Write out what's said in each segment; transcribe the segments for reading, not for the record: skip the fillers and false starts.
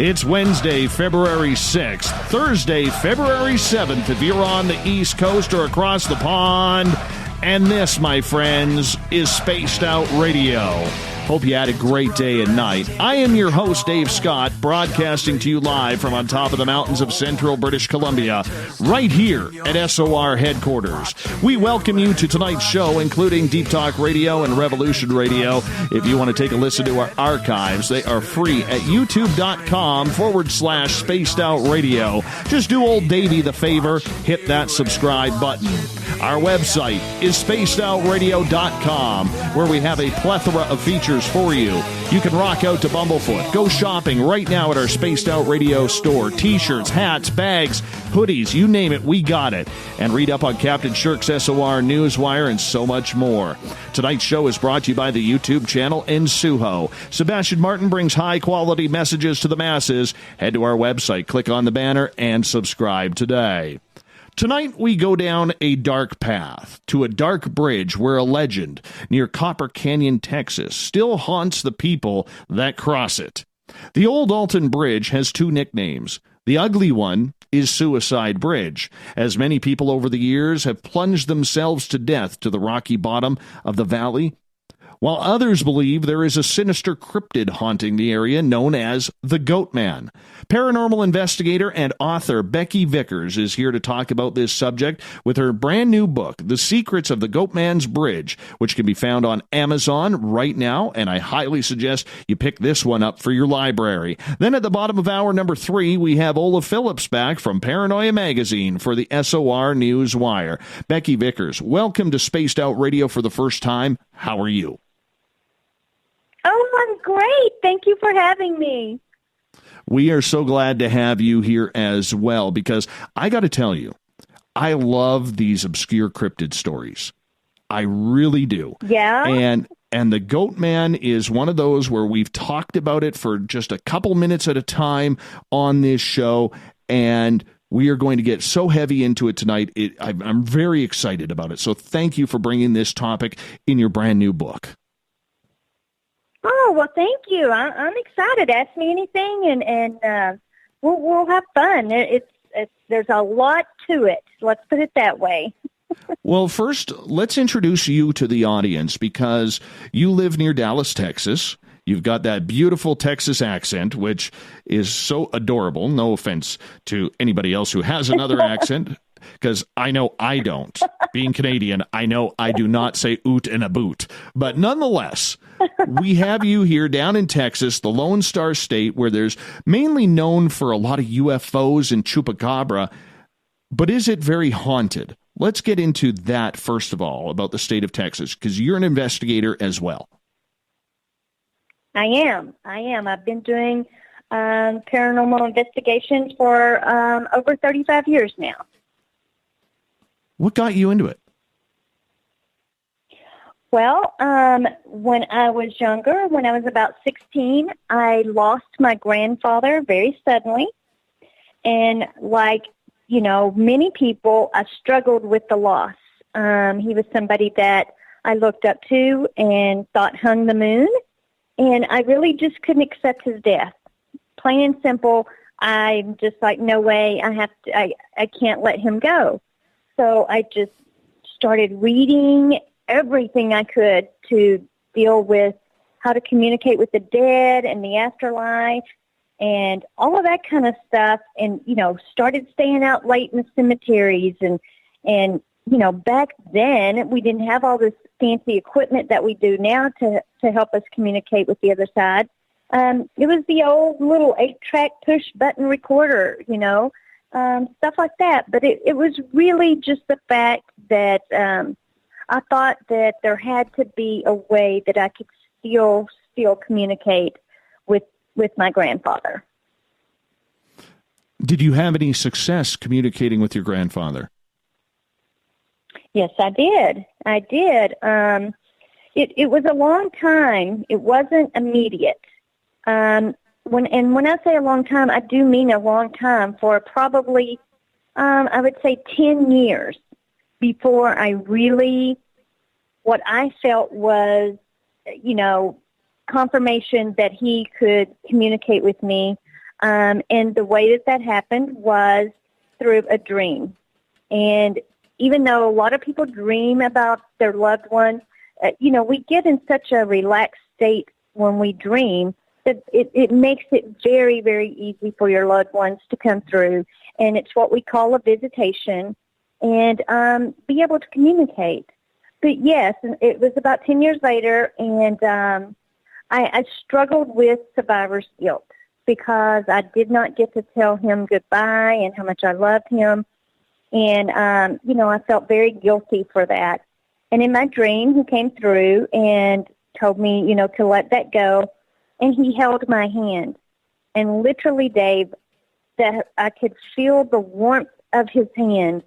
It's Wednesday, February 6th, Thursday, February 7th, if you're on the East Coast or across the pond. And this, my friends, is Spaced Out Radio. Hope you had a great day and night. I am your host, Dave Scott, broadcasting to you live from on top of the mountains of central British Columbia, right here at SOR headquarters. We welcome you to tonight's show, including Deep Talk Radio and Revolution Radio. If you want to take a listen to our archives, they are free at youtube.com/Spaced Out Radio. Just do old Davey the favor, hit that subscribe button. Our website is spacedoutradio.com, where we have a plethora of features for you. You can rock out to Bumblefoot. Go shopping right now at our Spaced Out Radio store. T-shirts, hats, bags, hoodies, you name it, we got it. And read up on Captain Shirk's SOR Newswire and so much more. Tonight's show is brought to you by the YouTube channel in Suho. Sebastian Martin brings high-quality messages to the masses. Head to our website, click on the banner, and subscribe today. Tonight, we go down a dark path to a dark bridge where a legend near Copper Canyon, Texas, still haunts the people that cross it. The old Alton Bridge has two nicknames. The ugly one is Suicide Bridge, as many people over the years have plunged themselves to death to the rocky bottom of the valley, while others believe there is a sinister cryptid haunting the area known as the Goatman. Paranormal investigator and author Becky Vickers is here to talk about this subject with her brand new book, The Secrets of the Goatman's Bridge, which can be found on Amazon right now, and I highly suggest you pick this one up for your library. Then at the bottom of hour number 3, we have Ola Phillips back from Paranoia Magazine for the SOR Newswire. Becky Vickers, welcome to Spaced Out Radio for the first time. How are you? Oh, I'm great. Thank you for having me. We are so glad to have you here as well, because I got to tell you, I love these obscure cryptid stories. I really do. Yeah? And the Goatman is one of those where we've talked about it for just a couple minutes at a time on this show, and we are going to get so heavy into it tonight. I'm very excited about it. So thank you for bringing this topic in your brand new book. Oh, well, thank you. I'm excited. Ask me anything, and we'll have fun. There's a lot to it. Let's put it that way. Well, first, let's introduce you to the audience, because you live near Dallas, Texas. You've got that beautiful Texas accent, which is so adorable. No offense to anybody else who has another accent, because I know I don't. Being Canadian, I know I do not say oot and a boot. But nonetheless, we have you here down in Texas, the Lone Star State, where there's mainly known for a lot of UFOs and chupacabra. But is it very haunted? Let's get into that first of all, about the state of Texas, because you're an investigator as well. I am. I've been doing paranormal investigations for over 35 years now. What got you into it? Well, when I was younger, when I was about 16, I lost my grandfather very suddenly. And like, many people, I struggled with the loss. He was somebody that I looked up to and thought hung the moon. And I really just couldn't accept his death. Plain and simple, I'm just like, no way, I can't let him go. So I just started reading everything I could to deal with how to communicate with the dead and the afterlife and all of that kind of stuff. And, started staying out late in the cemeteries. And back then we didn't have all this fancy equipment that we do now to help us communicate with the other side. It was the old little 8-track push button recorder, stuff like that. But it was really just the fact that I thought that there had to be a way that I could still communicate with my grandfather. Did you have any success communicating with your grandfather? Yes, I did. It was a long time. It wasn't immediate. When I say a long time, I do mean a long time, for probably, I would say 10 years before I really, what I felt was, confirmation that he could communicate with me. And the way that happened was through a dream. And even though a lot of people dream about their loved ones, we get in such a relaxed state when we dream that it makes it very, very easy for your loved ones to come through. And it's what we call a visitation and be able to communicate. But yes, it was about 10 years later, and I struggled with survivor's guilt because I did not get to tell him goodbye and how much I loved him. And, I felt very guilty for that. And in my dream, he came through and told me, to let that go. And he held my hand. And literally, Dave, that I could feel the warmth of his hand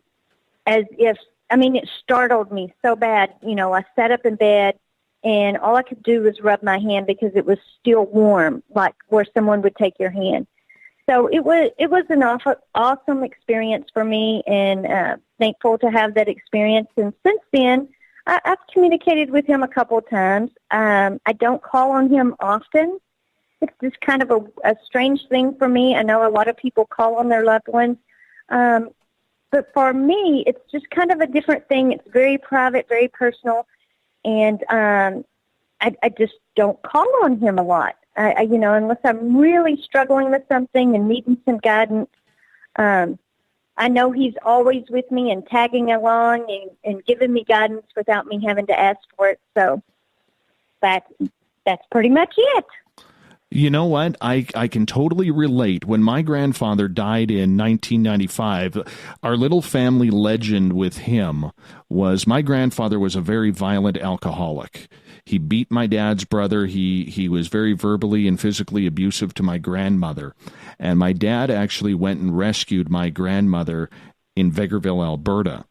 as if, it startled me so bad. I sat up in bed and all I could do was rub my hand because it was still warm, like where someone would take your hand. So it was an awesome experience for me, and thankful to have that experience. And since then, I've communicated with him a couple of times. I don't call on him often. It's just kind of a strange thing for me. I know a lot of people call on their loved ones. But for me, it's just kind of a different thing. It's very private, very personal. And I just don't call on him a lot. Unless I'm really struggling with something and needing some guidance. I know he's always with me and tagging along and giving me guidance without me having to ask for it. So that's pretty much it. You know what? I can totally relate. When my grandfather died in 1995, our little family legend with him was my grandfather was a very violent alcoholic. He beat my dad's brother. He was very verbally and physically abusive to my grandmother. And my dad actually went and rescued my grandmother in Vegreville, Alberta,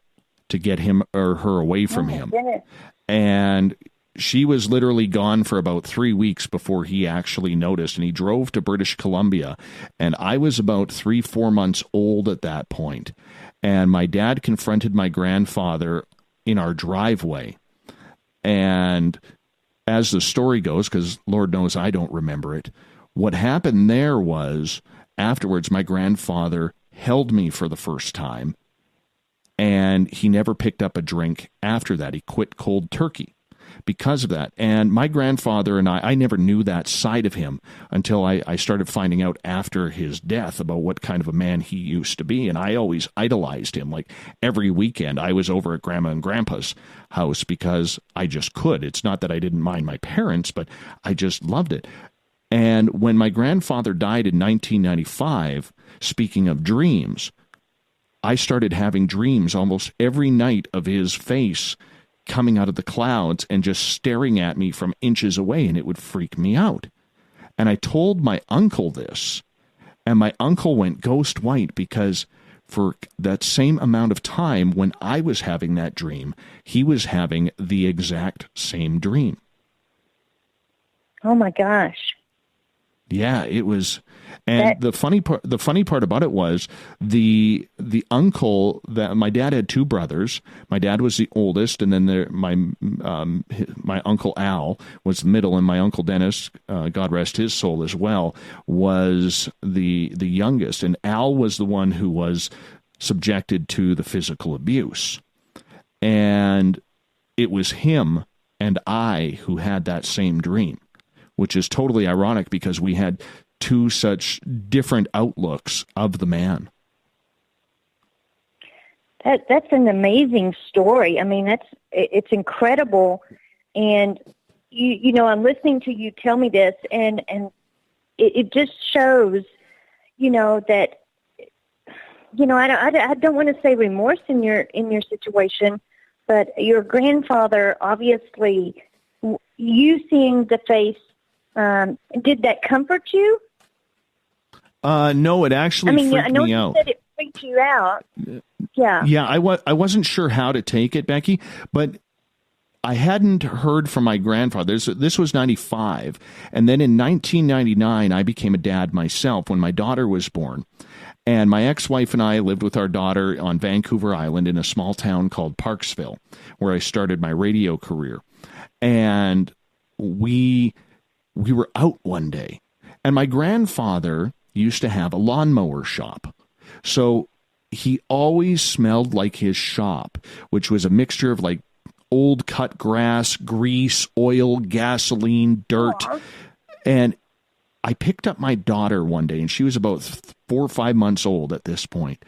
to get him or her away from him. Goodness. And she was literally gone for about 3 weeks before he actually noticed. And he drove to British Columbia. And I was about 3-4 months old at that point. And my dad confronted my grandfather in our driveway. And as the story goes, because Lord knows I don't remember it, what happened there was afterwards my grandfather held me for the first time, and he never picked up a drink after that. He quit cold turkey because of that. And my grandfather and I never knew that side of him until I started finding out after his death about what kind of a man he used to be. And I always idolized him. Like every weekend I was over at Grandma and Grandpa's house because I just could. It's not that I didn't mind my parents, but I just loved it. And when my grandfather died in 1995, speaking of dreams, I started having dreams almost every night of his face coming out of the clouds and just staring at me from inches away, and it would freak me out. And I told my uncle this, and my uncle went ghost white because for that same amount of time when I was having that dream, he was having the exact same dream. Oh my gosh. Yeah, it was. And the funny part about it was the uncle that my dad had two brothers. My dad was the oldest, and then my uncle Al was the middle, and my uncle Dennis, God rest his soul as well, was the youngest. And Al was the one who was subjected to the physical abuse. And it was him and I who had that same dream, which is totally ironic because we had two such different outlooks of the man. That's an amazing story. I mean, it's incredible. And I'm listening to you tell me this, and it just shows, that, I don't want to say remorse in your situation, but your grandfather, obviously, you seeing the face, did that comfort you? No, it actually freaked me out. I know you said it freaked you out. Yeah. Yeah, I wasn't sure how to take it, Becky, but I hadn't heard from my grandfather. This was 95, and then in 1999, I became a dad myself when my daughter was born. And my ex-wife and I lived with our daughter on Vancouver Island in a small town called Parksville, where I started my radio career. And we were out one day, and my grandfather used to have a lawnmower shop. So he always smelled like his shop, which was a mixture of like old cut grass, grease, oil, gasoline, dirt. Aww. And I picked up my daughter one day, and she was about 4 or 5 months old at this point,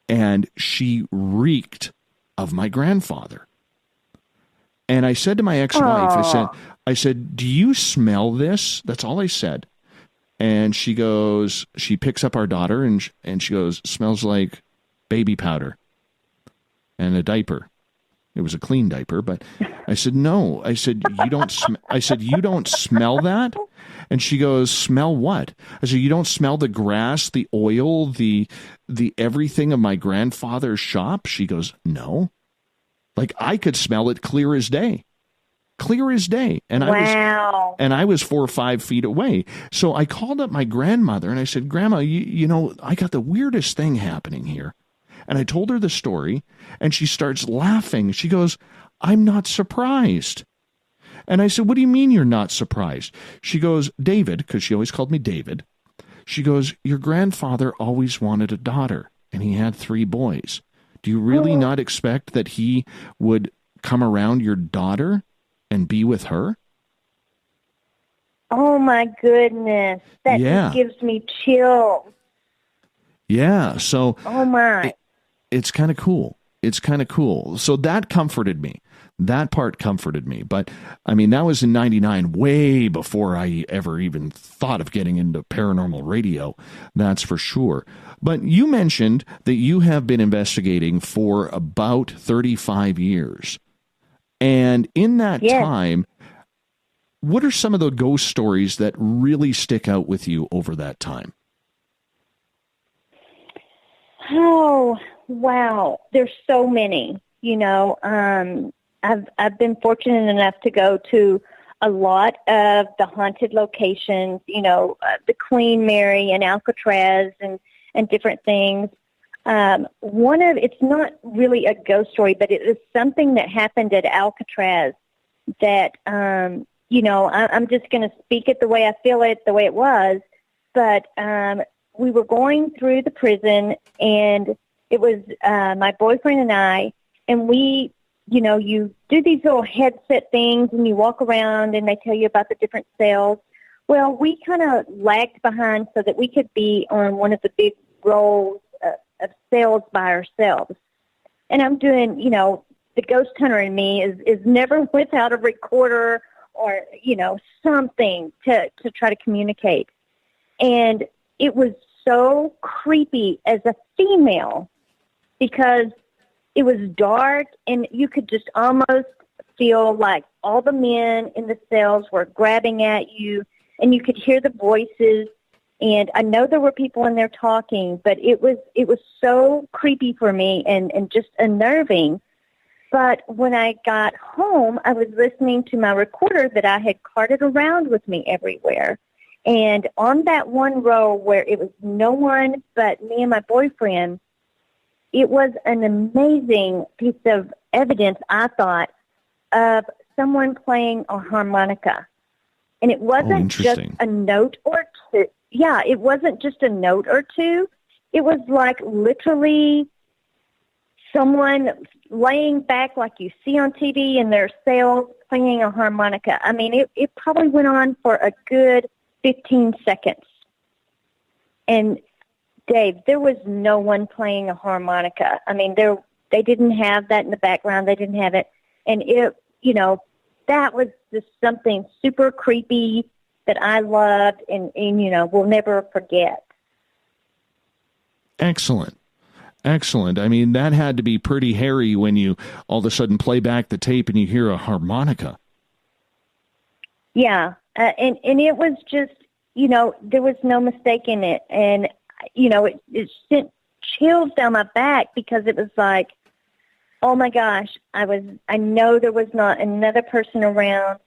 and she reeked of my grandfather. And I said to my ex-wife, I said, do you smell this? That's all I said. And she goes, she picks up our daughter, and she goes, smells like baby powder and a diaper. It was a clean diaper, but I said, no. I said, you don't smell that? And she goes, smell what? I said, you don't smell the grass, the oil, the everything of my grandfather's shop? She goes, no. Like, I could smell it clear as day. Clear as day. And wow. I was 4 or 5 feet away. So I called up my grandmother and I said, Grandma, you know, I got the weirdest thing happening here. And I told her the story, and she starts laughing. She goes, I'm not surprised. And I said, what do you mean you're not surprised? She goes, David, because she always called me David. She goes, your grandfather always wanted a daughter, and he had 3 boys. Do you really not expect that he would come around your daughter and be with her? Oh, my goodness. That just gives me chills. Yeah, so... Oh, my. It's kind of cool. It's kind of cool. So that comforted me. That part comforted me. But, I mean, that was in 99, way before I ever even thought of getting into paranormal radio. That's for sure. But you mentioned that you have been investigating for about 35 years. And in that time, what are some of the ghost stories that really stick out with you over that time? Oh, wow. There's so many, you know. I've been fortunate enough to go to a lot of the haunted locations, you know, the Queen Mary and Alcatraz and different things. It's not really a ghost story, but it is something that happened at Alcatraz that, you know, I'm just going to speak it the way I feel it, the way it was. But we were going through the prison, and it was my boyfriend and I, and we, you know, you do these little headset things, and you walk around, and they tell you about the different cells. Well, we kind of lagged behind so that we could be on one of the big rows of cells by ourselves. And I'm doing, you know, the ghost hunter in me is never without a recorder or, you know, something to try to communicate. And it was so creepy as a female because it was dark, and you could just almost feel like all the men in the cells were grabbing at you, and you could hear the voices. And I know there were people in there talking, but it was so creepy for me and just unnerving. But when I got home, I was listening to my recorder that I had carted around with me everywhere. And on that one row where it was no one but me and my boyfriend, it was an amazing piece of evidence, I thought, of someone playing a harmonica. And it wasn't just a note or two. Yeah, it wasn't just a note or two. It was like literally someone laying back like you see on TV in their cell playing a harmonica. I mean, it probably went on for a good 15 seconds. And, Dave, there was no one playing a harmonica. I mean, they didn't have that in the background. They didn't have it. And, you know, that was just something super creepy that I loved and you know, will never forget. Excellent. Excellent. I mean, that had to be pretty hairy when you all of a sudden play back the tape and you hear a harmonica. Yeah. And it was just, you know, there was no mistaking it. And, you know, it sent chills down my back because it was like, oh my gosh, I know there was not another person around,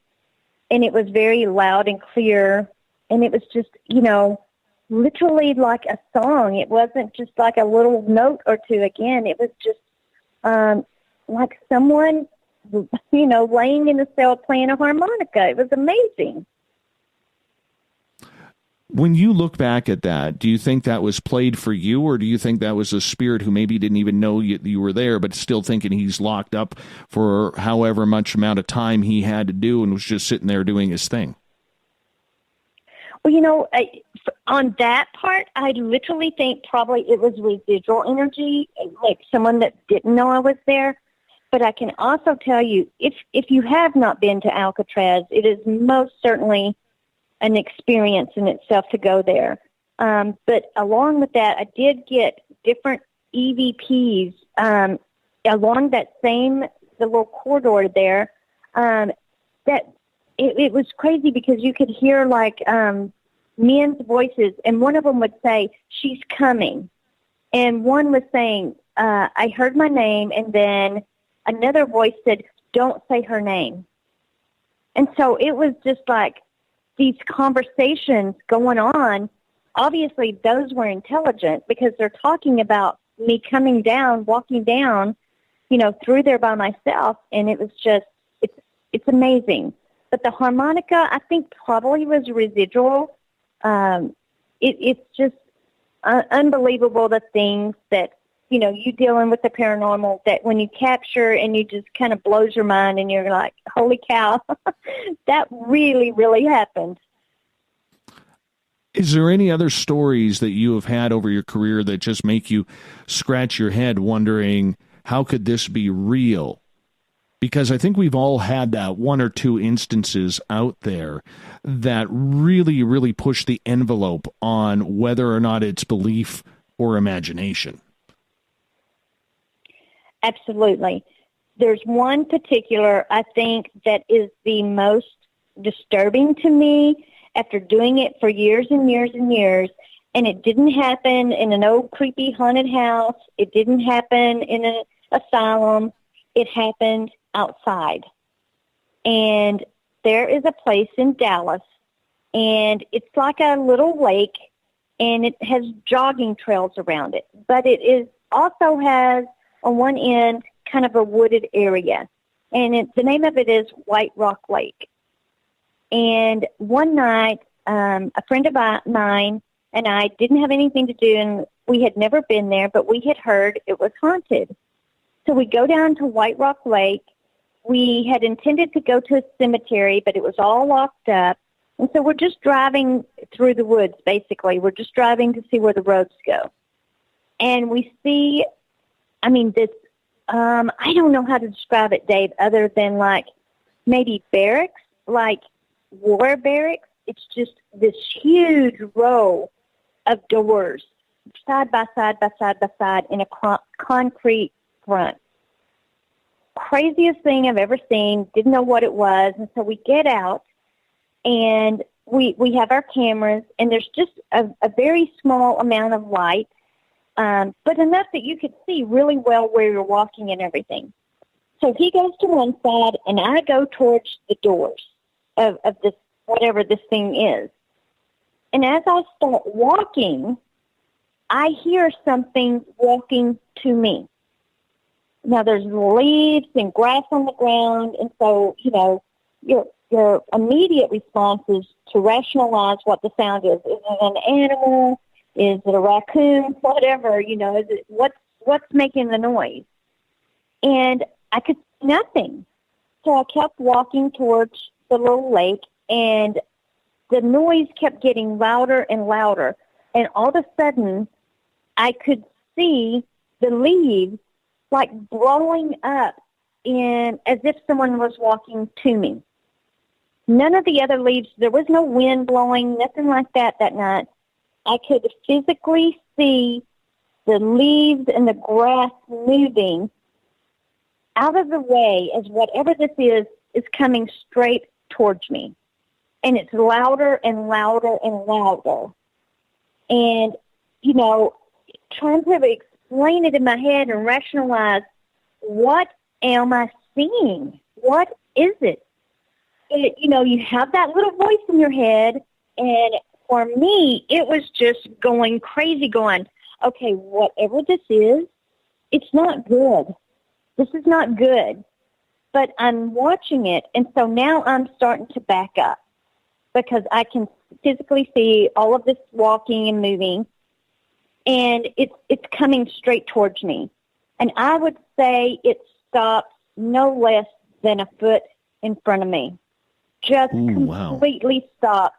and it was very loud and clear, and it was just, you know, literally like a song. It wasn't just like a little note or two again. It was just like someone, you know, laying in the cell playing a harmonica. It was amazing. When you look back at that, do you think that was played for you, or do you think that was a spirit who maybe didn't even know you were there, but still thinking he's locked up for however much amount of time he had to do and was just sitting there doing his thing? Well, on that part, I literally think probably it was residual energy, like someone that didn't know I was there. But I can also tell you, if you have not been to Alcatraz, it is most certainly an experience in itself to go there. But along with that, I did get different EVPs along the little corridor there. That it was crazy because you could hear like men's voices, and one of them would say, "She's coming," and one was saying, "I heard my name," and then another voice said, "Don't say her name." And so it was just like these conversations going on. Obviously, those were intelligent because they're talking about me coming down, walking down, through there by myself. And it was just, it's amazing. But the harmonica, I think probably was residual. It's just unbelievable the things that, you dealing with the paranormal, that when you capture and you just kind of blows your mind and you're like, holy cow, that really, really happened. Is there any other stories that you have had over your career that just make you scratch your head wondering, how could this be real? Because I think we've all had that one or two instances out there that really, really push the envelope on whether or not it's belief or imagination. Absolutely. There's one particular, I think, that is the most disturbing to me after doing it for years and years and years. And it didn't happen in an old creepy haunted house. It didn't happen in an asylum. It happened outside. And there is a place in Dallas, and it's like a little lake, and it has jogging trails around it. But it also has, on one end, kind of a wooded area. And the name of it is White Rock Lake. And one night, a friend of mine and I didn't have anything to do, and we had never been there, but we had heard it was haunted. So we go down to White Rock Lake. We had intended to go to a cemetery, but it was all locked up. And so we're just driving through the woods, basically. We're just driving to see where the roads go. And we see, this, I don't know how to describe it, Dave, other than like maybe barracks, like war barracks. It's just this huge row of doors, side by side by side by side, in a concrete front. Craziest thing I've ever seen. Didn't know what it was. And so we get out, and we have our cameras, and there's just a very small amount of light, but enough that you could see really well where you're walking and everything. So he goes to one side, and I go towards the doors of this, whatever this thing is. And as I start walking, I hear something walking to me. Now, there's leaves and grass on the ground, and so, your immediate response is to rationalize what the sound is. Is it an animal? Is it a raccoon? Whatever, is it, what's making the noise? And I could see nothing. So I kept walking towards the little lake, and the noise kept getting louder and louder. And all of a sudden, I could see the leaves like blowing up as if someone was walking to me. None of the other leaves, there was no wind blowing, nothing like that night. I could physically see the leaves and the grass moving out of the way as whatever this is coming straight towards me. And it's louder and louder and louder. And, trying to explain it in my head and rationalize, what am I seeing? What is it? You have that little voice in your head, and for me, it was just going crazy, going, okay, whatever this is, it's not good. This is not good. But I'm watching it, and so now I'm starting to back up. because I can physically see all of this walking and moving, and it's coming straight towards me. And I would say it stops no less than a foot in front of me. Just completely stops.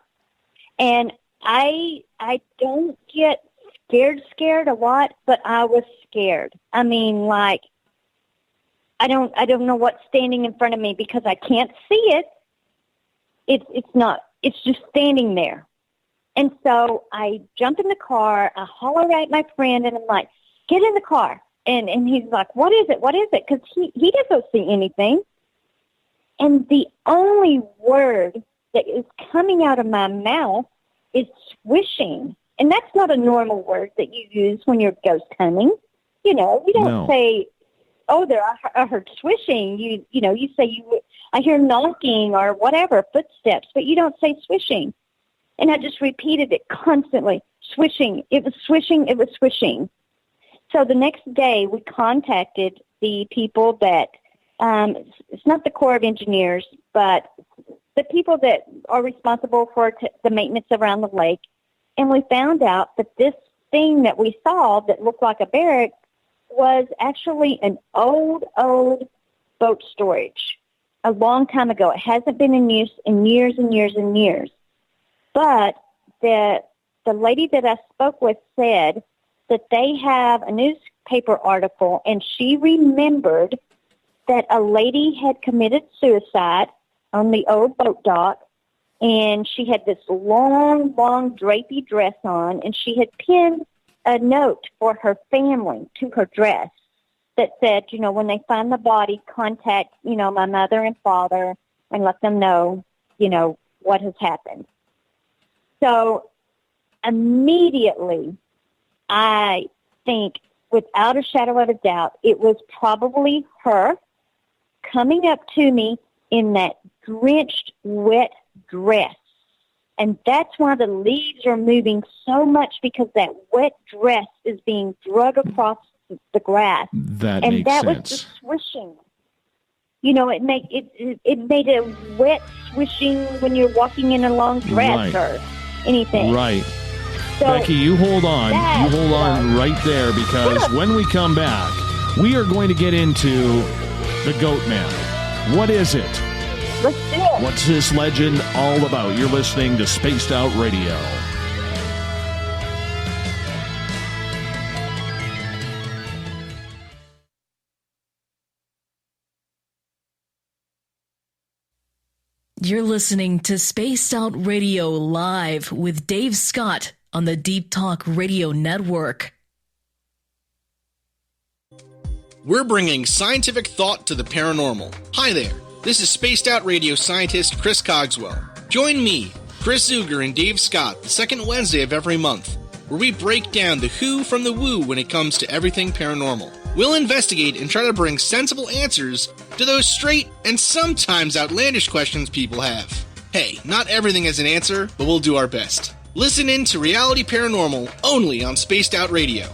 And I don't get scared a lot, but I was scared. I mean, like, I don't know what's standing in front of me because I can't see it. It's just standing there. And so I jump in the car, I holler at my friend, and I'm like, get in the car. And he's like, what is it? What is it? Because he doesn't see anything. And the only word that is coming out of my mouth is swishing. And that's not a normal word that you use when you're ghost hunting. You know, you don't say, oh, I heard swishing. You say, I hear knocking or whatever, footsteps, but you don't say swishing. And I just repeated it constantly, swishing. It was swishing. It was swishing. So the next day we contacted the people that, it's not the Corps of Engineers, but the people that are responsible for the maintenance around the lake. And we found out that this thing that we saw that looked like a barrack was actually an old boat storage a long time ago. It hasn't been in use in years and years and years. But the lady that I spoke with said that they have a newspaper article, and she remembered that a lady had committed suicide on the old boat dock, and she had this long drapey dress on, and she had pinned a note for her family to her dress that said, when they find the body, contact, my mother and father and let them know, what has happened. So immediately, I think, without a shadow of a doubt, it was probably her coming up to me in that drenched, wet dress. And that's why the leaves are moving so much, because that wet dress is being dragged across the grass. That makes sense. Was the swishing. It made a wet swishing when you're walking in a long dress or anything. Right. So Becky, you hold on. You hold on right there, because when we come back, we are going to get into the Goatman. What is it? Let's do it. What's this legend all about? You're listening to Spaced Out Radio. You're listening to Spaced Out Radio live with Dave Scott on the Deep Talk Radio Network. We're bringing scientific thought to the paranormal. Hi there, this is Spaced Out Radio scientist Chris Cogswell. Join me, Chris Zuger, and Dave Scott the second Wednesday of every month, where we break down the who from the woo when it comes to everything paranormal. We'll investigate and try to bring sensible answers to those straight and sometimes outlandish questions people have. Hey, not everything has an answer, but we'll do our best. Listen in to Reality Paranormal only on Spaced Out Radio.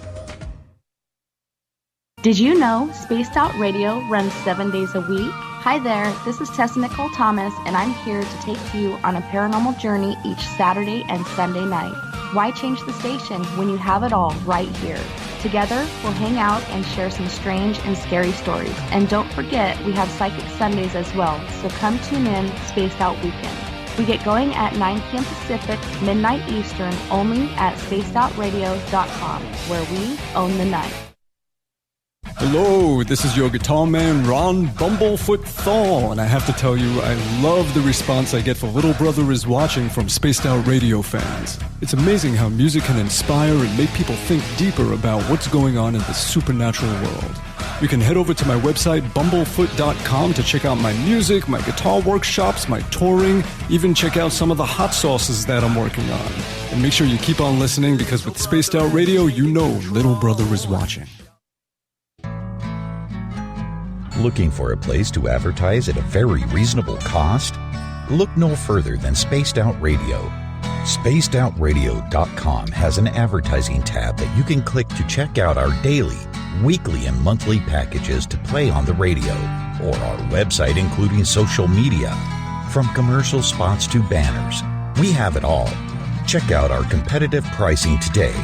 Did you know Spaced Out Radio runs 7 days a week? Hi there, this is Tessa Nicole Thomas, and I'm here to take you on a paranormal journey each Saturday and Sunday night. Why change the station when you have it all right here? Together, we'll hang out and share some strange and scary stories. And don't forget, we have Psychic Sundays as well, so come tune in Spaced Out Weekend. We get going at 9 p.m. Pacific, midnight Eastern, only at spacedoutradio.com, where we own the night. Hello, this is your guitar man, Ron Bumblefoot Thal, and I have to tell you, I love the response I get for Little Brother is Watching from Spaced Out Radio fans. It's amazing how music can inspire and make people think deeper about what's going on in the supernatural world. You can head over to my website, bumblefoot.com, to check out my music, my guitar workshops, my touring, even check out some of the hot sauces that I'm working on. And make sure you keep on listening, because with Spaced Out Radio, you know Little Brother is watching. Looking for a place to advertise at a very reasonable cost? Look no further than Spaced Out Radio. SpacedOutRadio.com has an advertising tab that you can click to check out our daily, weekly, and monthly packages to play on the radio, or our website including social media. From commercial spots to banners, We have it all. Check out our competitive pricing today.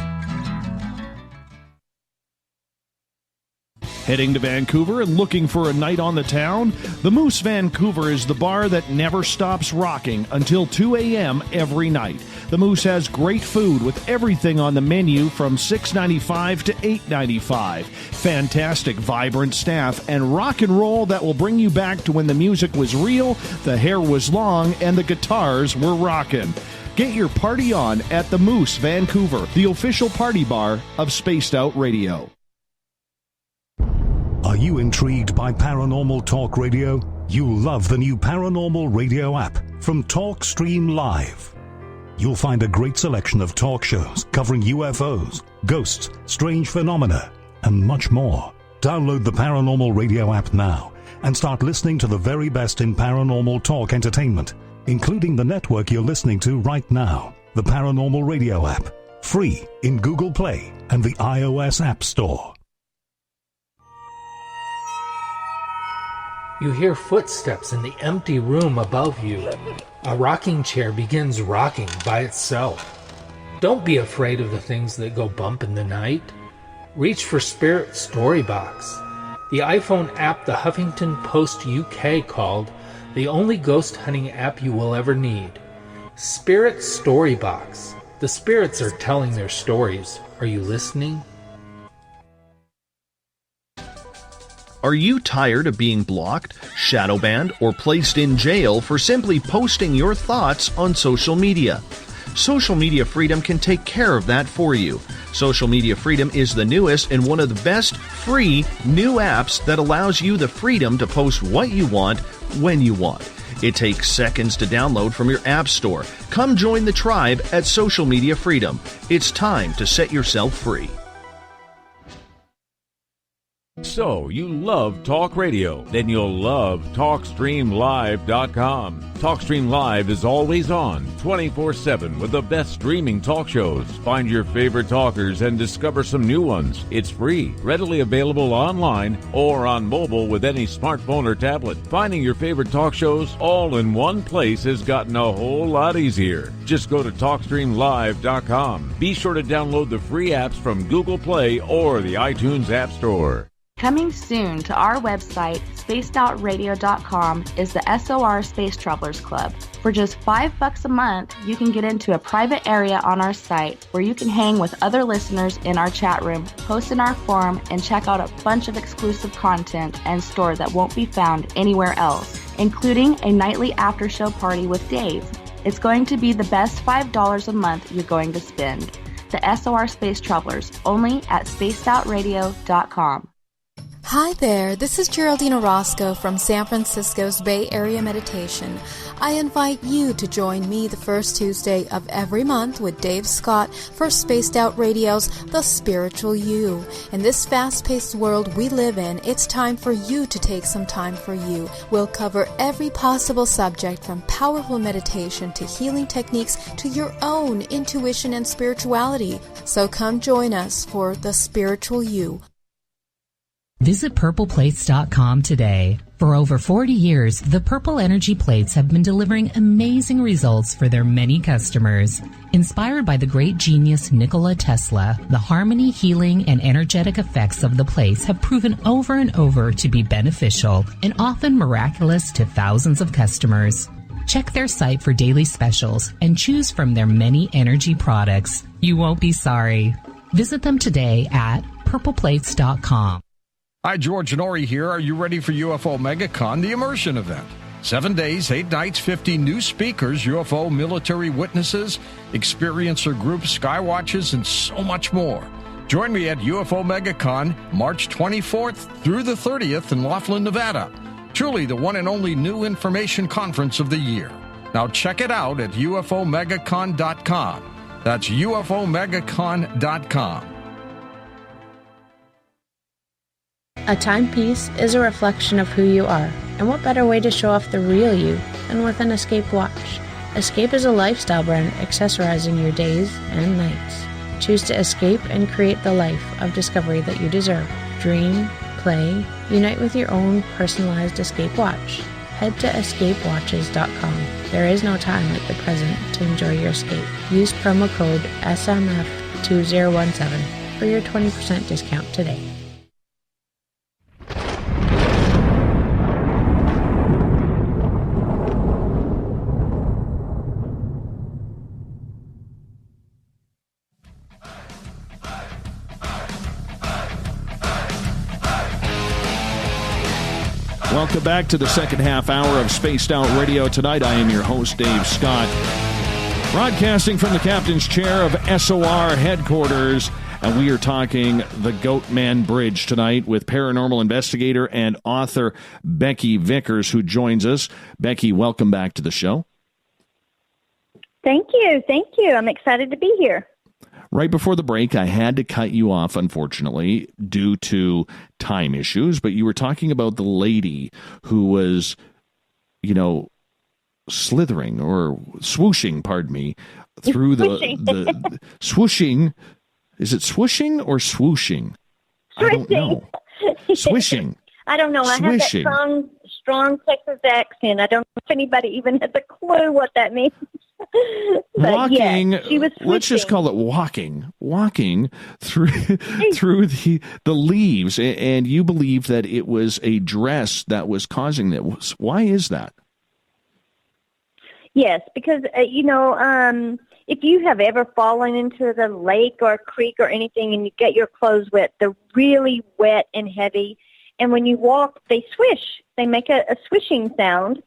Heading to Vancouver and looking for a night on the town? The Moose Vancouver is the bar that never stops rocking until 2 a.m. every night. The Moose has great food with everything on the menu from $6.95 to $8.95. Fantastic, vibrant staff and rock and roll that will bring you back to when the music was real, the hair was long, and the guitars were rocking. Get your party on at the Moose Vancouver, the official party bar of Spaced Out Radio. Are you intrigued by Paranormal Talk Radio? You'll love the new Paranormal Radio app from TalkStream Live. You'll find a great selection of talk shows covering UFOs, ghosts, strange phenomena, and much more. Download the Paranormal Radio app now and start listening to the very best in paranormal talk entertainment, including the network you're listening to right now, the Paranormal Radio app, free in Google Play and the iOS App Store. You hear footsteps in the empty room above you. A rocking chair begins rocking by itself. Don't be afraid of the things that go bump in the night. Reach for Spirit Storybox, the iPhone app the Huffington Post UK called the only ghost hunting app you will ever need. Spirit Storybox. The spirits are telling their stories. Are you listening? Are you tired of being blocked, shadow banned, or placed in jail for simply posting your thoughts on social media? Social Media Freedom can take care of that for you. Social Media Freedom is the newest and one of the best free new apps that allows you the freedom to post what you want, when you want. It takes seconds to download from your app store. Come join the tribe at Social Media Freedom. It's time to set yourself free. So, you love talk radio? Then you'll love TalkStreamLive.com. TalkStream Live is always on, 24/7, with the best streaming talk shows. Find your favorite talkers and discover some new ones. It's free, readily available online or on mobile with any smartphone or tablet. Finding your favorite talk shows all in one place has gotten a whole lot easier. Just go to TalkStreamLive.com. Be sure to download the free apps from Google Play or the iTunes App Store. Coming soon to our website, spacedoutradio.com, is the SOR Space Travelers Club. For just $5 a month, you can get into a private area on our site where you can hang with other listeners in our chat room, post in our forum, and check out a bunch of exclusive content and store that won't be found anywhere else, including a nightly after-show party with Dave. It's going to be the best $5 a month you're going to spend. The SOR Space Travelers, only at spacedoutradio.com. Hi there, this is Geraldine Orozco from San Francisco's Bay Area Meditation. I invite you to join me the first Tuesday of every month with Dave Scott for Spaced Out Radio's The Spiritual You. In this fast-paced world we live in, it's time for you to take some time for you. We'll cover every possible subject from powerful meditation to healing techniques to your own intuition and spirituality. So come join us for The Spiritual You. Visit purpleplates.com today. For over 40 years, the Purple Energy Plates have been delivering amazing results for their many customers. Inspired by the great genius Nikola Tesla, the harmony, healing, and energetic effects of the plates have proven over and over to be beneficial and often miraculous to thousands of customers. Check their site for daily specials and choose from their many energy products. You won't be sorry. Visit them today at purpleplates.com. Hi, George Norrie here. Are you ready for UFO MegaCon, the immersion event? 7 days, 8 nights, 50 new speakers, UFO military witnesses, experiencer groups, skywatches, and so much more. Join me at UFO MegaCon, March 24th through the 30th in Laughlin, Nevada. Truly the one and only new information conference of the year. Now check it out at UFOMegaCon.com. That's UFOMegaCon.com. A timepiece is a reflection of who you are, and what better way to show off the real you than with an Escape watch? Escape is a lifestyle brand accessorizing your days and nights. Choose to escape and create the life of discovery that you deserve. Dream, play, unite with your own personalized Escape watch. head to escapewatches.com. There is no time like the present to enjoy your escape. Use promo code SMF2017 for your 20% discount today. Welcome back to the second half hour of Spaced Out Radio. Tonight, I am your host, Dave Scott, broadcasting from the captain's chair of SOR headquarters, and we are talking the Goatman Bridge tonight with paranormal investigator and author Becky Vickers, who joins us. Becky, welcome back to the show. Thank you. Thank you. I'm excited to be here. Right before the break, I had to cut you off, unfortunately, due to time issues, but you were talking about the lady who was, slithering or swooshing, pardon me, through the swooshing. Is it swooshing or swooshing? I don't know. Swishing. I don't know. Swishing. I have that strong Texas accent. I don't know if anybody even has a clue what that means. Walking, yeah, she was let's just call it walking through the leaves, and you believe that it was a dress that was causing that. Why is that? Yes, because if you have ever fallen into the lake or a creek or anything and you get your clothes wet, they're really wet and heavy, and when you walk, they swish. They make a swishing sound.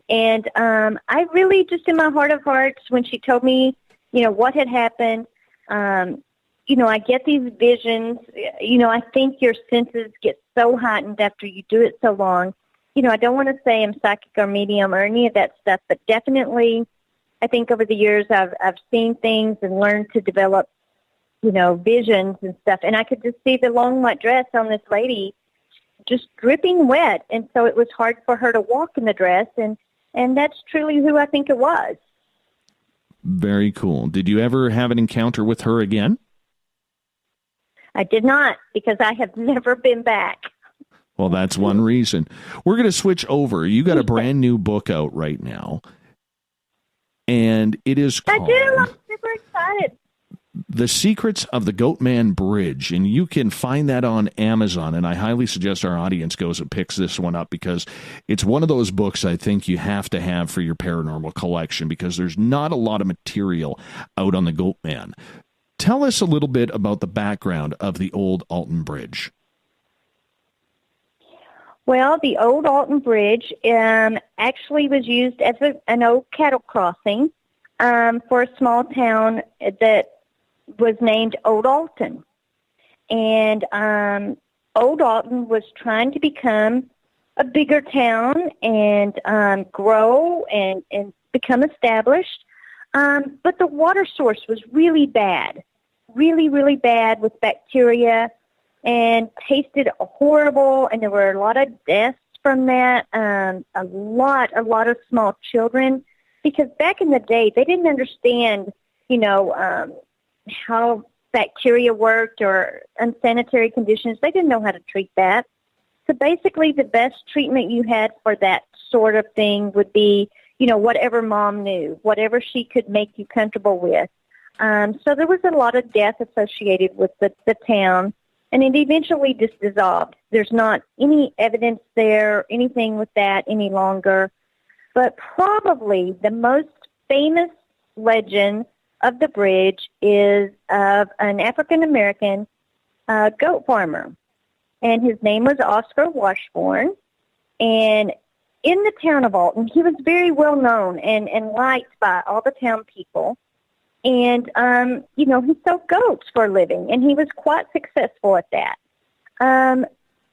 And I really, just in my heart of hearts, when she told me, what had happened, I get these visions. I think your senses get so heightened after you do it so long. I don't want to say I'm psychic or medium or any of that stuff, but definitely I think over the years I've seen things and learned to develop, visions and stuff. And I could just see the long white dress on this lady just dripping wet, and so it was hard for her to walk in the dress, and that's truly who I think it was. Very cool. Did you ever have an encounter with her again? I did not, because I have never been back. Well, that's one reason. We're going to switch over. You got a brand new book out right now, and it is called... I do. I'm super excited. The Secrets of the Goatman Bridge, and you can find that on Amazon, and I highly suggest our audience goes and picks this one up, because it's one of those books I think you have to have for your paranormal collection, because there's not a lot of material out on the Goatman. Tell us a little bit about the background of the old Alton Bridge. Well, the old Alton Bridge actually was used as an old cattle crossing for a small town that was named Old Alton. And Old Alton was trying to become a bigger town and grow and become established. But the water source was really bad, really, really bad with bacteria, and tasted horrible. And there were a lot of deaths from that, a lot of small children, because back in the day, they didn't understand, how bacteria worked or unsanitary conditions. They didn't know how to treat that. So basically the best treatment you had for that sort of thing would be, whatever mom knew, whatever she could make you comfortable with. So there was a lot of death associated with the town, and it eventually just dissolved. There's not any evidence there, anything with that any longer. But probably the most famous legend of the bridge is of an African-American goat farmer, and his name was Oscar Washburn. And in the town of Alton, he was very well known and liked by all the town people. And, he sold goats for a living, and he was quite successful at that.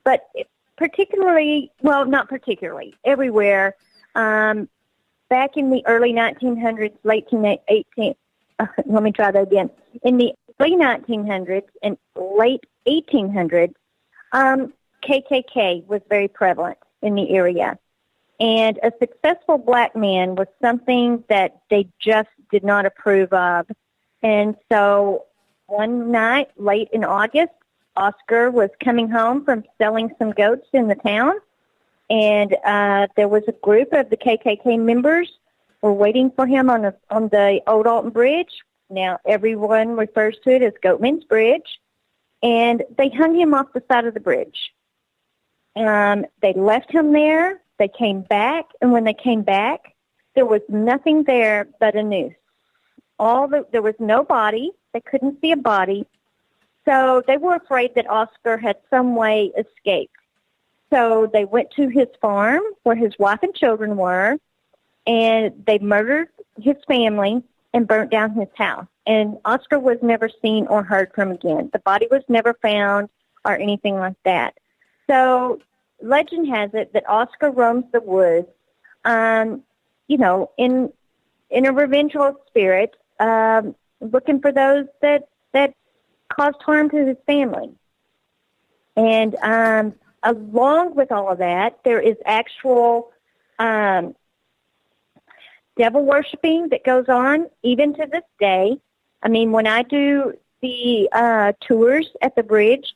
But particularly, well, not particularly, everywhere, back in the early 1900s, in the early 1900s and late 1800s, KKK was very prevalent in the area. And a successful black man was something that they just did not approve of. And so one night, late in August, Oscar was coming home from selling some goats in the town, And there was a group of the KKK members were waiting for him on the Old Alton Bridge. Now, everyone refers to it as Goatman Bridge. And they hung him off the side of the bridge. They left him there. They came back. And when they came back, there was nothing there but a noose. There was no body. They couldn't see a body. So they were afraid that Oscar had some way escaped. So they went to his farm where his wife and children were, and they murdered his family and burnt down his house. And Oscar was never seen or heard from again. The body was never found or anything like that. So legend has it that Oscar roams the woods, in a revengeful spirit, looking for those that caused harm to his family. And along with all of that, there is actual devil worshiping that goes on even to this day. I mean, when I do the tours at the bridge,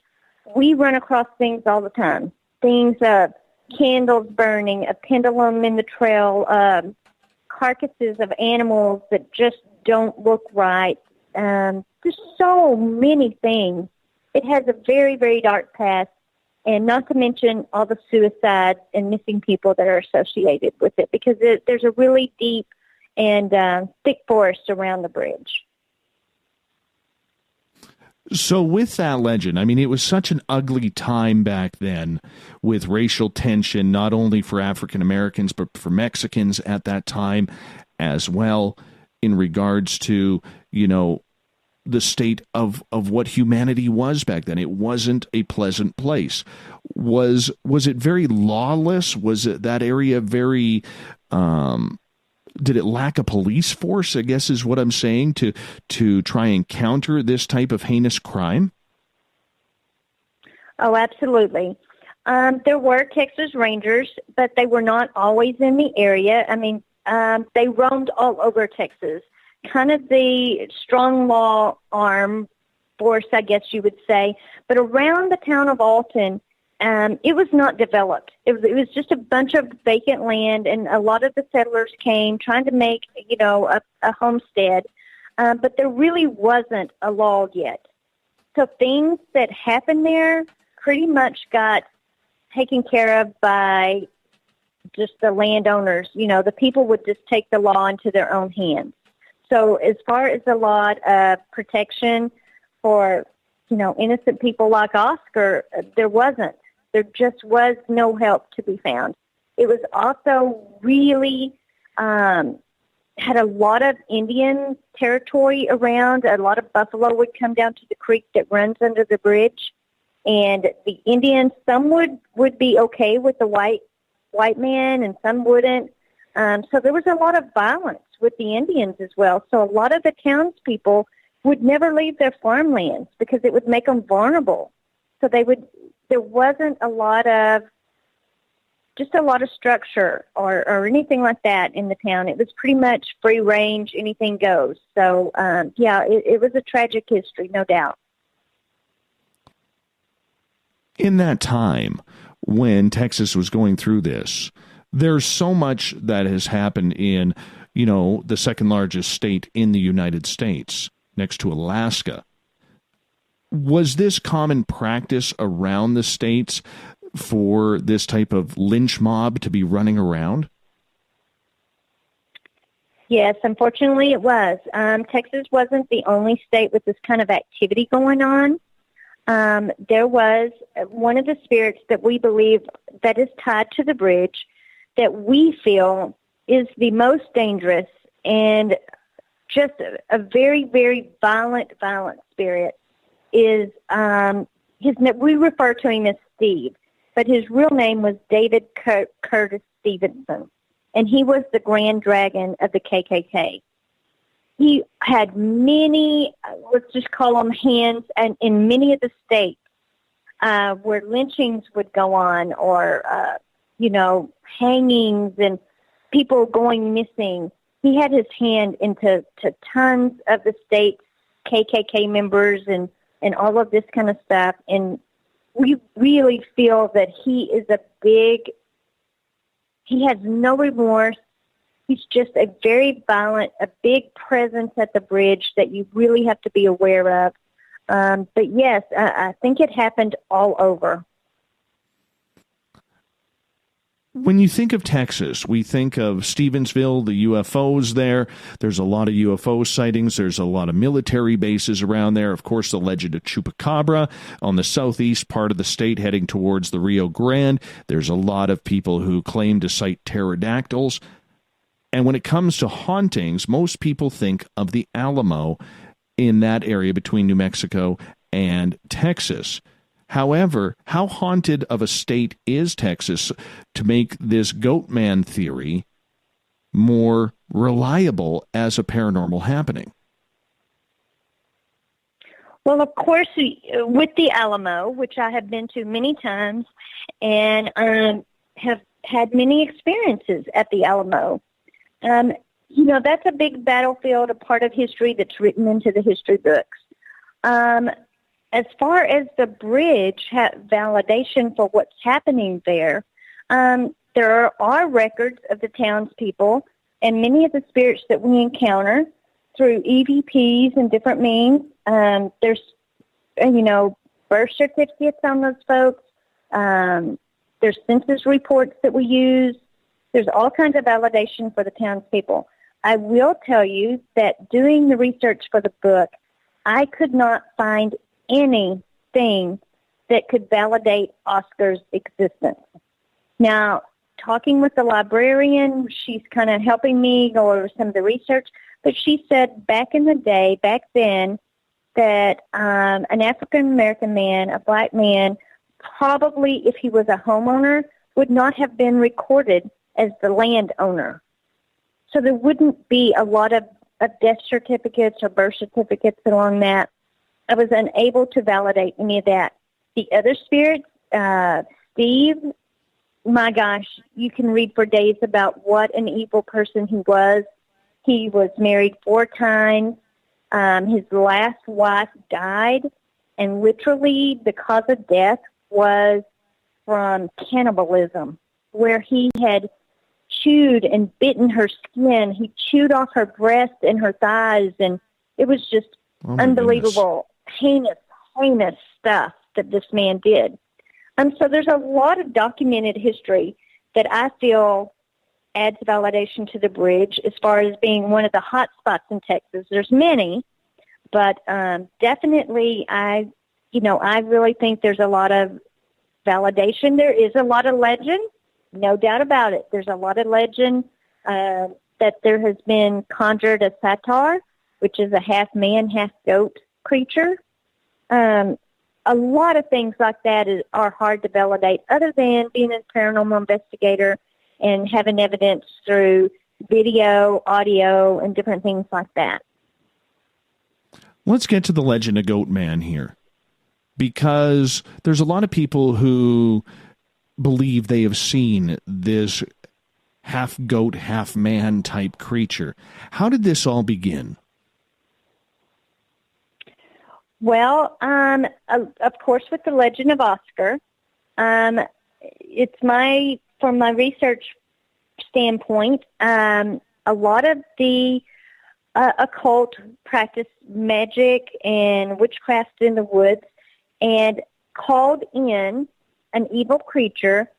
we run across things all the time. Things of candles burning, a pendulum in the trail, carcasses of animals that just don't look right. There's so many things. It has a very, very dark past, and not to mention all the suicides and missing people that are associated with it, because there's a really deep and thick forest around the bridge. So with that legend, I mean, it was such an ugly time back then with racial tension, not only for African Americans, but for Mexicans at that time as well, in regards to, the state of what humanity was back then. It wasn't a pleasant place. Was it very lawless? Was it that area very, did it lack a police force, I guess is what I'm saying, to try and counter this type of heinous crime? Oh, absolutely. There were Texas Rangers, but they were not always in the area. I mean, they roamed all over Texas. Kind of the strong law arm force, I guess you would say. But around the town of Alton, it was not developed. It was just a bunch of vacant land, and a lot of the settlers came trying to make, a homestead. But there really wasn't a law yet. So things that happened there pretty much got taken care of by just the landowners. The people would just take the law into their own hands. So as far as a lot of protection for, innocent people like Oscar, there wasn't. There just was no help to be found. It was also really had a lot of Indian territory around. A lot of buffalo would come down to the creek that runs under the bridge. And the Indians, some would be okay with the white man and some wouldn't. So there was a lot of violence with the Indians as well. So a lot of the townspeople would never leave their farmlands because it would make them vulnerable. So there wasn't a lot of structure or anything like that in the town. It was pretty much free range, anything goes. So, it was a tragic history, no doubt. In that time, when Texas was going through this, there's so much that has happened in, the second largest state in the United States, next to Alaska. Was this common practice around the states for this type of lynch mob to be running around? Yes, unfortunately it was. Texas wasn't the only state with this kind of activity going on. There was one of the spirits that we believe that is tied to the bridge that we feel is the most dangerous and just a very, very violent spirit is we refer to him as Steve, but his real name was David Curtis Stevenson, and he was the Grand Dragon of the KKK. He had many, let's just call them hands, and in many of the states where lynchings would go on or, hangings and people going missing. He had his hand into tons of the state's KKK members and all of this kind of stuff. And we really feel that he is a big He has no remorse. He's just a very violent, a big presence at the bridge that you really have to be aware of. But yes, I think it happened all over. When you think of Texas, we think of Stevensville, the UFOs there. There's a lot of UFO sightings. There's a lot of military bases around there. Of course, the legend of Chupacabra on the southeast part of the state heading towards the Rio Grande. There's a lot of people who claim to sight pterodactyls. And when it comes to hauntings, most people think of the Alamo in that area between New Mexico and Texas. However, how haunted of a state is Texas to make this Goatman theory more reliable as a paranormal happening? Well, of course, with the Alamo, which I have been to many times and have had many experiences at the Alamo, that's a big battlefield, a part of history that's written into the history books. As far as the bridge validation for what's happening there, there are records of the townspeople and many of the spirits that we encounter through EVPs and different means. There's, birth certificates on those folks. There's census reports that we use. There's all kinds of validation for the townspeople. I will tell you that doing the research for the book, I could not find anything that could validate Oscar's existence. Now, talking with the librarian, she's kind of helping me go over some of the research, but she said back then, that an African-American man, a black man, probably if he was a homeowner, would not have been recorded as the landowner. So there wouldn't be a lot of death certificates or birth certificates along that. I was unable to validate any of that. The other spirits, Steve, my gosh, you can read for days about what an evil person he was. He was married 4 times. His last wife died, and literally the cause of death was from cannibalism, where he had chewed and bitten her skin. He chewed off her breast and her thighs, and it was just unbelievable, heinous stuff that this man did. So there's a lot of documented history that I feel adds validation to the bridge as far as being one of the hot spots in Texas. There's many, but definitely I really think there's a lot of validation. There is a lot of legend, no doubt about it. There's a lot of legend that there has been conjured a satyr, which is a half man, half goat creature. A lot of things like that are hard to validate, other than being a paranormal investigator and having evidence through video, audio, and different things like that. Let's get to the legend of Goatman here, because there's a lot of people who believe they have seen this half goat, half man type creature. How did this all begin? Well, of course, with the legend of Oscar, from my research standpoint, a lot of the occult practice magic and witchcraft in the woods and called in an evil creature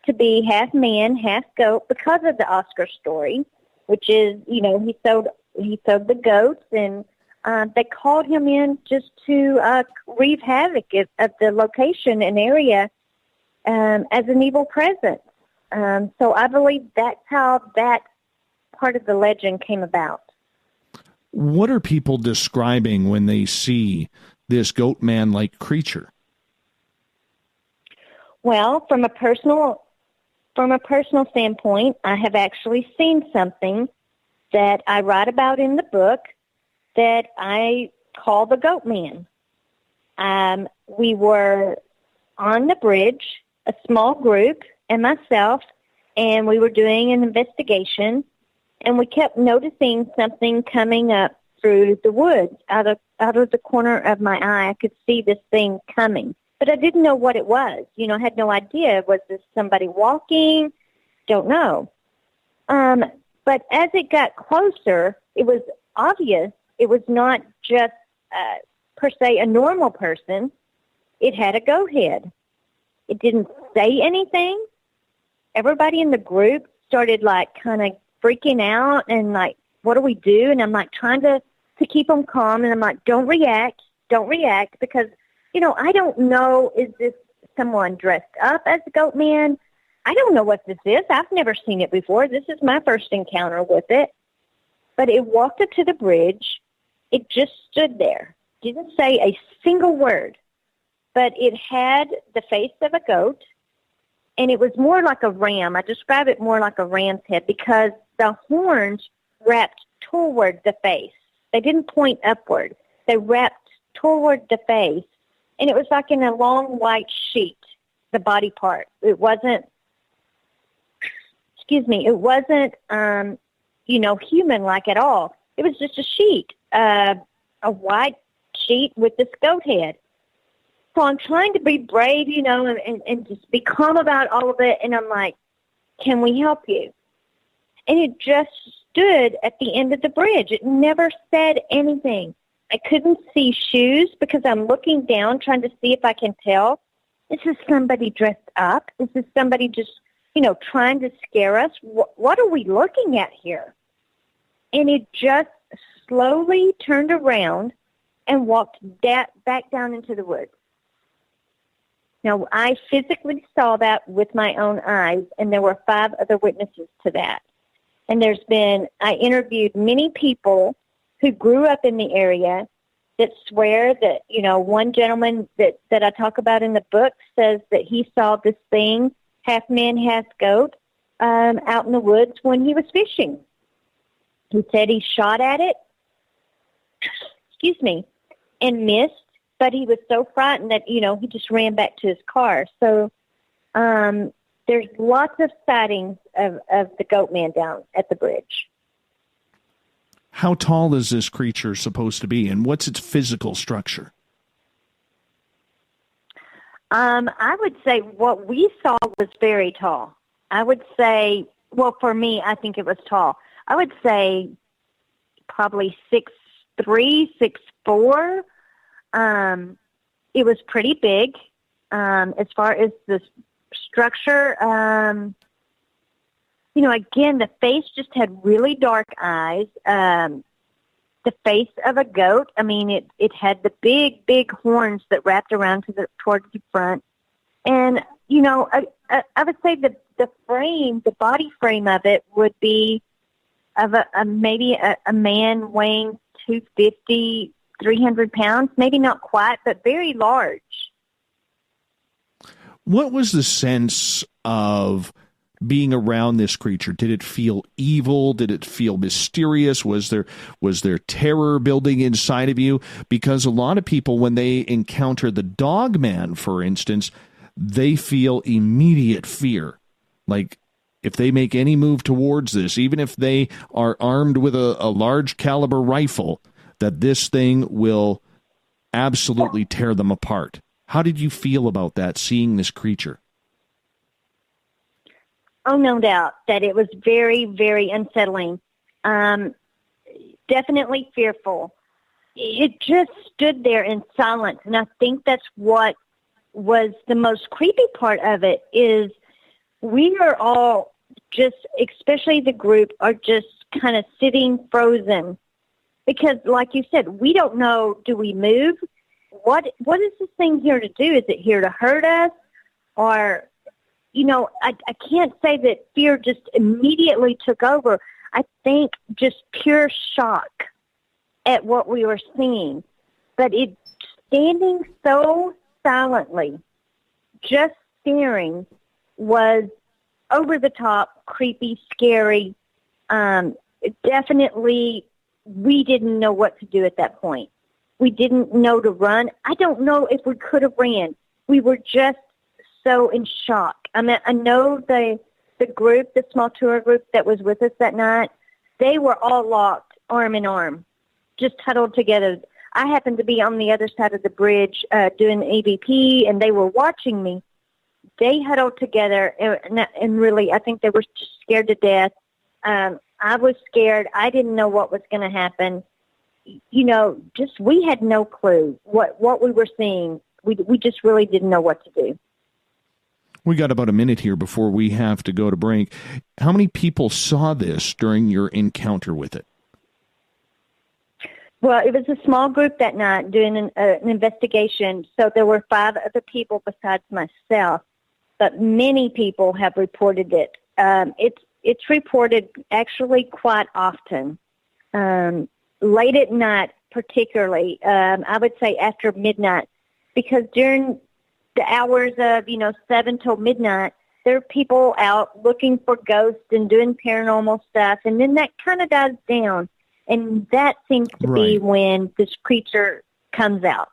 to be half man, half goat because of the Oscar story, which is, he sold the goats, and they called him in just to wreak havoc of the location and area as an evil presence. So I believe that's how that part of the legend came about. What are people describing when they see this Goatman-like creature? Well, from a personal standpoint, I have actually seen something that I write about in the book that I call the Goatman. We were on the bridge, a small group, and myself, and we were doing an investigation, and we kept noticing something coming up through the woods. Out of the corner of my eye, I could see this thing coming, but I didn't know what it was. I had no idea. Was this somebody walking? don't know. But as it got closer, it was obvious it was not just, per se, a normal person. It had a goat head. It didn't say anything. Everybody in the group started, like, kind of freaking out and, like, what do we do? And I'm, like, trying to keep them calm. And I'm like, don't react, because, you know, I don't know, is this someone dressed up as a goat man? I don't know what this is. I've never seen it before. This is my first encounter with it. But it walked up to the bridge. It just stood there. Didn't say a single word. But it had the face of a goat, and it was more like a ram. I describe it more like a ram's head because the horns wrapped toward the face. They didn't point upward. They wrapped toward the face, and it was like in a long white sheet, the body part. It wasn't, human-like at all. It was just a sheet, a white sheet with this goat head. So I'm trying to be brave, and just be calm about all of it. And I'm like, can we help you? And it just stood at the end of the bridge. It never said anything. I couldn't see shoes because I'm looking down trying to see if I can tell. Is this somebody dressed up? Is this somebody just, trying to scare us? What are we looking at here? And it just slowly turned around and walked back down into the woods. Now, I physically saw that with my own eyes, and there were 5 other witnesses to that. And I interviewed many people who grew up in the area that swear that, one gentleman that I talk about in the book says that he saw this thing, half man, half goat, out in the woods when he was fishing. He said he shot at it, and missed. But he was so frightened that, he just ran back to his car. So there's lots of sightings of the goat man down at the bridge. How tall is this creature supposed to be, and what's its physical structure? I would say what we saw was very tall. I would say, well, for me, I think it was tall. I would say probably 6'3", 6'4". It was pretty big. As far as the structure, again, the face just had really dark eyes. The face of a goat. I mean, it had the big horns that wrapped around towards the front. And, I would say the body frame of it would be of maybe a man weighing 250, 300 pounds, maybe not quite, but very large. What was the sense of being around this creature? Did it feel evil? Did it feel mysterious? Was there terror building inside of you? Because a lot of people, when they encounter the dog man, for instance, they feel immediate fear. Like, if they make any move towards this, even if they are armed with a large caliber rifle, that this thing will absolutely tear them apart. How did you feel about that, seeing this creature? Oh, no doubt that it was very, very unsettling. Definitely fearful. It just stood there in silence, and I think that's what was the most creepy part of it is we are all just, especially the group, are just kind of sitting frozen. Because, like you said, we don't know, do we move? What is this thing here to do? Is it here to hurt us? Or, I can't say that fear just immediately took over. I think just pure shock at what we were seeing. But it standing so silently, just staring, was over the top, creepy, scary. Definitely, we didn't know what to do at that point. We didn't know to run. I don't know if we could have ran. We were just so in shock. I mean, I know the group, the small tour group that was with us that night, they were all locked, arm in arm, just huddled together. I happened to be on the other side of the bridge doing the EVP, and they were watching me they huddled together, and really, I think they were just scared to death. I was scared. I didn't know what was going to happen. You know, just we had no clue what we were seeing. We just really didn't know what to do. We got about a minute here before we have to go to break. How many people saw this during your encounter with it? Well, it was a small group that night doing an investigation, so there were 5 other people besides myself, but many people have reported it. It's reported actually quite often, late at night particularly, I would say after midnight, because during the hours of, 7 till midnight, there are people out looking for ghosts and doing paranormal stuff, and then that kind of dies down. And that seems to be when this creature comes out.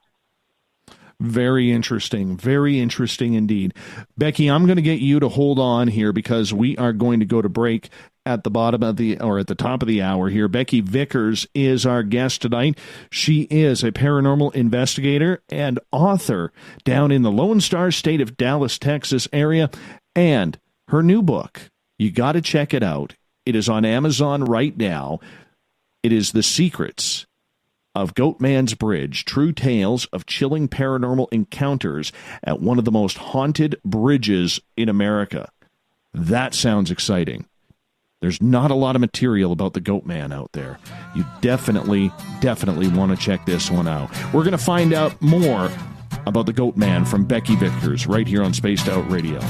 Very interesting. Very interesting indeed. Becky, I'm going to get you to hold on here because we are going to go to break at the bottom of at the top of the hour here. Becky Vickers is our guest tonight. She is a paranormal investigator and author down in the Lone Star State of Dallas, Texas area. And her new book, you got to check it out. It is on Amazon right now. It is The Secrets of Goatman Bridge, True Tales of Chilling Paranormal Encounters at one of the most haunted bridges in America. That sounds exciting. There's not a lot of material about the Goatman out there. You definitely want to check this one out. We're going to find out more about the Goatman from Becky Vickers right here on Spaced Out Radio.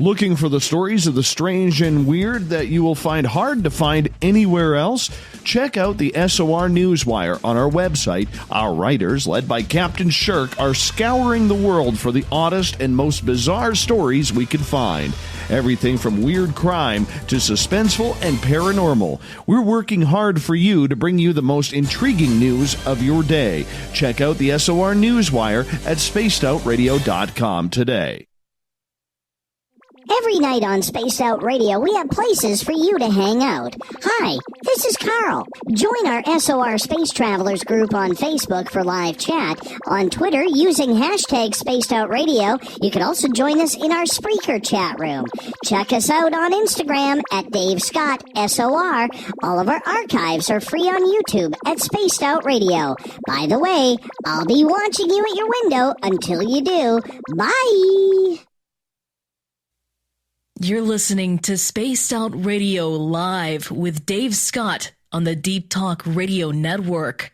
Looking for the stories of the strange and weird that you will find hard to find anywhere else? Check out the SOR Newswire on our website. Our writers, led by Captain Shirk, are scouring the world for the oddest and most bizarre stories we can find. Everything from weird crime to suspenseful and paranormal. We're working hard for you to bring you the most intriguing news of your day. Check out the SOR Newswire at spacedoutradio.com today. Every night on Spaced Out Radio, we have places for you to hang out. Hi, this is Carl. Join our SOR Space Travelers group on Facebook for live chat. On Twitter, using hashtag Spaced Out Radio. You can also join us in our Spreaker chat room. Check us out on Instagram at Dave Scott SOR. All of our archives are free on YouTube at Spaced Out Radio. By the way, I'll be watching you at your window until you do. Bye! You're listening to Spaced Out Radio Live with Dave Scott on the Deep Talk Radio Network.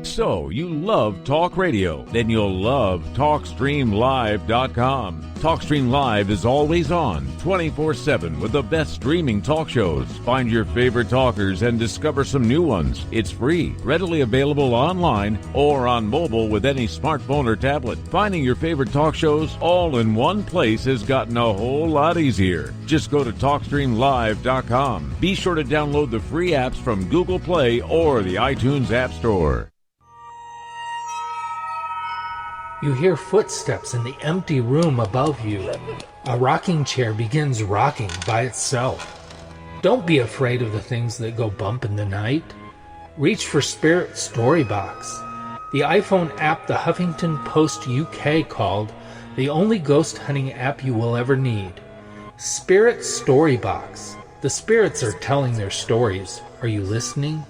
So, you love talk radio? Then you'll love TalkStreamLive.com. TalkStream Live is always on, 24/7 with the best streaming talk shows. Find your favorite talkers and discover some new ones. It's free, readily available online or on mobile with any smartphone or tablet. Finding your favorite talk shows all in one place has gotten a whole lot easier. Just go to TalkStreamLive.com. Be sure to download the free apps from Google Play or the iTunes App Store. You hear footsteps in the empty room above you. A rocking chair begins rocking by itself. Don't be afraid of the things that go bump in the night. Reach for Spirit Storybox, the iPhone app the Huffington Post UK called the only ghost hunting app you will ever need. Spirit Storybox. The spirits are telling their stories. Are you listening?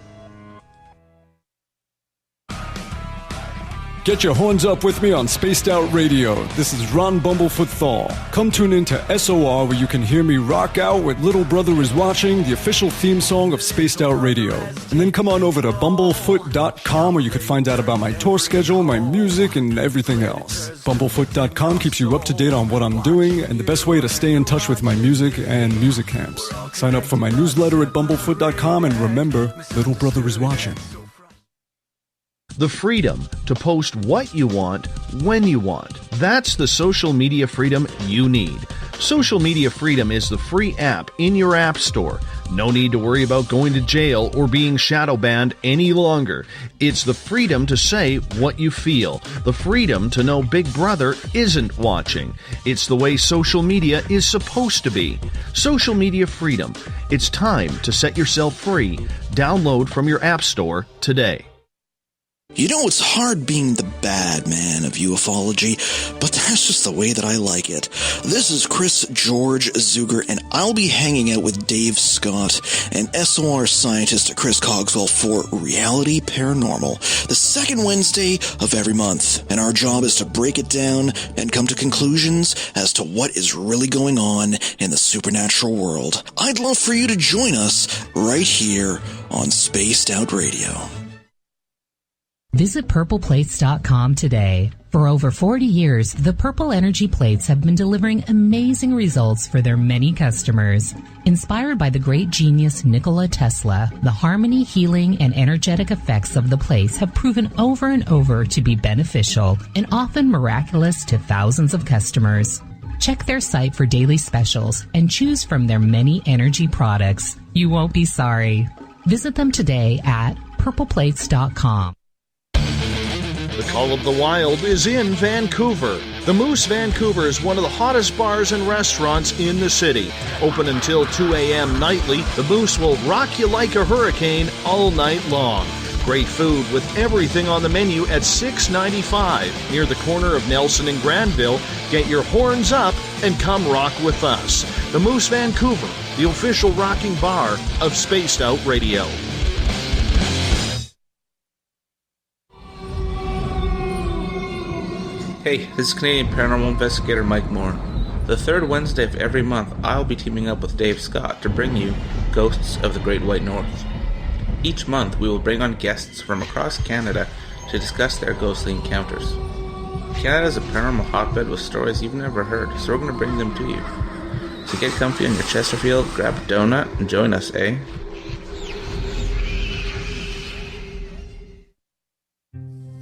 Get your horns up with me on Spaced Out Radio. This is Ron Bumblefoot Thal. Come tune in to SOR where you can hear me rock out with Little Brother Is Watching, the official theme song of Spaced Out Radio. And then come on over to bumblefoot.com where you can find out about my tour schedule, my music, and everything else. Bumblefoot.com keeps you up to date on what I'm doing and the best way to stay in touch with my music and music camps. Sign up for my newsletter at bumblefoot.com and remember, Little Brother Is Watching. The freedom to post what you want, when you want. That's the social media freedom you need. Social Media Freedom is the free app in your app store No need to worry about going to jail or being shadow banned any longer. It's the freedom to say what you feel, the freedom to know Big Brother isn't watching. It's the way social media is supposed to be. Social media freedom. It's time to set yourself free. Download from your app store today. You know, it's hard being the bad man of ufology, but that's just the way that I like it. This is Chris George Zuger, and I'll be hanging out with Dave Scott and SOR scientist Chris Cogswell for Reality Paranormal, the second Wednesday of every month. And our job is to break it down and come to conclusions as to what is really going on in the supernatural world. I'd love for you to join us right here on Spaced Out Radio. Visit purpleplates.com today. For over 40 years, the Purple Energy Plates have been delivering amazing results for their many customers. Inspired by the great genius Nikola Tesla, the harmony, healing, and energetic effects of the plates have proven over and over to be beneficial and often miraculous to thousands of customers. Check their site for daily specials and choose from their many energy products. You won't be sorry. Visit them today at purpleplates.com. The Call of the Wild is in Vancouver. The Moose Vancouver is one of the hottest bars and restaurants in the city. Open until 2 a.m. nightly, the Moose will rock you like a hurricane all night long. Great food with everything on the menu at $6.95 near the corner of Nelson and Granville. Get your horns up and come rock with us. The Moose Vancouver, the official rocking bar of Spaced Out Radio. Hey, this is Canadian Paranormal Investigator Mike Moore. The third Wednesday of every month, I'll be teaming up with Dave Scott to bring you Ghosts of the Great White North. Each month, we will bring on guests from across Canada to discuss their ghostly encounters. Canada is a paranormal hotbed with stories you've never heard, so we're going to bring them to you. So get comfy on your Chesterfield, grab a donut, and join us, eh?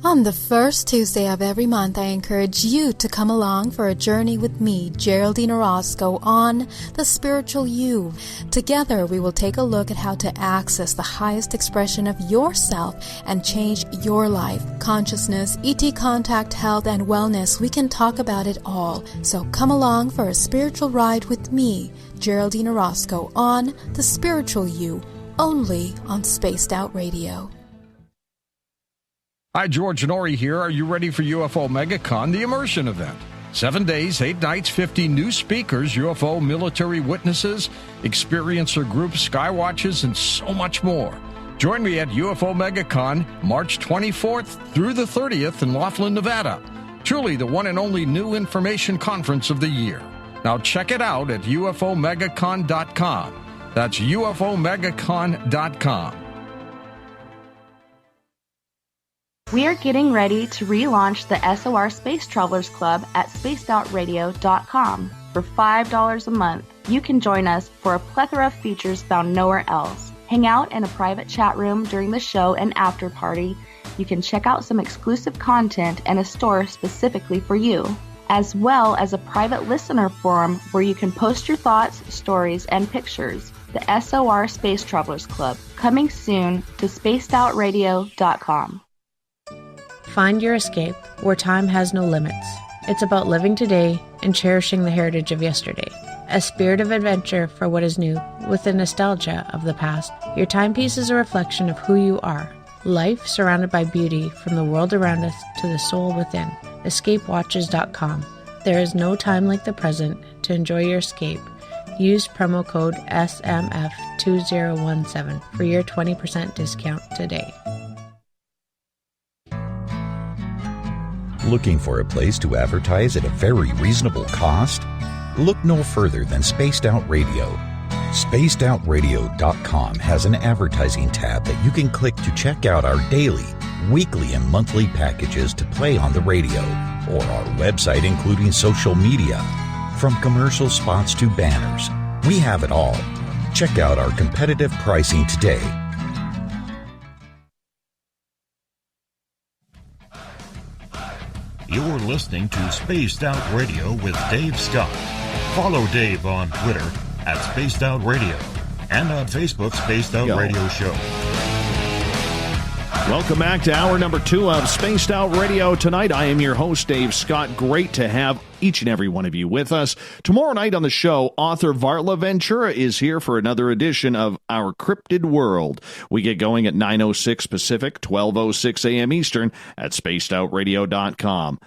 On the first Tuesday of every month, I encourage you to come along for a journey with me, Geraldine Orozco, on The Spiritual You. Together, we will take a look at how to access the highest expression of yourself and change your life. Consciousness, ET contact, health, and wellness, we can talk about it all. So come along for a spiritual ride with me, Geraldine Orozco, on The Spiritual You, only on Spaced Out Radio. Hi, George Norrie here. Are you ready for UFO MegaCon, the immersion event? 7 days, 8 nights, 50 new speakers, UFO military witnesses, experiencer groups, skywatches, and so much more. Join me at UFO MegaCon, March 24th through the 30th in Laughlin, Nevada. Truly the one and only new information conference of the year. Now check it out at UFOMegaCon.com. That's UFOMegaCon.com. We are getting ready to relaunch the SOR Space Travelers Club at spacedoutradio.com. For $5 a month, you can join us for a plethora of features found nowhere else. Hang out in a private chat room during the show and after party. You can check out some exclusive content and a store specifically for you, as well as a private listener forum where you can post your thoughts, stories, and pictures. The SOR Space Travelers Club, coming soon to spacedoutradio.com. Find your escape where time has no limits. It's about living today and cherishing the heritage of yesterday. A spirit of adventure for what is new, with the nostalgia of the past. Your timepiece is a reflection of who you are. Life surrounded by beauty from the world around us to the soul within. EscapeWatches.com. There is no time like the present to enjoy your escape. Use promo code SMF2017 for your 20% discount today. Looking for a place to advertise at a very reasonable cost? Look no further than Spaced Out Radio. SpacedOutRadio.com has an advertising tab that you can click to check out our daily, weekly, and monthly packages to play on the radio, or our website including social media. From commercial spots to banners, we have it all. Check out our competitive pricing today. You're listening to Spaced Out Radio with Dave Scott. Follow Dave on Twitter at Spaced Out Radio and on Facebook, Spaced Out Radio Show. Welcome back to hour number 2 of Spaced Out Radio tonight. I am your host, Dave Scott. Great to have each and every one of you with us. Tomorrow night on the show, author Varla Ventura is here for another edition of Our Cryptid World. We get going at 9:06 Pacific, 12:06 a.m. Eastern at spacedoutradio.com.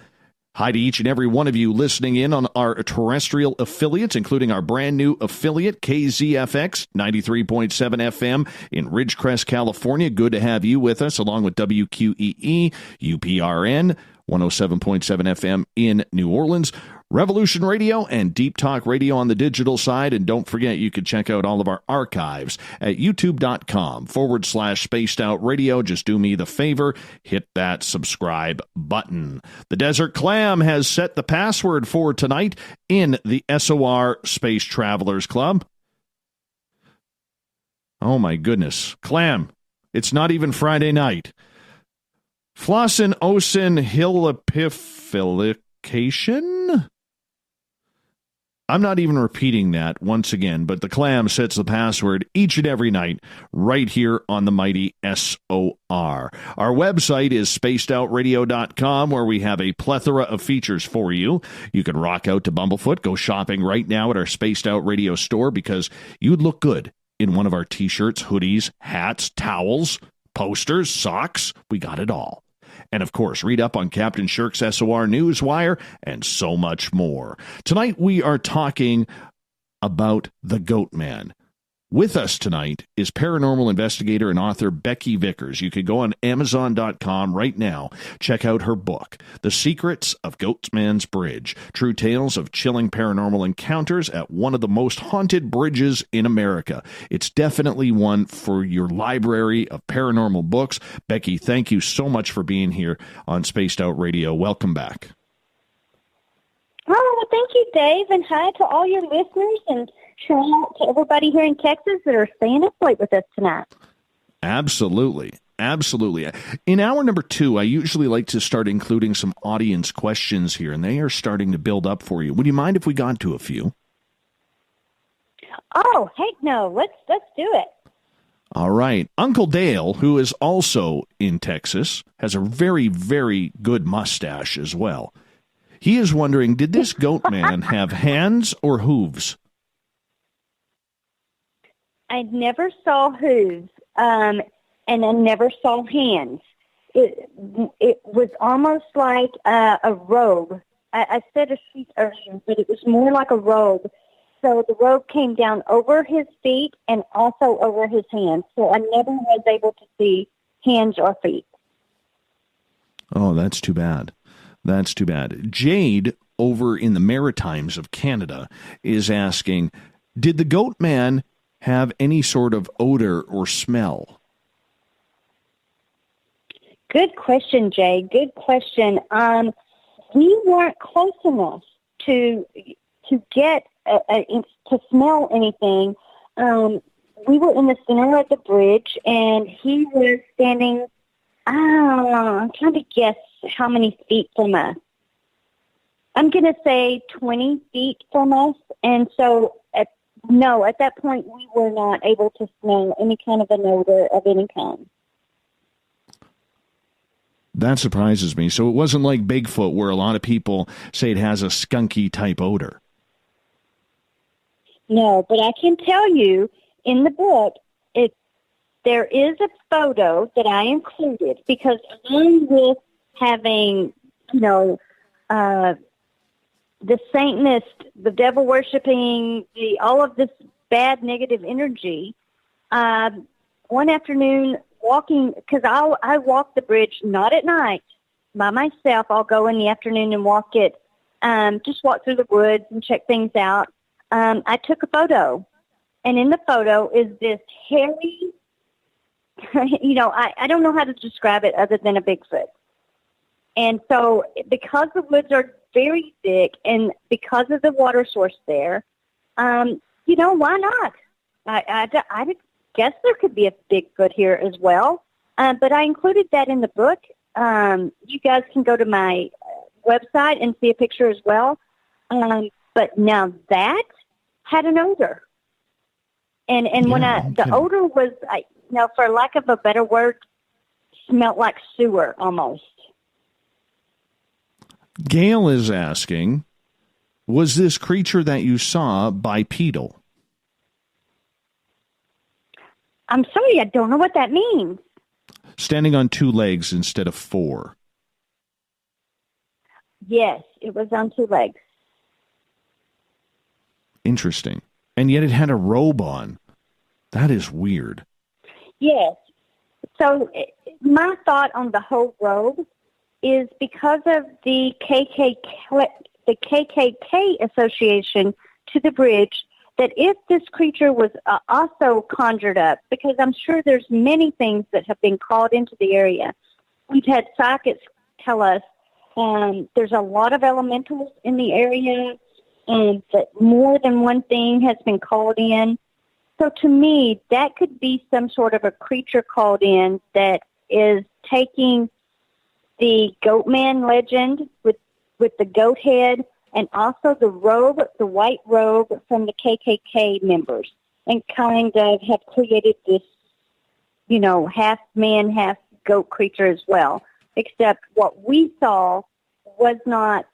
Hi to each and every one of you listening in on our terrestrial affiliates, including our brand new affiliate, KZFX 93.7 FM in Ridgecrest, California. Good to have you with us, along with WQEE, UPRN 107.7 FM in New Orleans, Revolution Radio, and Deep Talk Radio on the digital side. And don't forget, you can check out all of our archives at youtube.com/Spaced Out Radio. Just do me the favor, hit that subscribe button. The Desert Clam has set the password for tonight in the SOR Space Travelers Club. Oh my goodness. Clam, it's not even Friday night. Flossin Osin Hillipifilication? I'm not even repeating that once again, but the Clam sets the password each and every night right here on the mighty SOR. Our website is spacedoutradio.com, where we have a plethora of features for you. You can rock out to Bumblefoot, go shopping right now at our Spaced Out Radio store, because you'd look good in one of our t-shirts, hoodies, hats, towels, posters, socks. We got it all. And, of course, read up on Captain Shirk's SOR Newswire and so much more. Tonight we are talking about the Goatman. With us tonight is paranormal investigator and author Becky Vickers. You can go on Amazon.com right now. Check out her book, The Secrets of Goatman Bridge, True Tales of Chilling Paranormal Encounters at One of the Most Haunted Bridges in America. It's definitely one for your library of paranormal books. Becky, thank you so much for being here on Spaced Out Radio. Welcome back. Oh, well, thank you, Dave, and hi to all your listeners, and shout out to everybody here in Texas that are staying up late with us tonight. Absolutely. Absolutely. In hour number 2, I usually like to start including some audience questions here, and they are starting to build up for you. Would you mind if we got to a few? Oh, heck no. Let's do it. All right. Uncle Dale, who is also in Texas, has a very, very good mustache as well. He is wondering, did this Goatman have hands or hooves? I never saw hooves, and I never saw hands. It was almost like a robe. I said a sheet earlier, but it was more like a robe. So the robe came down over his feet and also over his hands. So I never was able to see hands or feet. Oh, that's too bad. That's too bad. Jade, over in the Maritimes of Canada, is asking, did the Goatman have any sort of odor or smell? Good question, Jade. Good question. We weren't close enough to get to smell anything. We were in the center of the bridge, and he was standing, I'm trying to guess how many feet from us. I'm going to say 20 feet from us. And so, at that point, we were not able to smell any kind of an odor of any kind. That surprises me. So it wasn't like Bigfoot, where a lot of people say it has a skunky type odor. No, but I can tell you, in the book, there is a photo that I included, because along with having, the Satanist, the devil worshiping, all of this bad negative energy, one afternoon walking, because I walk the bridge not at night by myself. I'll go in the afternoon and walk it, just walk through the woods and check things out. I took a photo, and in the photo is this hairy, I don't know how to describe it other than a Bigfoot. And so because the woods are very thick and because of the water source there, why not? I guess there could be a Bigfoot here as well. But I included that in the book. You guys can go to my website and see a picture as well. But now that had an odor. And when the odor was, for lack of a better word, smelled like sewer almost. Gail is asking, was this creature that you saw bipedal? I'm sorry, I don't know what that means. Standing on 2 legs instead of 4. Yes, it was on 2 legs. Interesting. And yet it had a robe on. That is weird. Yes. So my thought on the whole robe is because of the KKK association to the bridge, that if this creature was also conjured up, because I'm sure there's many things that have been called into the area. We've had psychics tell us there's a lot of elementals in the area, and that more than one thing has been called in. So to me, that could be some sort of a creature called in that is taking the Goatman legend with the goat head and also the robe, the white robe from the KKK members, and kind of have created this, half man, half goat creature as well. Except what we saw was not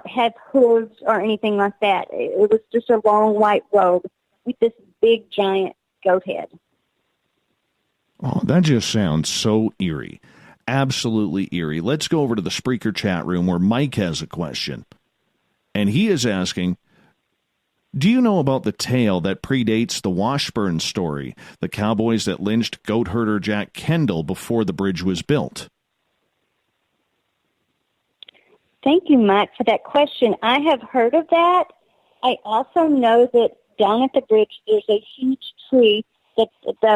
have hooves or anything like that. It was just a long white robe with this big giant goat head. Oh, that just sounds so eerie. Absolutely eerie. Let's go over to the Spreaker chat room where Mike has a question. And he is asking, do you know about the tale that predates the Washburn story, the cowboys that lynched goat herder Jack Kendall before the bridge was built? Thank you, Mike, for that question. I have heard of that. I also know that down at the bridge there's a huge tree that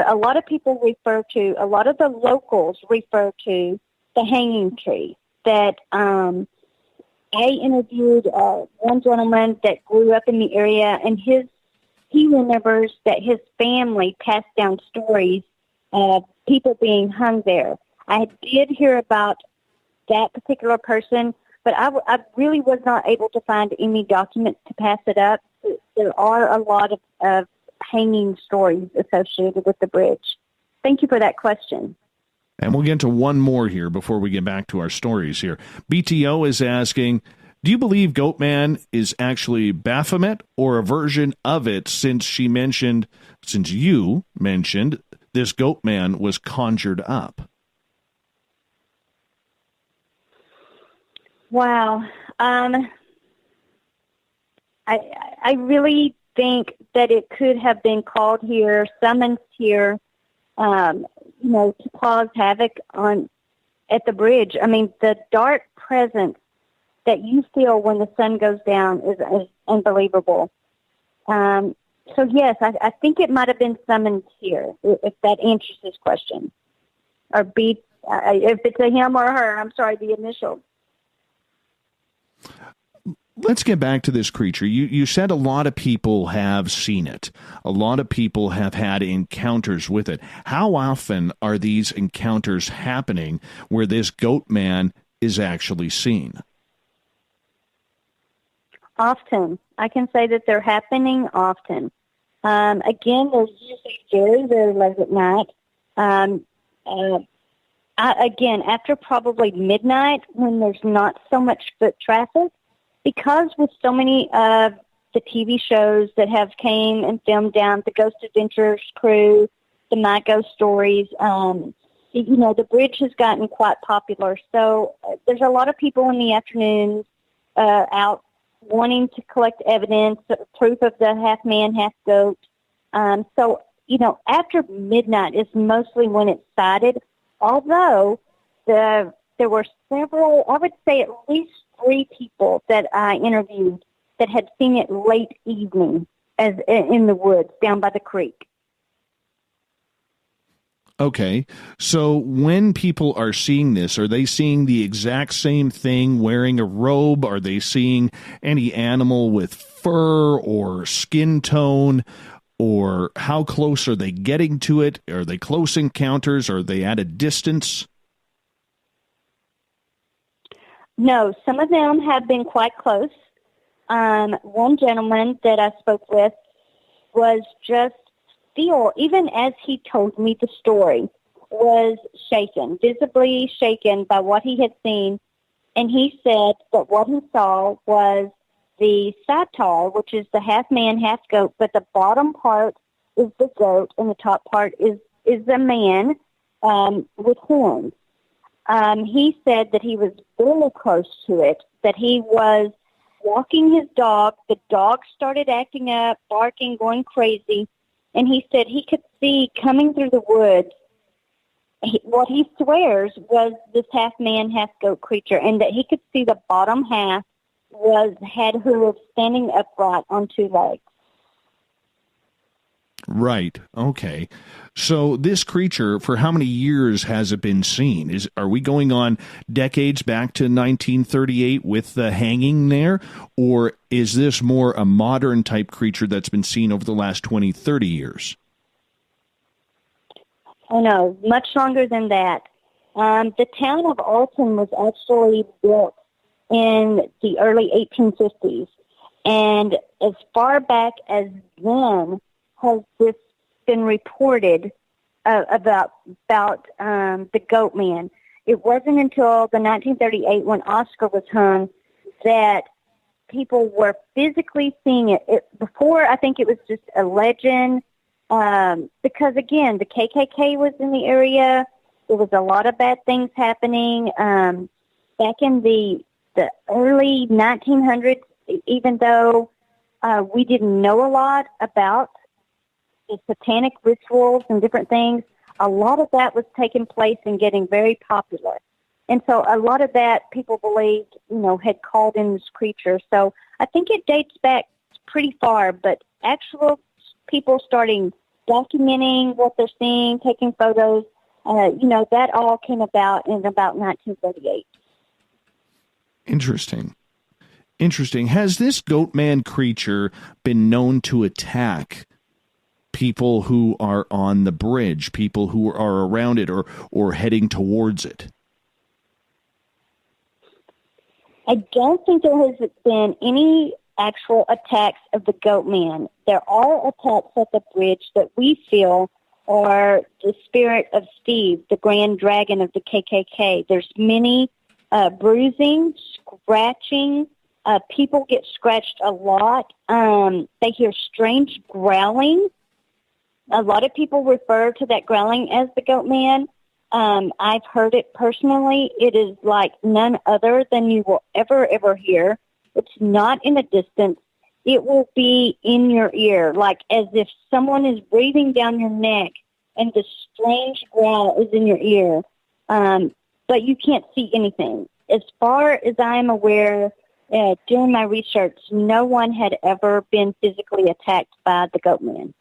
a lot of people refer to, a lot of the locals refer to the hanging tree. That I interviewed one gentleman that grew up in the area, and he remembers that his family passed down stories of people being hung there. I did hear about that particular person, but I really was not able to find any documents to pass it up. There are a lot of hanging stories associated with the bridge. Thank you for that question. And we'll get to one more here before we get back to our stories here. BTO is asking, do you believe Goatman is actually Baphomet or a version of it, since you mentioned this Goatman was conjured up? Wow. I really think that it could have been called here, summoned here, to cause havoc at the bridge. I mean, the dark presence that you feel when the sun goes down is unbelievable. So yes, I think it might have been summoned here, if that answers this question. Or if it's a him or a her, I'm sorry, the initials. Let's get back to this creature. You said a lot of people have seen it. A lot of people have had encounters with it. How often are these encounters happening where this Goatman is actually seen? Often. I can say that they're happening often. Again, they're usually very, very late at night. Again, after probably midnight, when there's not so much foot traffic, because with so many of the TV shows that have came and filmed down, the Ghost Adventures crew, the My Ghost Stories, the bridge has gotten quite popular. So there's a lot of people in the afternoons out wanting to collect evidence, proof of the half man, half goat. So after midnight is mostly when it's sighted, although there were several, I would say at least 3 people that I interviewed that had seen it late evening as in the woods down by the creek. Okay, so when people are seeing this, are they seeing the exact same thing wearing a robe? Are they seeing any animal with fur or skin tone? Or how close are they getting to it? Are they close encounters? Are they at a distance? No, some of them have been quite close. One gentleman that I spoke with was just still, even as he told me the story, was shaken, visibly shaken by what he had seen. And he said that what he saw was the THAL, which is the half man, half goat, but the bottom part is the goat and the top part is the man with horns. He said that he was very close to it, that he was walking his dog. The dog started acting up, barking, going crazy. And he said he could see coming through the woods what he swears was this half man, half goat creature, and that he could see the bottom half had hooves standing upright on two legs. Right. Okay. So this creature, for how many years has it been seen? Are we going on decades back to 1938 with the hanging there? Or is this more a modern type creature that's been seen over the last 20, 30 years? Oh, no, much longer than that. The town of Alton was actually built in the early 1850s. And as far back as then has this been reported about the Goatman. It wasn't until the 1938 when Oscar was hung that people were physically seeing it. Before, I think it was just a legend. Because, again, the KKK was in the area. There was a lot of bad things happening. Back in the early 1900s, even though we didn't know a lot about the satanic rituals and different things, a lot of that was taking place and getting very popular. And so a lot of that people believed, had called in this creature. So I think it dates back pretty far, but actual people starting documenting what they're seeing, taking photos, that all came about in about 1938. Interesting. Has this Goatman creature been known to attack people who are on the bridge, people who are around it or heading towards it? I don't think there has been any actual attacks of the Goatman. There are attacks at the bridge that we feel are the spirit of Steve, the grand dragon of the KKK. There's many bruising, scratching. People get scratched a lot. They hear strange growling. A lot of people refer to that growling as the Goatman. I've heard it personally. It is like none other than you will ever hear. It's not in a distance. It will be in your ear, like as if someone is breathing down your neck and the strange growl is in your ear. But you can't see anything. As far as I'm aware, during my research, no one had ever been physically attacked by the Goatman.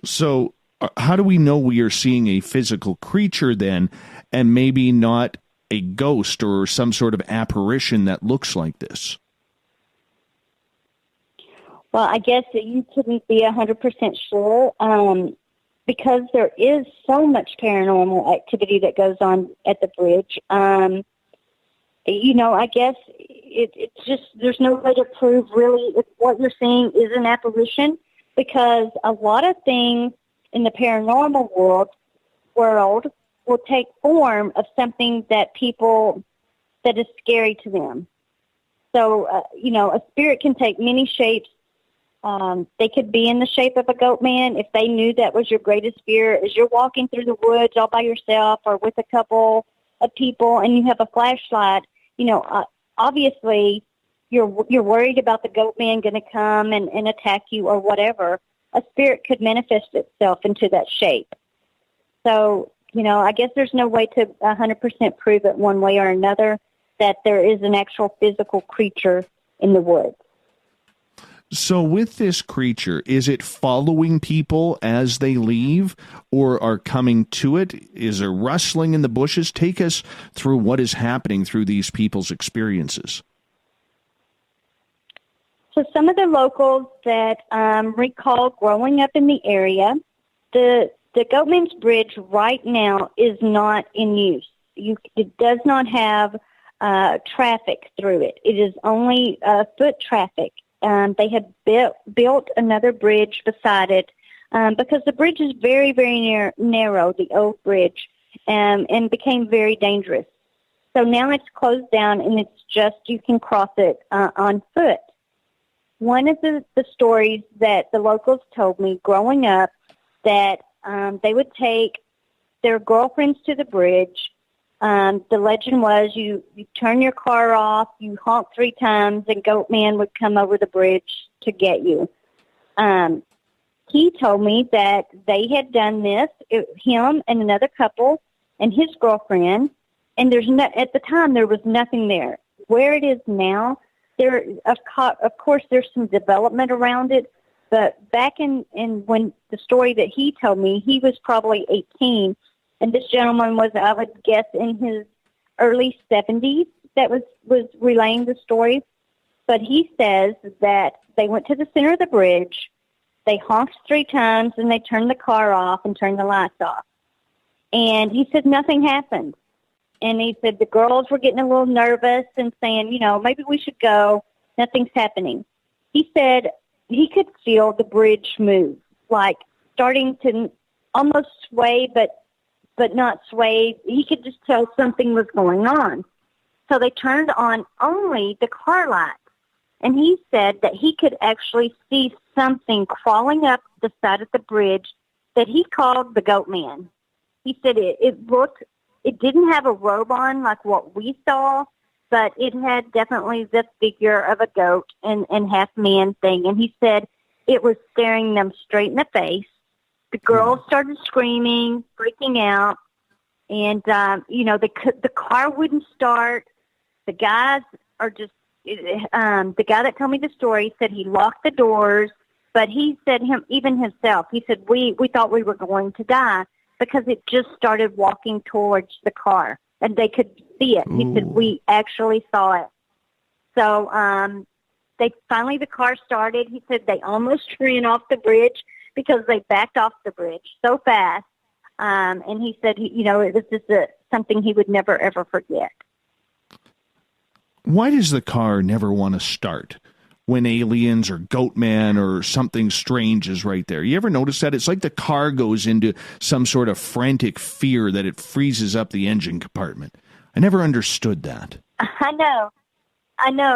So how do we know we are seeing a physical creature then, and maybe not a ghost or some sort of apparition that looks like this? Well, I guess that you couldn't be 100% sure because there is so much paranormal activity that goes on at the bridge. I guess it's just there's no way to prove really if what you're seeing is an apparition, because a lot of things in the paranormal world will take form of something that is scary to them. So, a spirit can take many shapes. They could be in the shape of a Goatman if they knew that was your greatest fear. As you're walking through the woods all by yourself or with a couple of people and you have a flashlight, obviously you're worried about the Goatman going to come and attack you or whatever. A spirit could manifest itself into that shape. So, I guess there's no way to 100% prove it one way or another that there is an actual physical creature in the woods. So with this creature, is it following people as they leave or are coming to it? Is there rustling in the bushes? Take us through what is happening through these people's experiences. So some of the locals that recall growing up in the area, the Goatman's Bridge right now is not in use. It does not have traffic through it. It is only foot traffic. they had built another bridge beside it because the bridge is very, very narrow, the old bridge, and became very dangerous. So now it's closed down, and it's just you can cross it on foot. One of the stories that the locals told me growing up that they would take their girlfriends to the bridge. The legend was you turn your car off, you honk 3 times, and Goatman would come over the bridge to get you. He told me that they had done this, him and another couple and his girlfriend, and at the time there was nothing there. Where it is now, of course there's some development around it, but back in when the story that he told me, he was probably 18, and this gentleman was, I would guess, in his early 70s that was relaying the story. But he says that they went to the center of the bridge, they honked 3 times, and they turned the car off and turned the lights off. And he said nothing happened. And he said the girls were getting a little nervous and saying, maybe we should go. Nothing's happening. He said he could feel the bridge move, like starting to almost sway, but not sway. He could just tell something was going on. So they turned on only the car lights. And he said that he could actually see something crawling up the side of the bridge that he called the Goatman. He said it didn't have a robe on like what we saw, but it had definitely the figure of a goat and half man thing. And he said it was staring them straight in the face. The girls started screaming, freaking out, and the car wouldn't start. The guys are just the guy that told me the story said he locked the doors, but he said himself, he said we thought we were going to die because it just started walking towards the car and they could see it. Ooh. He said we actually saw it. So the car started. He said they almost ran off the bridge because they backed off the bridge so fast. And he said, this is something he would never, ever forget. Why does the car never want to start when aliens or Goatman or something strange is right there? You ever notice that? It's like the car goes into some sort of frantic fear that it freezes up the engine compartment. I never understood that. I know.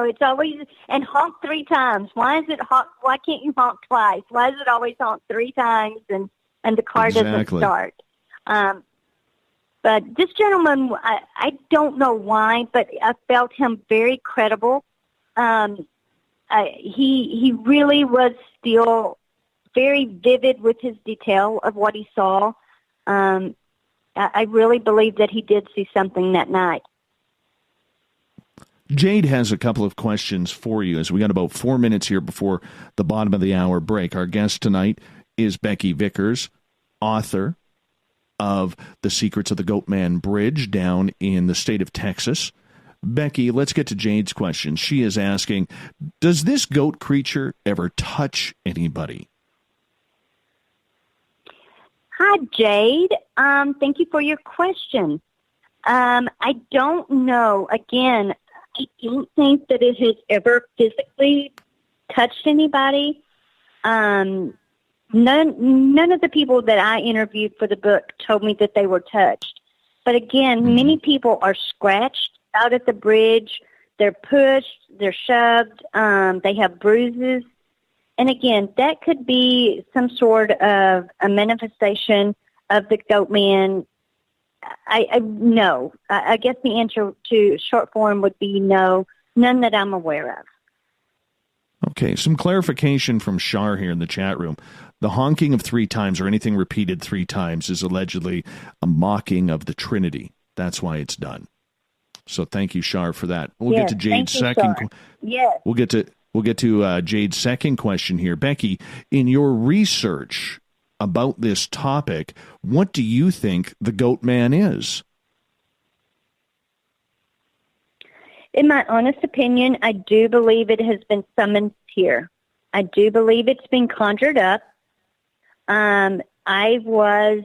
It's always, and honk 3 times. Why can't you honk twice? Why is it always honk 3 times and the car doesn't start? But this gentleman, I don't know why, but I felt him very credible. He really was still very vivid with his detail of what he saw. I really believe that he did see something that night. Jade has a couple of questions for you as we got about 4 minutes here before the bottom of the hour break. Our guest tonight is Becky Vickers, author of The Secrets of the Goatman Bridge down in the state of Texas. Becky, let's get to Jade's question. She is asking, does this goat creature ever touch anybody? Hi, Jade. Thank you for your question. I don't know. Again, I don't think that it has ever physically touched anybody. None of the people that I interviewed for the book told me that they were touched. But again, many people are scratched out at the bridge. They're pushed. They're shoved. They have bruises. And again, that could be some sort of a manifestation of the Goatman. No. I guess the answer to short form would be no. None that I'm aware of. Okay, some clarification from Shar here in the chat room. The honking of 3 times or anything repeated 3 times is allegedly a mocking of the Trinity. That's why it's done. So thank you, Shar, for that. We'll get to Jade's second. Yes. We'll get to Jade's second question here. Becky, in your research about this topic, what do you think the Goatman is? In my honest opinion, I do believe it has been summoned here. I do believe it's been conjured up. I was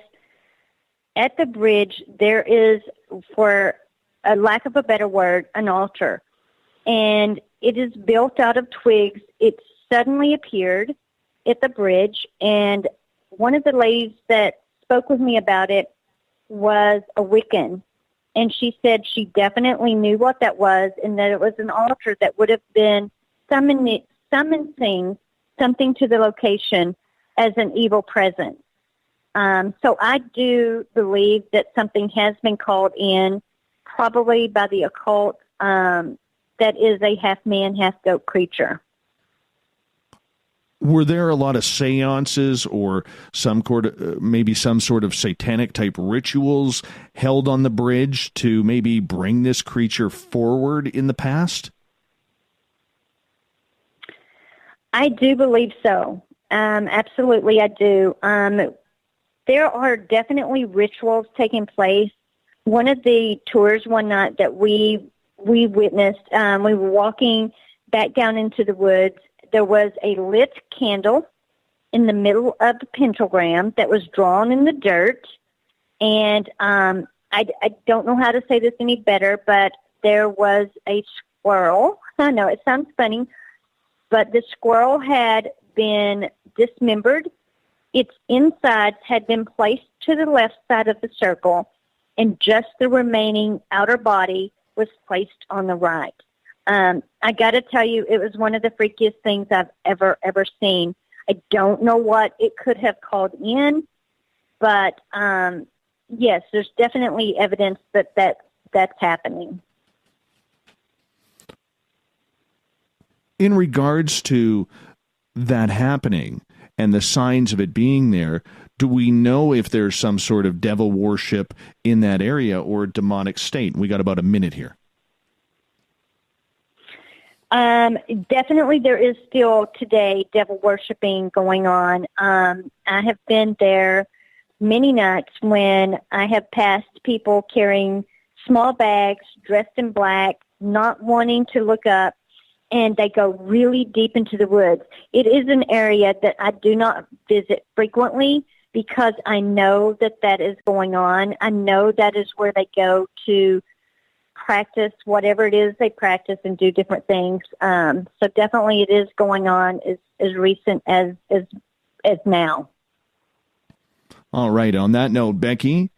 at the bridge. There is, for a lack of a better word, an altar. And it is built out of twigs. It suddenly appeared at the bridge, and one of the ladies that spoke with me about it was a Wiccan, and she said she definitely knew what that was, and that it was an altar that would have been summoning something to the location as an evil presence. So I do believe that something has been called in, probably by the occult, that is a half-man, half-goat creature. Were there a lot of seances or maybe some sort of satanic type rituals held on the bridge to maybe bring this creature forward in the past? I do believe so. Absolutely, I do. There are definitely rituals taking place. One of the tours one night that we witnessed, we were walking back down into the woods. There was a lit candle in the middle of the pentagram that was drawn in the dirt. And I don't know how to say this any better, but there was a squirrel. I know it sounds funny, but the squirrel had been dismembered. Its insides had been placed to the left side of the circle, and just the remaining outer body was placed on the right. I got to tell you, it was one of the freakiest things I've ever seen. I don't know what it could have called in, but yes, there's definitely evidence that's happening. In regards to that happening and the signs of it being there, do we know if there's some sort of devil worship in that area or demonic state? We got about a minute here. Definitely there is still today devil worshiping going on. I have been there many nights when I have passed people carrying small bags, dressed in black, not wanting to look up, and they go really deep into the woods. It is an area that I do not visit frequently because I know that is going on. I know that is where they go to practice whatever it is they practice and do different things. So definitely it is going on as recent as now. All right. On that note, Becky,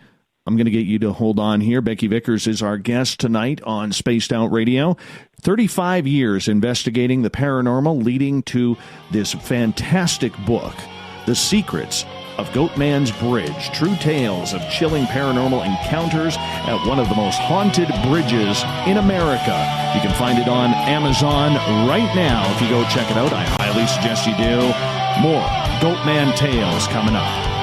I'm going to get you to hold on here. Becky Vickers is our guest tonight on Spaced Out Radio. 35 years investigating the paranormal, leading to this fantastic book, The Secrets of Goatman Bridge, true tales of chilling paranormal encounters at one of the most haunted bridges in America. You can find it on Amazon right now. If you go check it out, I highly suggest you do. More Goatman tales coming up.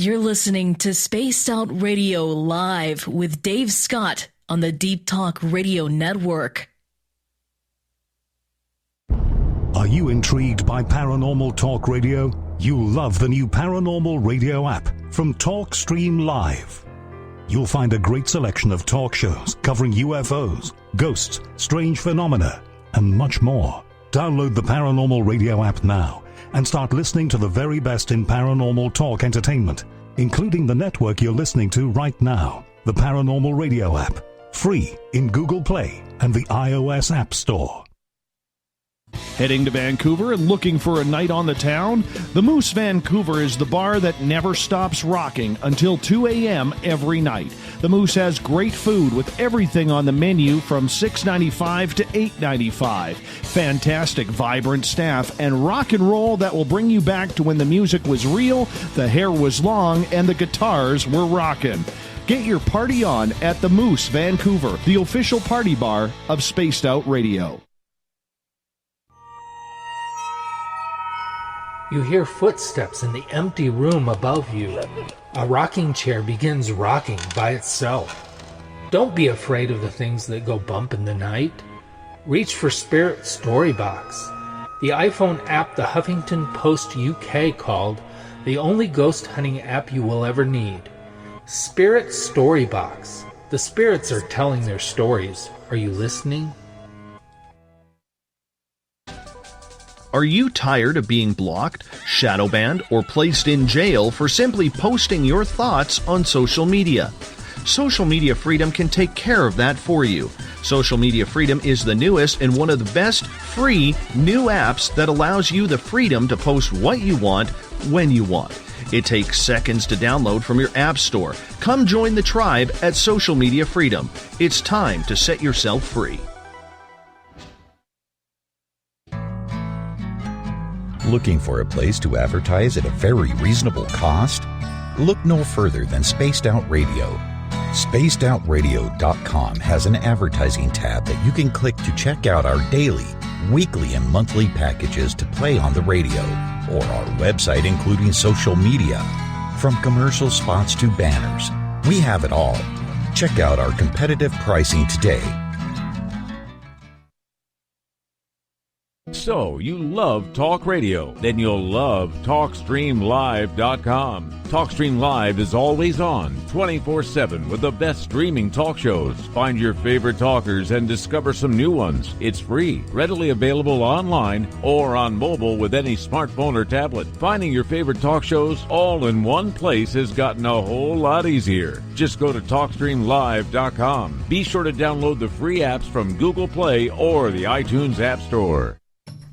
You're listening to Spaced Out Radio Live with Dave Scott on the Deep Talk Radio Network. Are you intrigued by Paranormal Talk Radio? You'll love the new Paranormal Radio app from TalkStream Live. You'll find a great selection of talk shows covering UFOs, ghosts, strange phenomena, and much more. Download the Paranormal Radio app now and start listening to the very best in paranormal talk entertainment, including the network you're listening to right now, the Paranormal Radio app, free in Google Play and the iOS App Store. Heading to Vancouver and looking for a night on the town? The Moose Vancouver is the bar that never stops rocking until 2 a.m. every night. The Moose has great food with everything on the menu from $6.95 to $8.95. Fantastic, vibrant staff and rock and roll that will bring you back to when the music was real, the hair was long, and the guitars were rocking. Get your party on at the Moose Vancouver, the official party bar of Spaced Out Radio. You hear footsteps in the empty room above you. A rocking chair begins rocking by itself. Don't be afraid of the things that go bump in the night. Reach for Spirit Storybox, the iPhone app the Huffington Post UK called the only ghost hunting app you will ever need. Spirit Storybox. The spirits are telling their stories. Are you listening? Are you tired of being blocked, shadow banned, or placed in jail for simply posting your thoughts on social media? Social Media Freedom can take care of that for you. Social Media Freedom is the newest and one of the best free new apps that allows you the freedom to post what you want, when you want. It takes seconds to download from your app store. Come join the tribe at Social Media Freedom. It's time to set yourself free. Looking for a place to advertise at a very reasonable cost? Look no further than Spaced Out Radio. SpacedOutRadio.com has an advertising tab that you can click to check out our daily, weekly, and monthly packages to play on the radio, or our website including social media. From commercial spots to banners, we have it all. Check out our competitive pricing today. So, you love talk radio? Then you'll love TalkStreamLive.com. TalkStream Live is always on, 24/7, with the best streaming talk shows. Find your favorite talkers and discover some new ones. It's free, readily available online or on mobile with any smartphone or tablet. Finding your favorite talk shows all in one place has gotten a whole lot easier. Just go to TalkStreamLive.com. Be sure to download the free apps from Google Play or the iTunes App Store.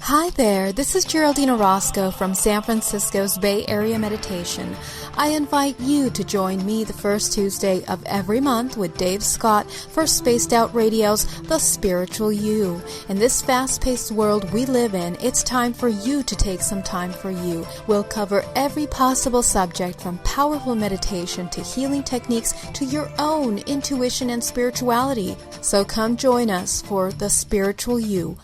Hi there, this is Geraldine Orozco from San Francisco's Bay Area Meditation. I invite you to join me the first Tuesday of every month with Dave Scott for Spaced Out Radio's The Spiritual You. In this fast-paced world we live in, it's time for you to take some time for you. We'll cover every possible subject from powerful meditation to healing techniques to your own intuition and spirituality. So come join us for The Spiritual You.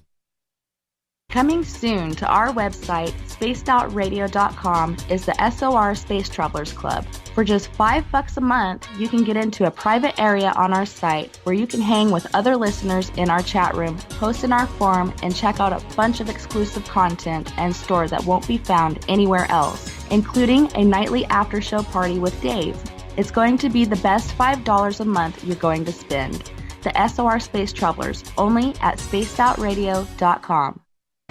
Coming soon to our website, spacedoutradio.com, is the SOR Space Travelers Club. For just $5 a month, you can get into a private area on our site where you can hang with other listeners in our chat room, post in our forum, and check out a bunch of exclusive content and store that won't be found anywhere else, including a nightly after-show party with Dave. It's going to be the best $5 a month you're going to spend. The SOR Space Travelers, only at spacedoutradio.com.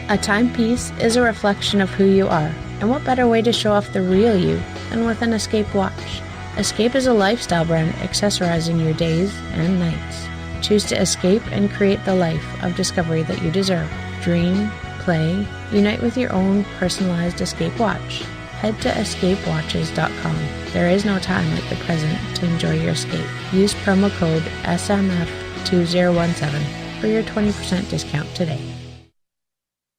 A timepiece is a reflection of who you are, and what better way to show off the real you than with an Escape watch? Escape is a lifestyle brand accessorizing your days and nights. Choose to escape and create the life of discovery that you deserve. Dream, play, unite with your own personalized Escape watch. Head to escapewatches.com. There is no time like the present to enjoy your escape. Use promo code SMF2017 for your 20% discount today.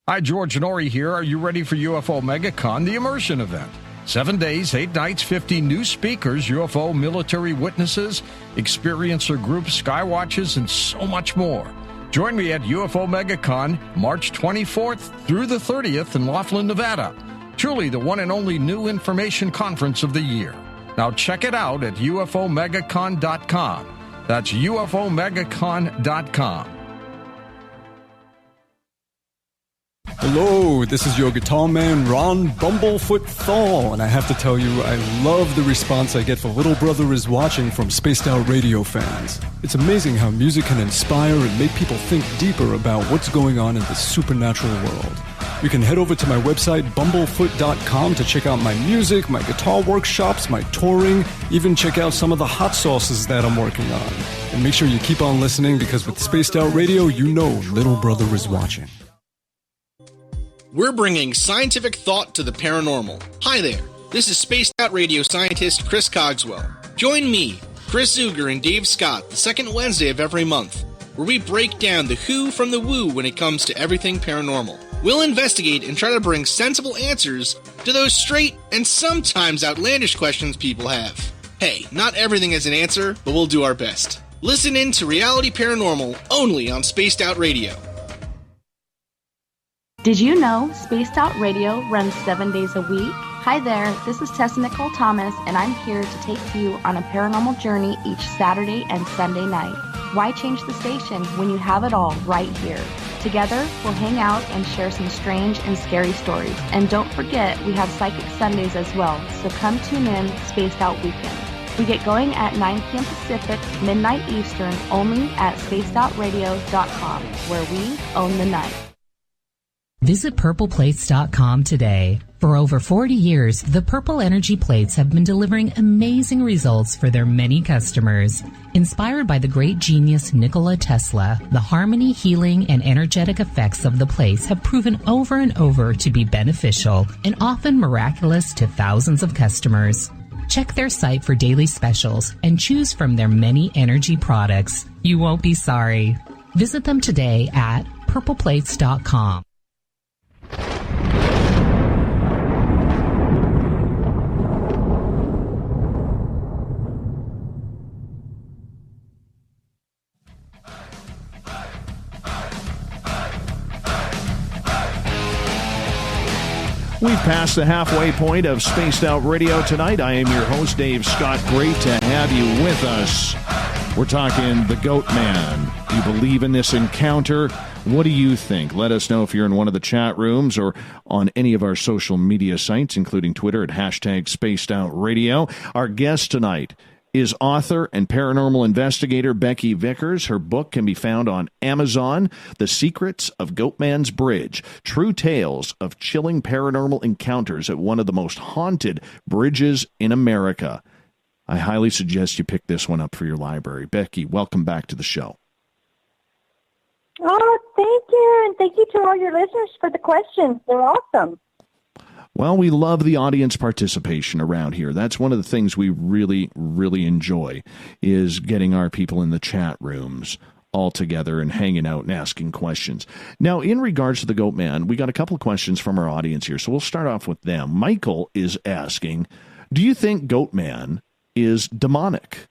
Hi, George Norrie here. Are you ready for UFO MegaCon, the immersion event? 7 days, 8 nights, 50 new speakers, UFO military witnesses, experiencer groups, skywatches, and so much more. Join me at UFO MegaCon, March 24th through the 30th in Laughlin, Nevada. Truly the one and only new information conference of the year. Now check it out at UFOMegaCon.com. That's UFOMegaCon.com. Hello, this is your guitar man, Ron Bumblefoot Thal, and I have to tell you, I love the response I get for Little Brother is Watching from Spaced Out Radio fans. It's amazing how music can inspire and make people think deeper about what's going on in the supernatural world. You can head over to my website, bumblefoot.com, to check out my music, my guitar workshops, my touring, even check out some of the hot sauces that I'm working on. And make sure you keep on listening, because with Spaced Out Radio, you know Little Brother is watching. We're bringing scientific thought to the paranormal. Hi there, this is Spaced Out Radio scientist Chris Cogswell. Join me, Chris Zuger, and Dave Scott the second Wednesday of every month, where we break down the who from the woo when it comes to everything paranormal. We'll investigate and try to bring sensible answers to those straight and sometimes outlandish questions people have. Hey, not everything has an answer, but we'll do our best. Listen in to Reality Paranormal only on Spaced Out Radio. Did you know Spaced Out Radio runs 7 days a week? Hi there, this is Tessa Nicole Thomas, and I'm here to take you on a paranormal journey each Saturday and Sunday night. Why change the station when you have it all right here? Together, we'll hang out and share some strange and scary stories. And don't forget, we have Psychic Sundays as well, so come tune in Spaced Out Weekend. We get going at 9 p.m. Pacific, midnight Eastern, only at spacedoutradio.com, where we own the night. Visit purpleplates.com today. For over 40 years, the Purple Energy Plates have been delivering amazing results for their many customers. Inspired by the great genius Nikola Tesla, the harmony, healing, and energetic effects of the plates have proven over and over to be beneficial and often miraculous to thousands of customers. Check their site for daily specials and choose from their many energy products. You won't be sorry. Visit them today at purpleplates.com. We've passed the halfway point of Spaced Out Radio tonight. I am your host, Dave Scott. Great to have you with us. We're talking the Goatman. Do you believe in this encounter? What do you think? Let us know if you're in one of the chat rooms or on any of our social media sites, including Twitter at hashtag Spaced Out Radio. Our guest tonight is author and paranormal investigator Becky Vickers. Her book can be found on Amazon, The Secrets of Goatman's Bridge, True Tales of Chilling Paranormal Encounters at one of the most haunted bridges in America. I highly suggest you pick this one up for your library. Becky, welcome back to the show. Oh, thank you, and thank you to all your listeners for the questions. They're awesome. Well, we love the audience participation around here. That's one of the things we really, really enjoy, is getting our people in the chat rooms all together and hanging out and asking questions. Now, in regards to the Goatman, we got a couple of questions from our audience here, so we'll start off with them. Michael is asking, do you think Goatman is demonic?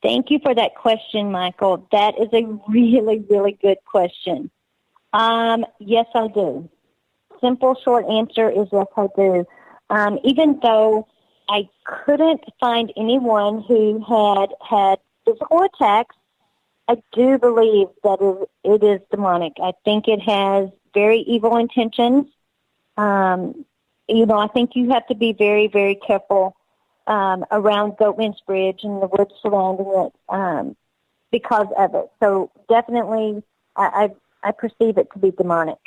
Thank you for that question, Michael. That is a really, really good question. Yes, I do. Simple, short answer is yes, I do. Even though I couldn't find anyone who had physical attacks, I do believe that it is demonic. I think it has very evil intentions. I think you have to be very, very careful around Goatman's Bridge and the woods surrounding it because of it. So definitely, I perceive it to be demonic.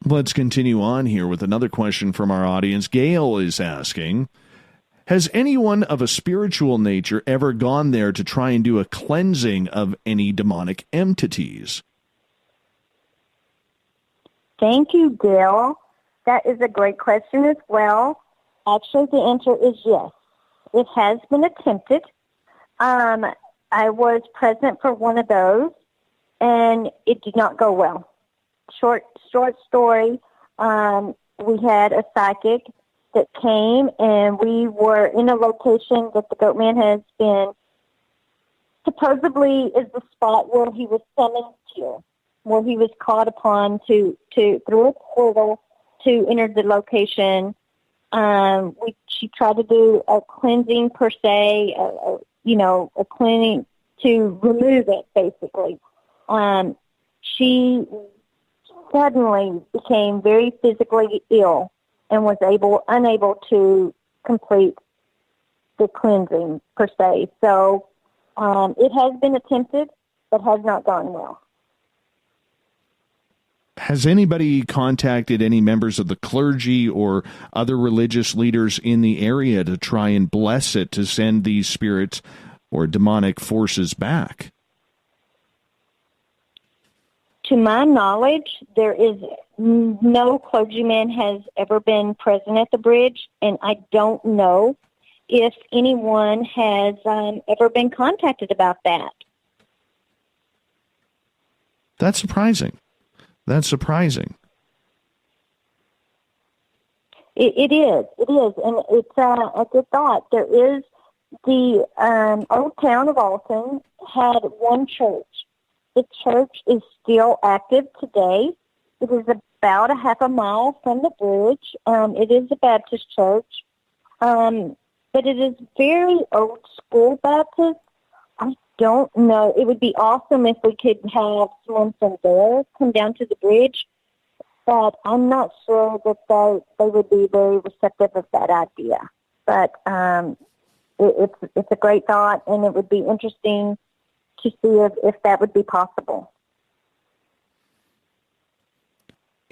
Let's continue on here with another question from our audience. Gail is asking, has anyone of a spiritual nature ever gone there to try and do a cleansing of any demonic entities? Thank you, Gail. That is a great question as well. Actually, the answer is yes. It has been attempted. I was present for one of those, and it did not go well. Short story, we had a psychic that came, and we were in a location that the Goatman has been, supposedly is the spot where he was summoned to, where he was called upon to through a portal to enter the location. She tried to do a cleansing per se, a cleansing to remove it, basically. She suddenly became very physically ill and was unable to complete the cleansing per se. So it has been attempted, but has not gone well. Has anybody contacted any members of the clergy or other religious leaders in the area to try and bless it, to send these spirits or demonic forces back? To my knowledge, there is no clergyman has ever been present at the bridge, and I don't know if anyone has ever been contacted about that. That's surprising. That's surprising. It is, and it's a good thought. There is the old town of Alton had one church. The church is still active today. It is about a half a mile from the bridge. It is a Baptist church, but it is very old school Baptist. I don't know. It would be awesome if we could have someone from there come down to the bridge, but I'm not sure that they would be very receptive of that idea. But it's a great thought, and it would be interesting to see if that would be possible.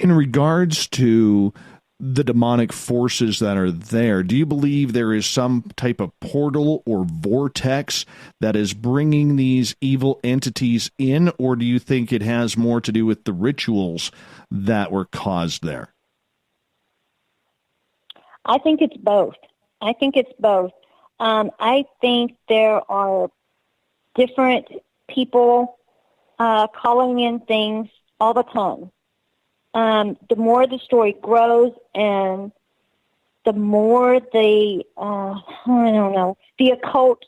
In regards to the demonic forces that are there, do you believe there is some type of portal or vortex that is bringing these evil entities in, or do you think it has more to do with the rituals that were caused there? I think it's both. I think there are different people calling in things all the time. The more the story grows and the more the occult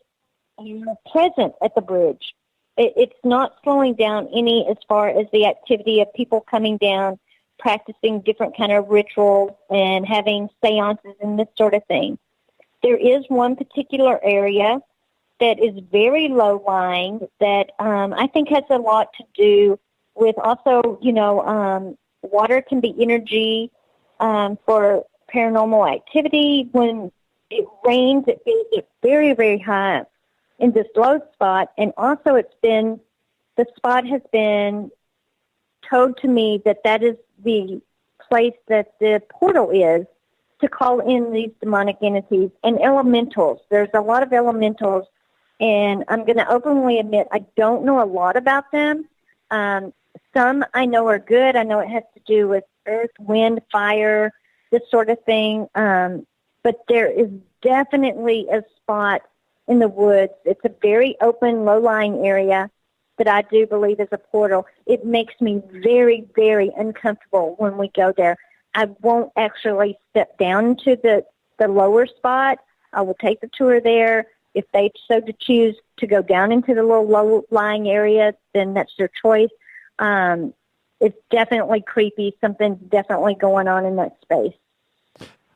present at the bridge, it's not slowing down any as far as the activity of people coming down, practicing different kind of rituals and having seances and this sort of thing. There is one particular area that is very low-lying that I think has a lot to do with also, water can be energy for paranormal activity. When it rains, it's very, very high in this low spot. And also the spot has been told to me that is the place that the portal is to call in these demonic entities and elementals. There's a lot of elementals, and I'm going to openly admit I don't know a lot about them. Some I know are good. I know it has to do with earth, wind, fire, this sort of thing. But there is definitely a spot in the woods. It's a very open, low-lying area that I do believe is a portal. It makes me very, very uncomfortable when we go there. I won't actually step down to the lower spot. I will take the tour there. If they so to choose to go down into the little low-lying area, then that's their choice. It's definitely creepy. Something's definitely going on in that space.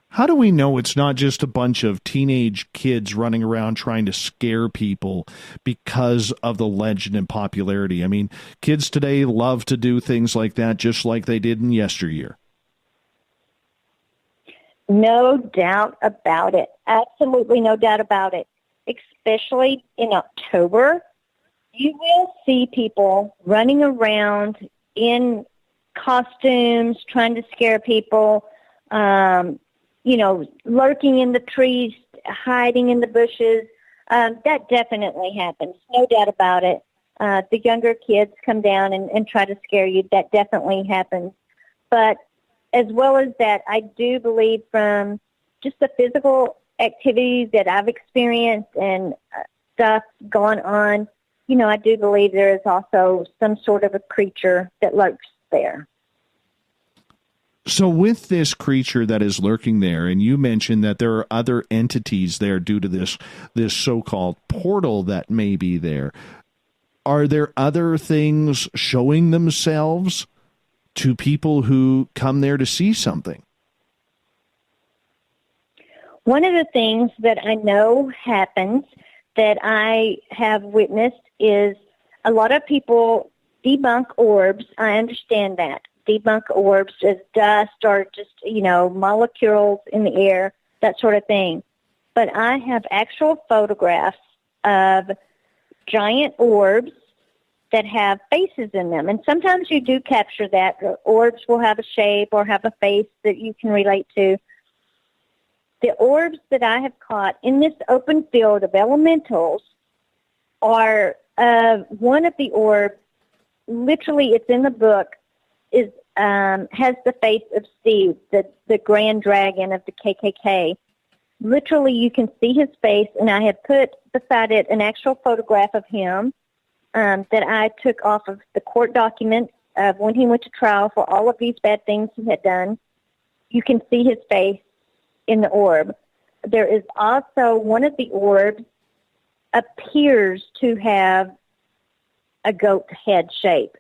How do we know it's not just a bunch of teenage kids running around trying to scare people because of the legend and popularity? I mean, kids today love to do things like that just like they did in yesteryear. No doubt about it. Absolutely no doubt about it. Especially in October, you will see people running around in costumes, trying to scare people, lurking in the trees, hiding in the bushes. That definitely happens. No doubt about it. The younger kids come down and try to scare you. That definitely happens. But as well as that, I do believe from just the physical activities that I've experienced and stuff gone on, I do believe there is also some sort of a creature that lurks there. So with this creature that is lurking there, and you mentioned that there are other entities there due to this so-called portal that may be there, are there other things showing themselves to people who come there to see something? One of the things that I know happens that I have witnessed is a lot of people debunk orbs. I understand that. Debunk orbs as dust or just, molecules in the air, that sort of thing. But I have actual photographs of giant orbs that have faces in them. And sometimes you do capture that. The orbs will have a shape or have a face that you can relate to. The orbs that I have caught in this open field of elementals are one of the orbs, literally it's in the book, has the face of Steve, the grand dragon of the KKK. Literally you can see his face, and I have put beside it an actual photograph of him that I took off of the court documents of when he went to trial for all of these bad things he had done. You can see his face in the orb. There is also one of the orbs appears to have a goat head shape.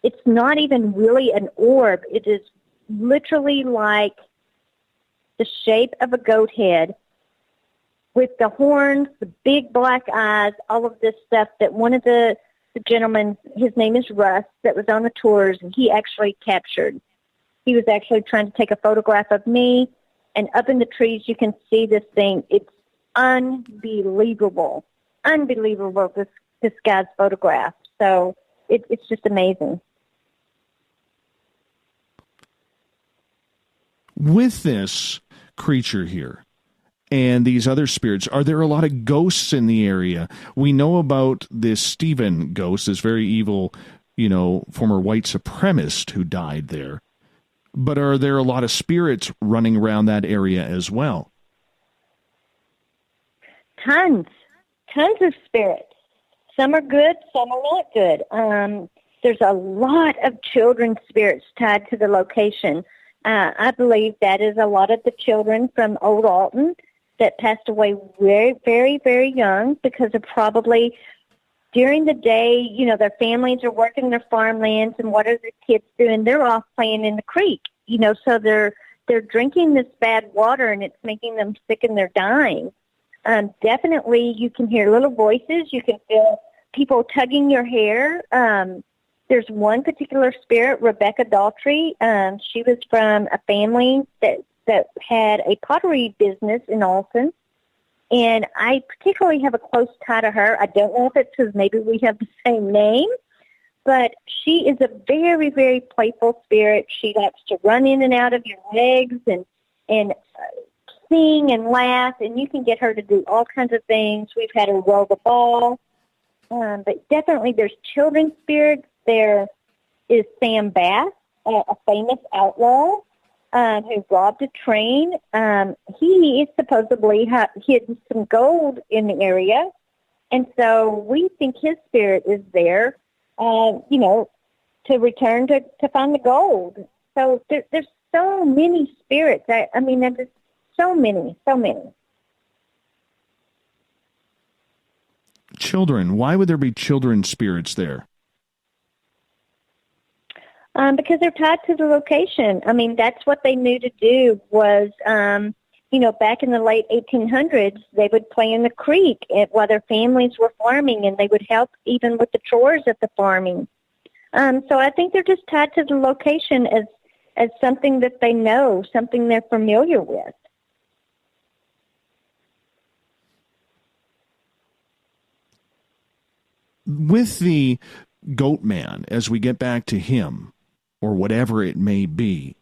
It's not even really an orb. It is literally like the shape of a goat head with the horns, the big black eyes, all of this stuff that one of the gentlemen, his name is Russ, that was on the tours, and he actually captured. He was actually trying to take a photograph of me, and up in the trees you can see this thing. It's unbelievable. Unbelievable, this guy's photograph. So it's just amazing. With this creature here and these other spirits, are there a lot of ghosts in the area? We know about this Stephen ghost, this very evil, former white supremacist who died there. But are there a lot of spirits running around that area as well? Tons of spirits. Some are good, some are not good. There's a lot of children's spirits tied to the location. I believe that is a lot of the children from Old Alton that passed away very, very, very young because of probably during the day, their families are working their farmlands, and what are the kids doing? They're off playing in the creek, so they're drinking this bad water, and it's making them sick and they're dying. Definitely you can hear little voices. You can feel people tugging your hair. There's one particular spirit, Rebecca Daltrey. She was from a family that had a pottery business in Alton. And I particularly have a close tie to her. I don't know if it's because maybe we have the same name, but she is a very, very playful spirit. She likes to run in and out of your legs and sing and laugh, and you can get her to do all kinds of things. We've had her roll the ball. But definitely there's children's spirits. There is Sam Bass, a famous outlaw who robbed a train. He is supposedly hidden some gold in the area, and so we think his spirit is there, to return to find the gold. So there's so many spirits. There's so many. Children. Why would there be children spirits there? Because they're tied to the location. That's what they knew to do was, back in the late 1800s, they would play in the creek while their families were farming, and they would help even with the chores at the farming. So I think they're just tied to the location as something that they know, something they're familiar with. With the Goatman, as we get back to him, or whatever it may be,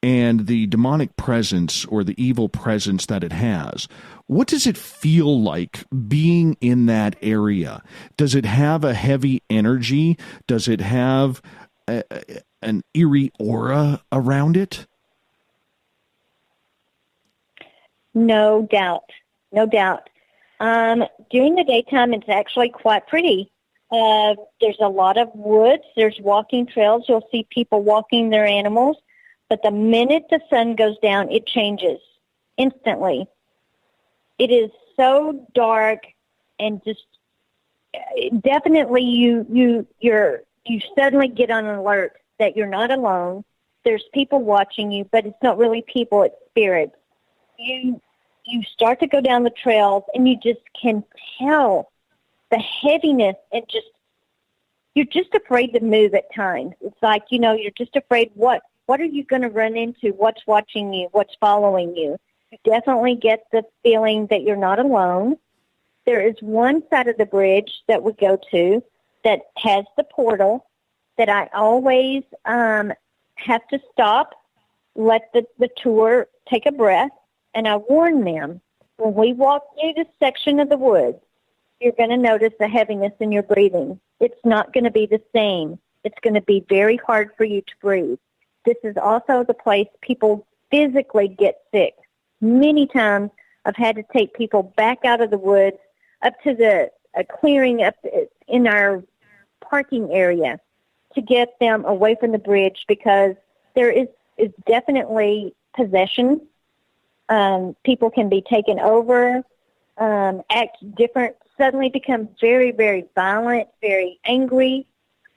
and the demonic presence or the evil presence that it has, what does it feel like being in that area? Does it have a heavy energy? Does it have an eerie aura around it? No doubt. During the daytime, it's actually quite pretty. There's a lot of woods. There's walking trails. You'll see people walking their animals. But the minute the sun goes down, it changes instantly. It is so dark, and just definitely you suddenly get on alert that you're not alone. There's people watching you, but it's not really people, it's spirits. You start to go down the trails, and you just can tell the heaviness, and you're just afraid to move at times. It's like, you're just afraid what are you going to run into? What's watching you? What's following you? You definitely get the feeling that you're not alone. There is one side of the bridge that we go to that has the portal that I always have to stop, let the tour take a breath, and I warn them, when we walk through this section of the woods, you're going to notice the heaviness in your breathing. It's not going to be the same. It's going to be very hard for you to breathe. This is also the place people physically get sick. Many times I've had to take people back out of the woods up to a clearing up in our parking area to get them away from the bridge, because there is definitely possession. People can be taken over, act different, suddenly become very, very violent, very angry.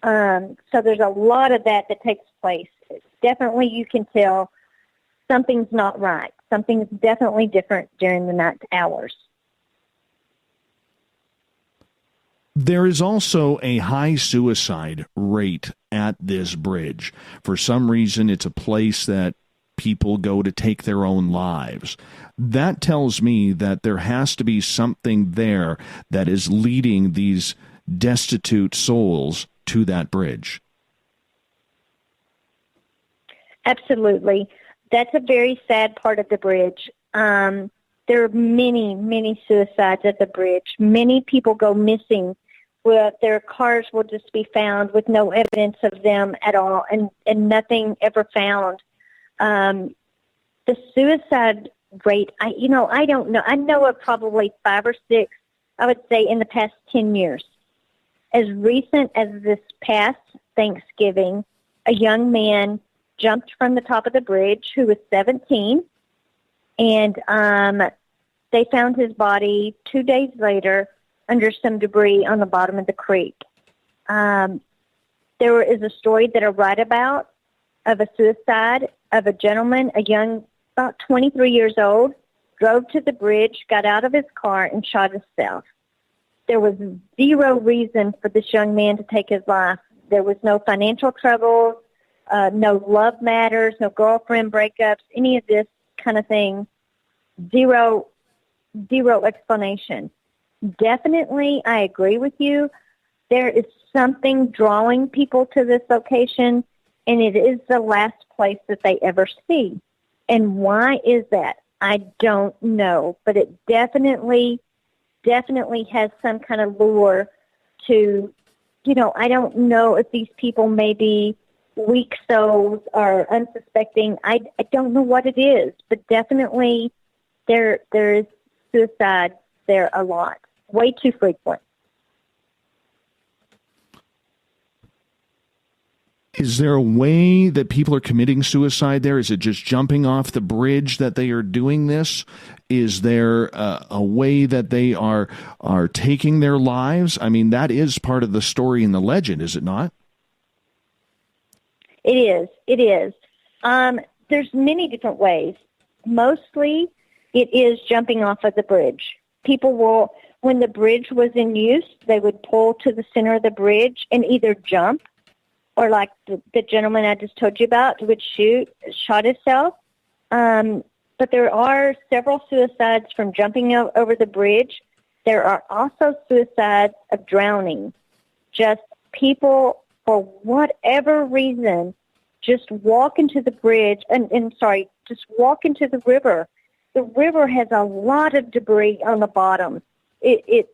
So there's a lot of that takes place. Definitely you can tell something's not right. Something's definitely different during the night hours. There is also a high suicide rate at this bridge. For some reason, it's a place that people go to take their own lives. That tells me that there has to be something there that is leading these destitute souls to that bridge. Absolutely. That's a very sad part of the bridge. There are many, many suicides at the bridge. Many people go missing where their cars will just be found with no evidence of them at all and nothing ever found. The suicide rate, I don't know. I know of probably 5 or 6, I would say, in the past 10 years. As recent as this past Thanksgiving, a young man jumped from the top of the bridge who was 17, and they found his body 2 days later under some debris on the bottom of the creek. There is a story that I write about of a suicide of a gentleman, a young, about 23 years old, drove to the bridge, got out of his car, and shot himself. There was zero reason for this young man to take his life. There was no financial trouble, no love matters, no girlfriend breakups, any of this kind of thing. Zero explanation. Definitely, I agree with you. There is something drawing people to this location, and it is the last place that they ever see. And why is that? I don't know, but it definitely has some kind of lure to, I don't know if these people may be weak souls or unsuspecting. I don't know what it is, but definitely there is suicide there a lot, way too frequent. Is there a way that people are committing suicide there? Is it just jumping off the bridge that they are doing this? Is there a way that they are taking their lives? I mean, that is part of the story and the legend, is it not? It is. There's many different ways. Mostly, it is jumping off of the bridge. People will, when the bridge was in use, they would pull to the center of the bridge and either jump, or like the gentleman I just told you about would shot himself. But there are several suicides from jumping over the bridge. There are also suicides of drowning. Just people, for whatever reason, just walk into the bridge, just walk into the river. The river has a lot of debris on the bottom. It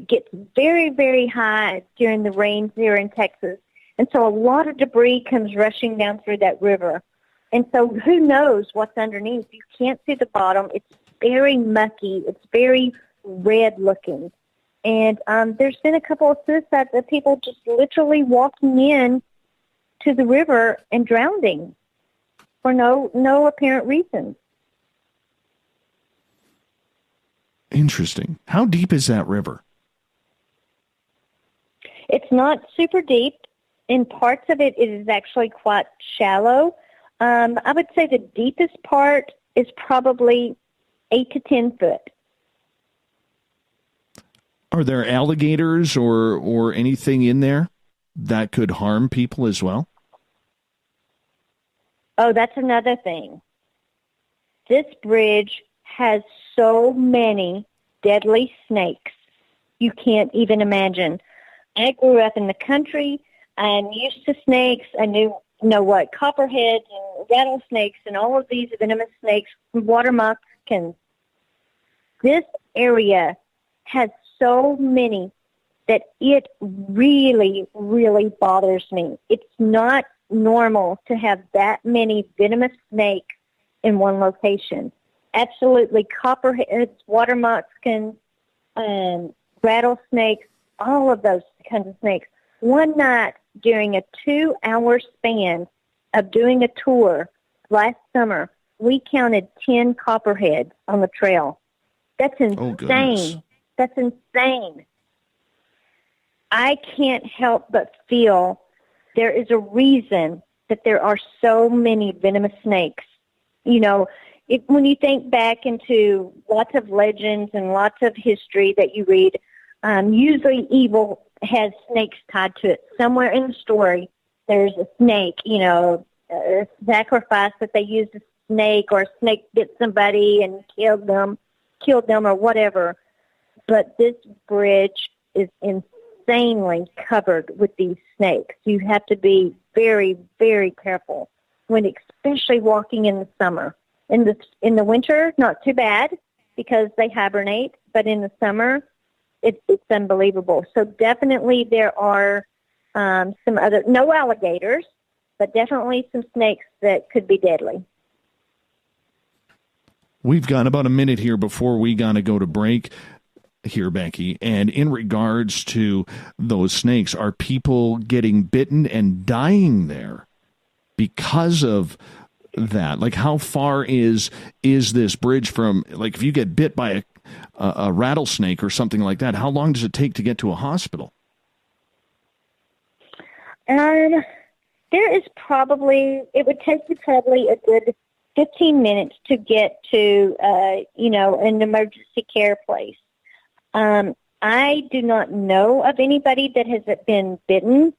gets very, very high during the rains here in Texas. And so a lot of debris comes rushing down through that river. And so who knows what's underneath? You can't see the bottom. It's very mucky. It's very red looking. And there's been a couple of suicides of people just literally walking in to the river and drowning for no apparent reason. Interesting. How deep is that river? It's not super deep. In parts of it, it is actually quite shallow. I would say the deepest part is probably 8 to 10 foot. Are there alligators or anything in there that could harm people as well? Oh, that's another thing. This bridge has so many deadly snakes. You can't even imagine. I grew up in the country. I'm used to snakes. I know what copperheads and rattlesnakes and all of these venomous snakes, water moccasins. This area has so many that it really, really bothers me. It's not normal to have that many venomous snakes in one location. Absolutely, copperheads, water moccasins, rattlesnakes, all of those kinds of snakes. One night during a 2-hour span of doing a tour last summer, we counted 10 copperheads on the trail. That's insane. That's insane. I can't help but feel there is a reason that there are so many venomous snakes. When you think back into lots of legends and lots of history that you read, usually evil has snakes tied to it. Somewhere in the story, there's a snake, a sacrifice that they used a snake, or a snake bit somebody and killed them or whatever. But this bridge is insanely covered with these snakes. You have to be very, very careful especially walking in the summer. In the winter, not too bad because they hibernate, but in the summer, it's unbelievable. So definitely there are some other, no alligators, but definitely some snakes that could be deadly. We've got about a minute here before we got to go to break here, Becky. And in regards to those snakes, are people getting bitten and dying there because of that? Like, how far is this bridge from, like, if you get bit by a rattlesnake or something like that, how long does it take to get to a hospital? There is probably, it would take you probably a good 15 minutes to get to, an emergency care place. I do not know of anybody that has been bitten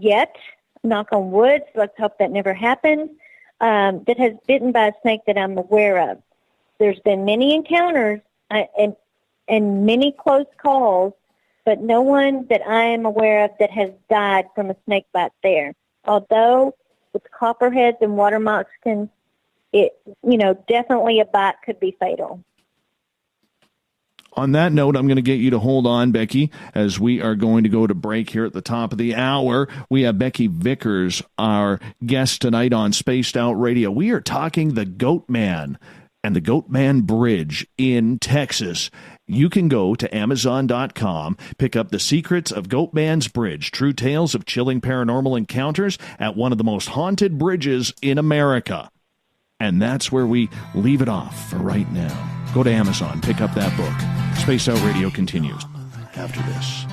yet. Knock on wood. Let's hope that never happens. That has bitten by a snake that I'm aware of. There's been many encounters and many close calls, but no one that I am aware of that has died from a snake bite there. Although with copperheads and water moccasins, definitely a bite could be fatal. On that note, I'm going to get you to hold on, Becky, as we are going to go to break here at the top of the hour. We have Becky Vickers, our guest tonight on Spaced Out Radio. We are talking the Goatman and the Goatman Bridge in Texas. You can go to Amazon.com, pick up The Secrets of Goatman's Bridge, True Tales of Chilling Paranormal Encounters at one of the most haunted bridges in America. And that's where we leave it off for right now. Go to Amazon, pick up that book. Spaced Out Radio continues after this.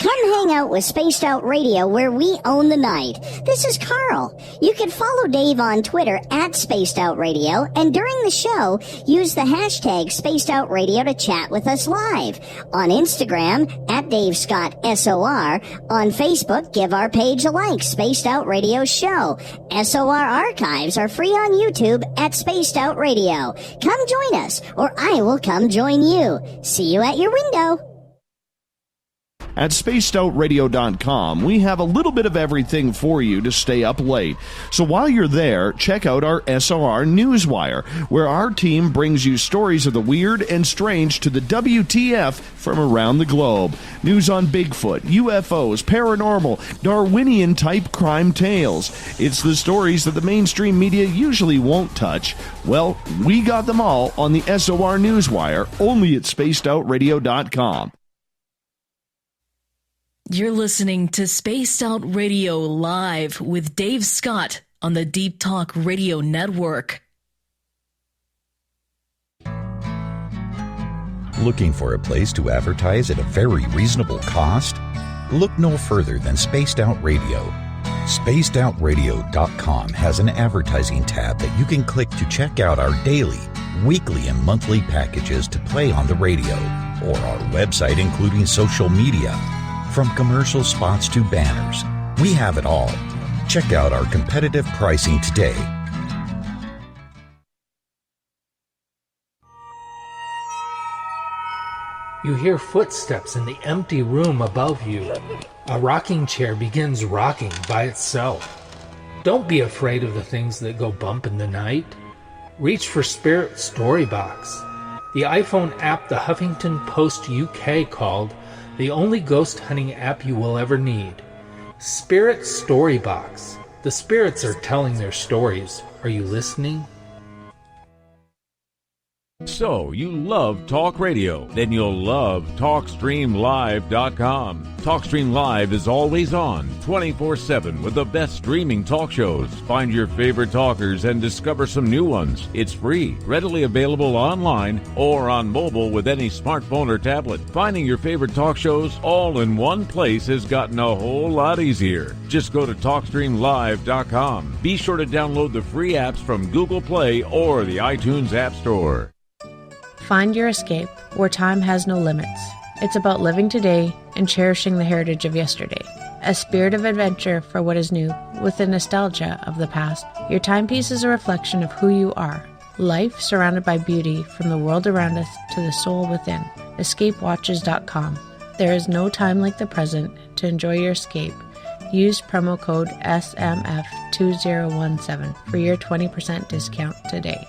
Come hang out with Spaced Out Radio, where we own the night. This is Carl. You can follow Dave on Twitter at Spaced Out Radio, and during the show, use the hashtag Spaced Out Radio to chat with us live. On Instagram, at Dave Scott SOR. On Facebook, give our page a like, Spaced Out Radio Show. SOR archives are free on YouTube at Spaced Out Radio. Come join us, or I will come join you. See you at your window. At spacedoutradio.com, we have a little bit of everything for you to stay up late. So while you're there, check out our SOR Newswire, where our team brings you stories of the weird and strange to the WTF from around the globe. News on Bigfoot, UFOs, paranormal, Darwinian-type crime tales. It's the stories that the mainstream media usually won't touch. Well, we got them all on the SOR Newswire, only at spacedoutradio.com. You're listening to Spaced Out Radio Live with Dave Scott on the Deep Talk Radio Network. Looking for a place to advertise at a very reasonable cost? Look no further than Spaced Out Radio. SpacedOutRadio.com has an advertising tab that you can click to check out our daily, weekly, and monthly packages to play on the radio, or our website including social media. From commercial spots to banners, we have it all. Check out our competitive pricing today. You hear footsteps in the empty room above you. A rocking chair begins rocking by itself. Don't be afraid of the things that go bump in the night. Reach for Spirit Storybox, the iPhone app the Huffington Post UK called the only ghost hunting app you will ever need. Spirit Storybox. The spirits are telling their stories. Are you listening? So, you love talk radio? Then you'll love TalkStreamLive.com. TalkStream Live is always on, 24/7, with the best streaming talk shows. Find your favorite talkers and discover some new ones. It's free, readily available online or on mobile with any smartphone or tablet. Finding your favorite talk shows all in one place has gotten a whole lot easier. Just go to TalkStreamLive.com. Be sure to download the free apps from Google Play or the iTunes App Store. Find your escape where time has no limits. It's about living today and cherishing the heritage of yesterday. A spirit of adventure for what is new, with the nostalgia of the past. Your timepiece is a reflection of who you are. Life surrounded by beauty from the world around us to the soul within. EscapeWatches.com. There is no time like the present to enjoy your escape. Use promo code SMF2017 for your 20% discount today.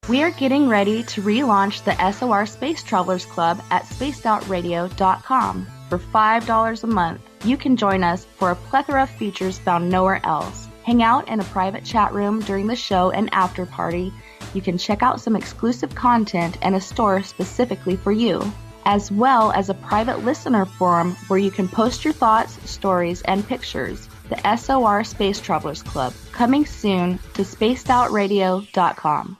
We are getting ready to relaunch the SOR Space Travelers Club at spacedoutradio.com. For $5 a month, you can join us for a plethora of features found nowhere else. Hang out in a private chat room during the show and after party. You can check out some exclusive content and a store specifically for you, as well as a private listener forum where you can post your thoughts, stories, and pictures. The SOR Space Travelers Club, coming soon to spacedoutradio.com.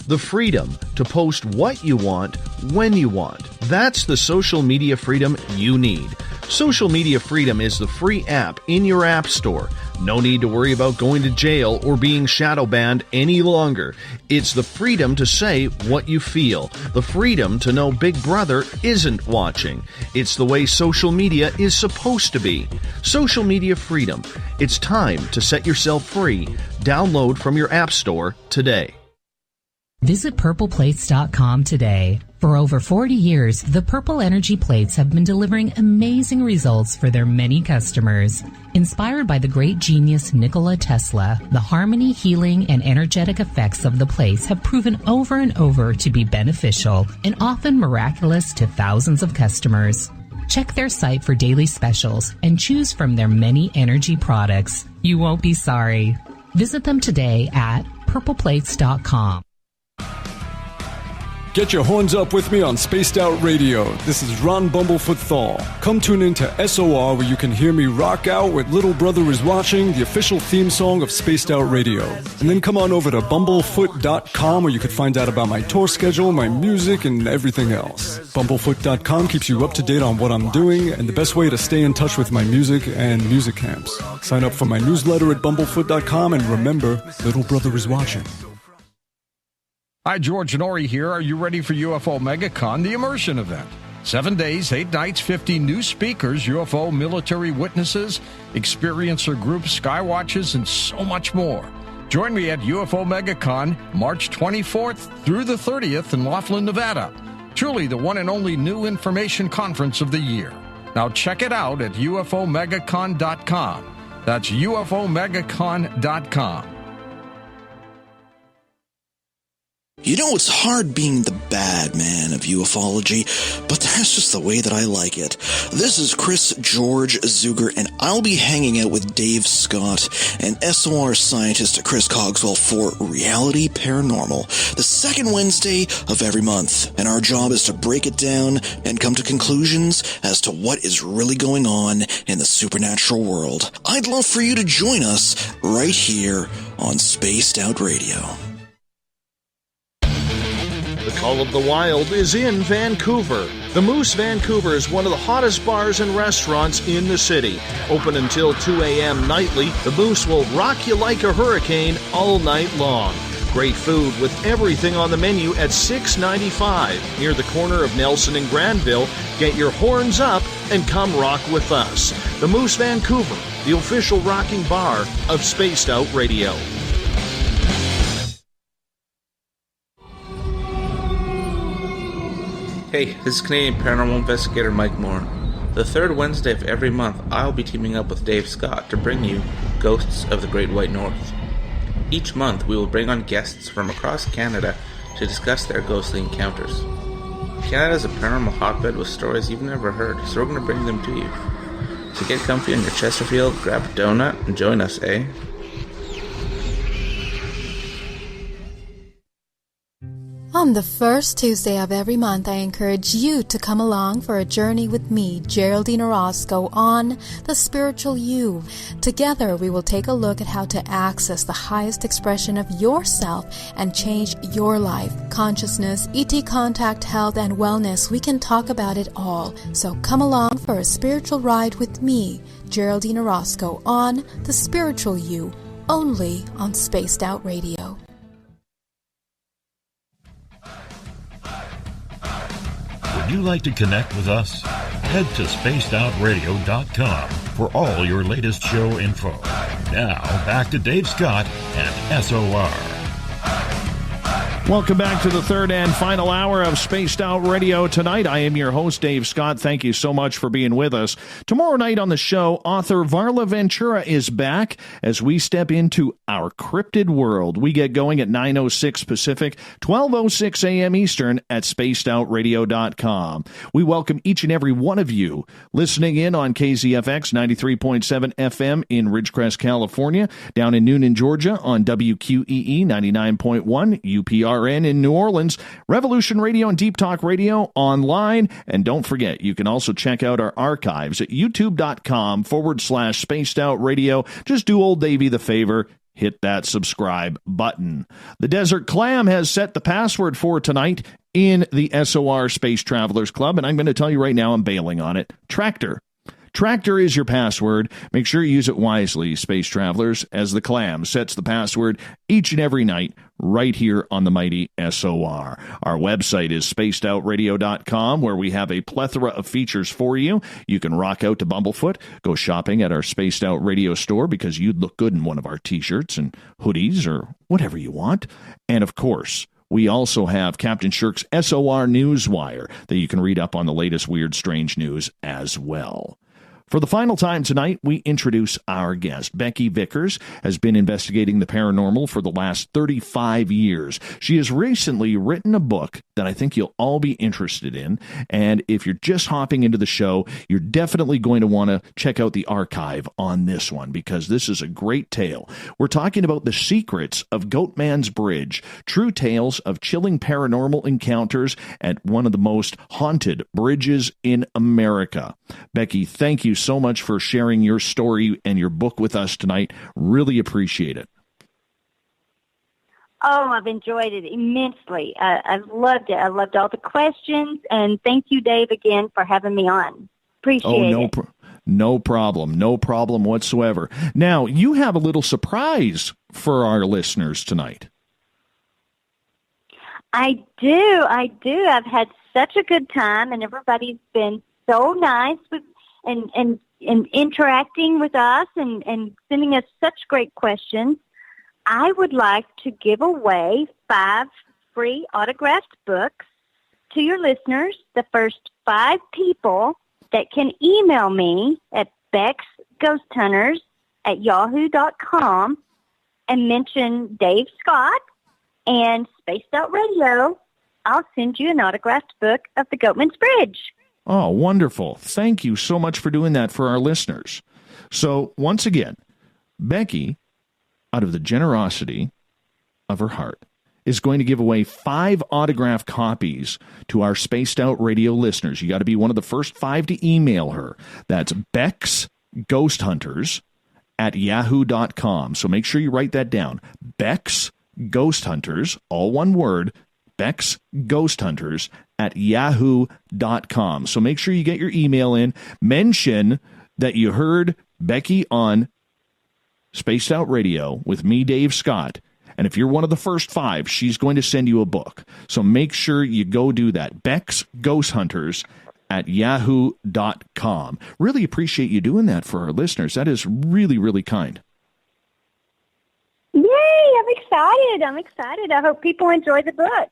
The freedom to post what you want, when you want. That's the social media freedom you need. Social Media Freedom is the free app in your app store. No need to worry about going to jail or being shadow banned any longer. It's the freedom to say what you feel. The freedom to know Big Brother isn't watching. It's the way social media is supposed to be. Social Media Freedom. It's time to set yourself free. Download from your app store today. Visit purpleplates.com today. For over 40 years, the Purple Energy Plates have been delivering amazing results for their many customers. Inspired by the great genius Nikola Tesla, the harmony, healing, and energetic effects of the plates have proven over and over to be beneficial and often miraculous to thousands of customers. Check their site for daily specials and choose from their many energy products. You won't be sorry. Visit them today at purpleplates.com. Get your horns up with me on Spaced Out Radio. This is Ron Bumblefoot Thal. Come tune in to SOR where you can hear me rock out with Little Brother is Watching, the official theme song of Spaced Out Radio. And then come on over to bumblefoot.com where you can find out about my tour schedule, my music, and everything else. Bumblefoot.com keeps you up to date on what I'm doing and the best way to stay in touch with my music and music camps. Sign up for my newsletter at bumblefoot.com and remember, Little Brother is Watching. Hi, George Norrie here. Are you ready for UFO MegaCon, the immersion event? 7 days, 8 nights, 50 new speakers, UFO military witnesses, experiencer groups, skywatches, and so much more. Join me at UFO MegaCon, March 24th through the 30th in Laughlin, Nevada. Truly the one and only new information conference of the year. Now check it out at UFOMegaCon.com. That's UFOMegaCon.com. You know, it's hard being the bad man of ufology, but that's just the way that I like it. This is Chris George Zuger, and I'll be hanging out with Dave Scott and SOR scientist Chris Cogswell for Reality Paranormal, the second Wednesday of every month. And our job is to break it down and come to conclusions as to what is really going on in the supernatural world. I'd love for you to join us right here on Spaced Out Radio. The Call of the Wild is in Vancouver. The Moose Vancouver is one of the hottest bars and restaurants in the city. Open until 2 a.m. nightly, the Moose will rock you like a hurricane all night long. Great food with everything on the menu at $6.95 near the corner of Nelson and Granville. Get your horns up and come rock with us. The Moose Vancouver, the official rocking bar of Spaced Out Radio. Hey, this is Canadian Paranormal investigator Mike Moore. The third Wednesday of every month, I'll be teaming up with Dave Scott to bring you Ghosts of the Great White North. Each month, we will bring on guests from across Canada to discuss their ghostly encounters. Canada is a paranormal hotbed with stories you've never heard, so we're going to bring them to you. So get comfy on your Chesterfield, grab a donut, and join us, eh? On the first Tuesday of every month, I encourage you to come along for a journey with me, Geraldine Orozco, on The Spiritual You. Together, we will take a look at how to access the highest expression of yourself and change your life. Consciousness, ET contact, health, and wellness, we can talk about it all. So come along for a spiritual ride with me, Geraldine Orozco, on The Spiritual You, only on Spaced Out Radio. Would you like to connect with us? Head to spacedoutradio.com for all your latest show info. Now, back to Dave Scott and SOR. Welcome back to the third and final hour of Spaced Out Radio tonight. I am your host, Dave Scott. Thank you so much for being with us. Tomorrow night on the show, author Varla Ventura is back as we step into our cryptid world. We get going at 9:06 Pacific, 12:06 a.m. Eastern at spacedoutradio.com. We welcome each and every one of you listening in on KZFX 93.7 FM in Ridgecrest, California, down in Noonan, Georgia on WQEE 99.1 UPRN in New Orleans, Revolution Radio and Deep Talk Radio online. And don't forget, you can also check out our archives at youtube.com/spaced out radio. Just do old Davey the favor. Hit that subscribe button. The Desert Clam has set the password for tonight in the SOR Space Travelers Club, and I'm going to tell you right now I'm bailing on it. Tractor. Tractor is your password. Make sure you use it wisely, Space Travelers, as the Clam sets the password each and every night right here on the mighty SOR. Our website is spacedoutradio.com, where we have a plethora of features for you. You can rock out to Bumblefoot, go shopping at our Spaced Out Radio store because you'd look good in one of our t-shirts and hoodies or whatever you want. And of course, we also have Captain Shirk's SOR Newswire that you can read up on the latest weird, strange news as well. For the final time tonight, we introduce our guest. Becky Vickers has been investigating the paranormal for the last 35 years. She has recently written a book that I think you'll all be interested in. And if you're just hopping into the show, you're definitely going to want to check out the archive on this one because this is a great tale. We're talking about the secrets of Goatman Bridge, true tales of chilling paranormal encounters at one of the most haunted bridges in America. Becky, thank you so much for sharing your story and your book with us tonight. Really appreciate it. Oh, I've enjoyed it immensely. I've loved it. I loved all the questions, and thank you, Dave, again for having me on. Appreciate it. No problem. No problem whatsoever. Now, you have a little surprise for our listeners tonight. I do. I've had such a good time, and everybody's been so nice with and interacting with us and sending us such great questions. I would like to give away 5 free autographed books to your listeners. The first 5 people that can email me at bexghosthunters@yahoo.com and mention Dave Scott and Spaced Out Radio, I'll send you an autographed book of the Goatman Bridge. Oh, wonderful. Thank you so much for doing that for our listeners. So, once again, Becky, out of the generosity of her heart, is going to give away 5 autographed copies to our Spaced Out Radio listeners. You got to be one of the first 5 to email her. That's bexghosthunters@yahoo.com. So make sure you write that down. bexghosthunters, all one word, bexghosthunters@yahoo.com. So make sure you get your email in. Mention that you heard Becky on Spaced Out Radio with me, Dave Scott. And if you're one of the first 5, she's going to send you a book. So make sure you go do that. bexghosthunters@yahoo.com. Really appreciate you doing that for our listeners. That is really, really kind. Yay! I'm excited. I hope people enjoy the book.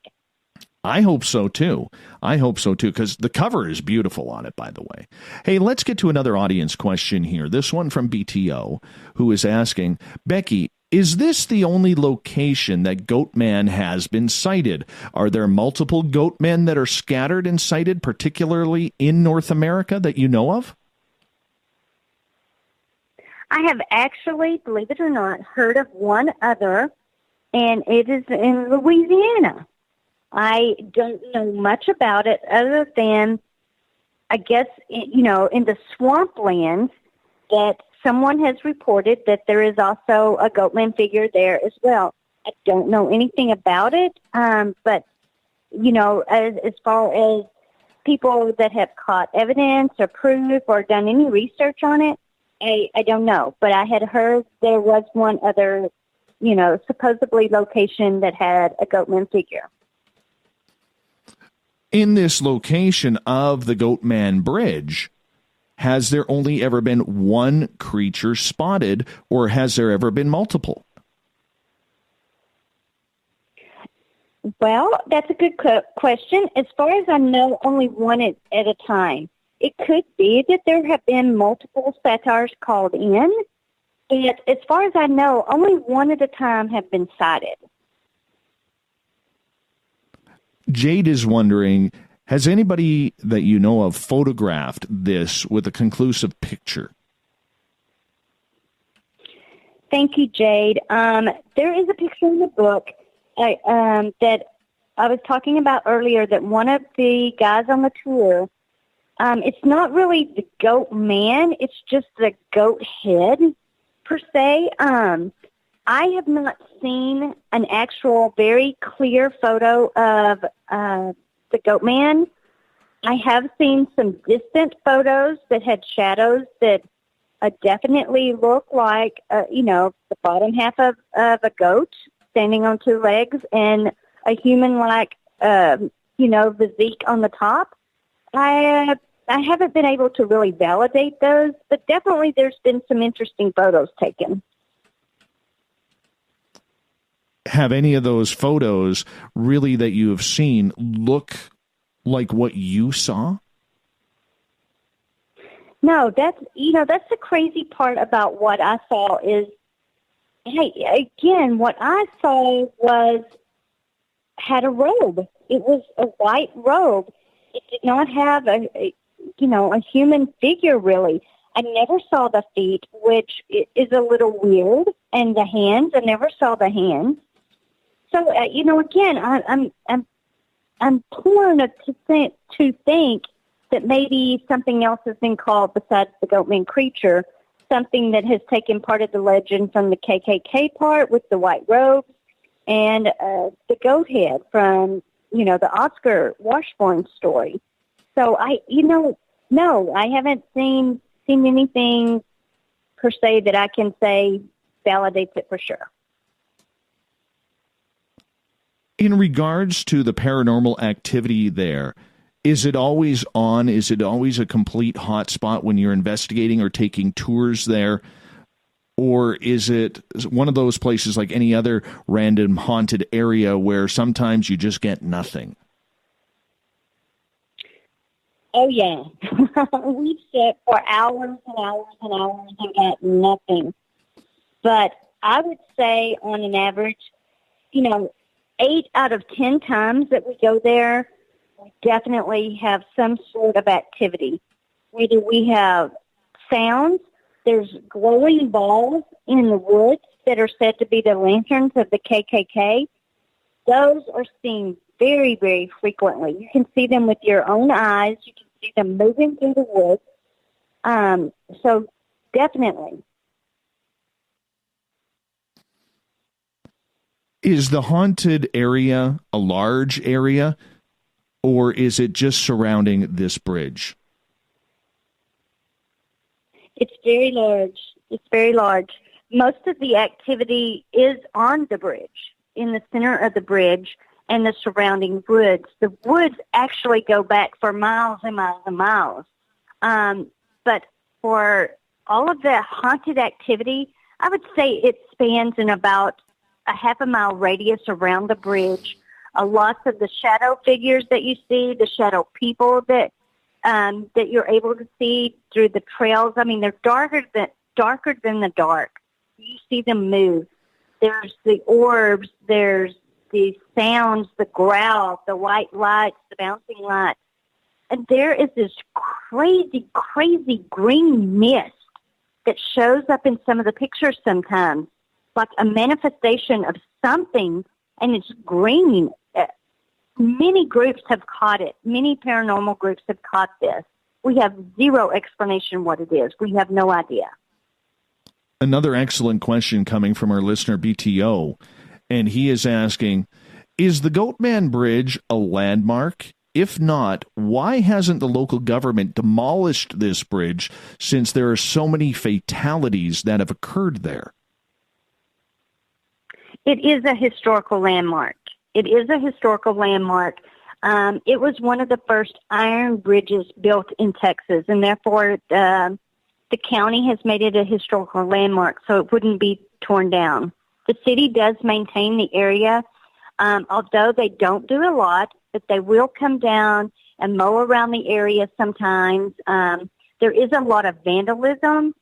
I hope so, too, because the cover is beautiful on it, by the way. Hey, let's get to another audience question here. This one from BTO, who is asking, Becky, is this the only location that Goatman has been sighted? Are there multiple Goatmen that are scattered and sighted, particularly in North America, that you know of? I have actually, believe it or not, heard of one other, and it is in Louisiana. I don't know much about it other than, I guess, in the swamplands that someone has reported that there is also a Goatman figure there as well. I don't know anything about it, but, as far as people that have caught evidence or proof or done any research on it, I don't know. But I had heard there was one other, supposedly location that had a Goatman figure. In this location of the Goatman Bridge, has there only ever been one creature spotted, or has there ever been multiple? Well, that's a good question. As far as I know, only one at a time. It could be that there have been multiple satires called in, but as far as I know, only one at a time have been sighted. Jade is wondering, has anybody that you know of photographed this with a conclusive picture? Thank you, Jade. There is a picture in the book that I was talking about earlier, that one of the guys on the tour, it's not really the goat man, it's just the goat head, per se. I have not seen an actual very clear photo of the goat man. I have seen some distant photos that had shadows that definitely look like, the bottom half of a goat standing on two legs and a human-like, physique on the top. I haven't been able to really validate those, but definitely there's been some interesting photos taken. Have any of those photos really that you have seen look like what you saw? No, that's the crazy part about what I saw is, what I saw had a robe. It was a white robe. It did not have a human figure, really. I never saw the feet, which is a little weird, and the hands. I never saw the hands. So, I'm torn to think that maybe something else has been called besides the Goatman creature, something that has taken part of the legend from the KKK part with the white robes and the goat head from, the Oscar Washburn story. So no, I haven't seen anything per se that I can say validates it for sure. In regards to the paranormal activity there, is it always on? Is it always a complete hotspot when you're investigating or taking tours there? Or is it one of those places like any other random haunted area where sometimes you just get nothing? Oh, yeah. We've sat for hours and hours and hours and got nothing. But I would say on an average, 8 out of 10 times that we go there, we definitely have some sort of activity. Whether we have sounds, there's glowing balls in the woods that are said to be the lanterns of the KKK. Those are seen very, very frequently. You can see them with your own eyes. You can see them moving through the woods. So definitely. Is the haunted area a large area, or is it just surrounding this bridge? It's very large. It's very large. Most of the activity is on the bridge, in the center of the bridge and the surrounding woods. The woods actually go back for miles and miles and miles. But for all of the haunted activity, I would say it spans in about a half a mile radius around the bridge. Lots of the shadow figures that you see, the shadow people that you're able to see through the trails. I mean, they're darker than the dark. You see them move. There's the orbs. There's the sounds, the growl, the white lights, the bouncing lights. And there is this crazy, crazy green mist that shows up in some of the pictures sometimes, like a manifestation of something, and it's green. Many groups have caught it. Many paranormal groups have caught this. We have zero explanation what it is. We have no idea. Another excellent question coming from our listener, BTO, and he is asking, is the Goatman Bridge a landmark? If not, why hasn't the local government demolished this bridge since there are so many fatalities that have occurred there? It is a historical landmark. It is a historical landmark. It was one of the first iron bridges built in Texas, and therefore the county has made it a historical landmark, so it wouldn't be torn down. The city does maintain the area, although they don't do a lot, but they will come down and mow around the area sometimes. There is a lot of vandalism.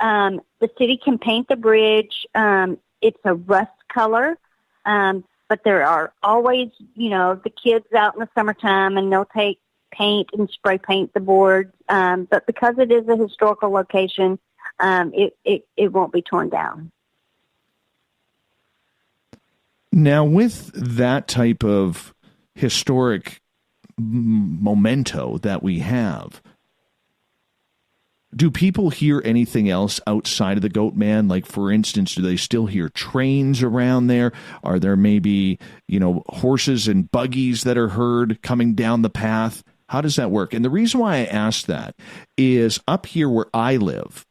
The city can paint the bridge. It's a rust color, but there are always, the kids out in the summertime, and they'll take paint and spray paint the boards. But because it is a historical location, it won't be torn down. Now, with that type of historic memento that we have, do people hear anything else outside of the Goatman? Like, for instance, do they still hear trains around there? Are there maybe, horses and buggies that are heard coming down the path? How does that work? And the reason why I ask that is up here where I live,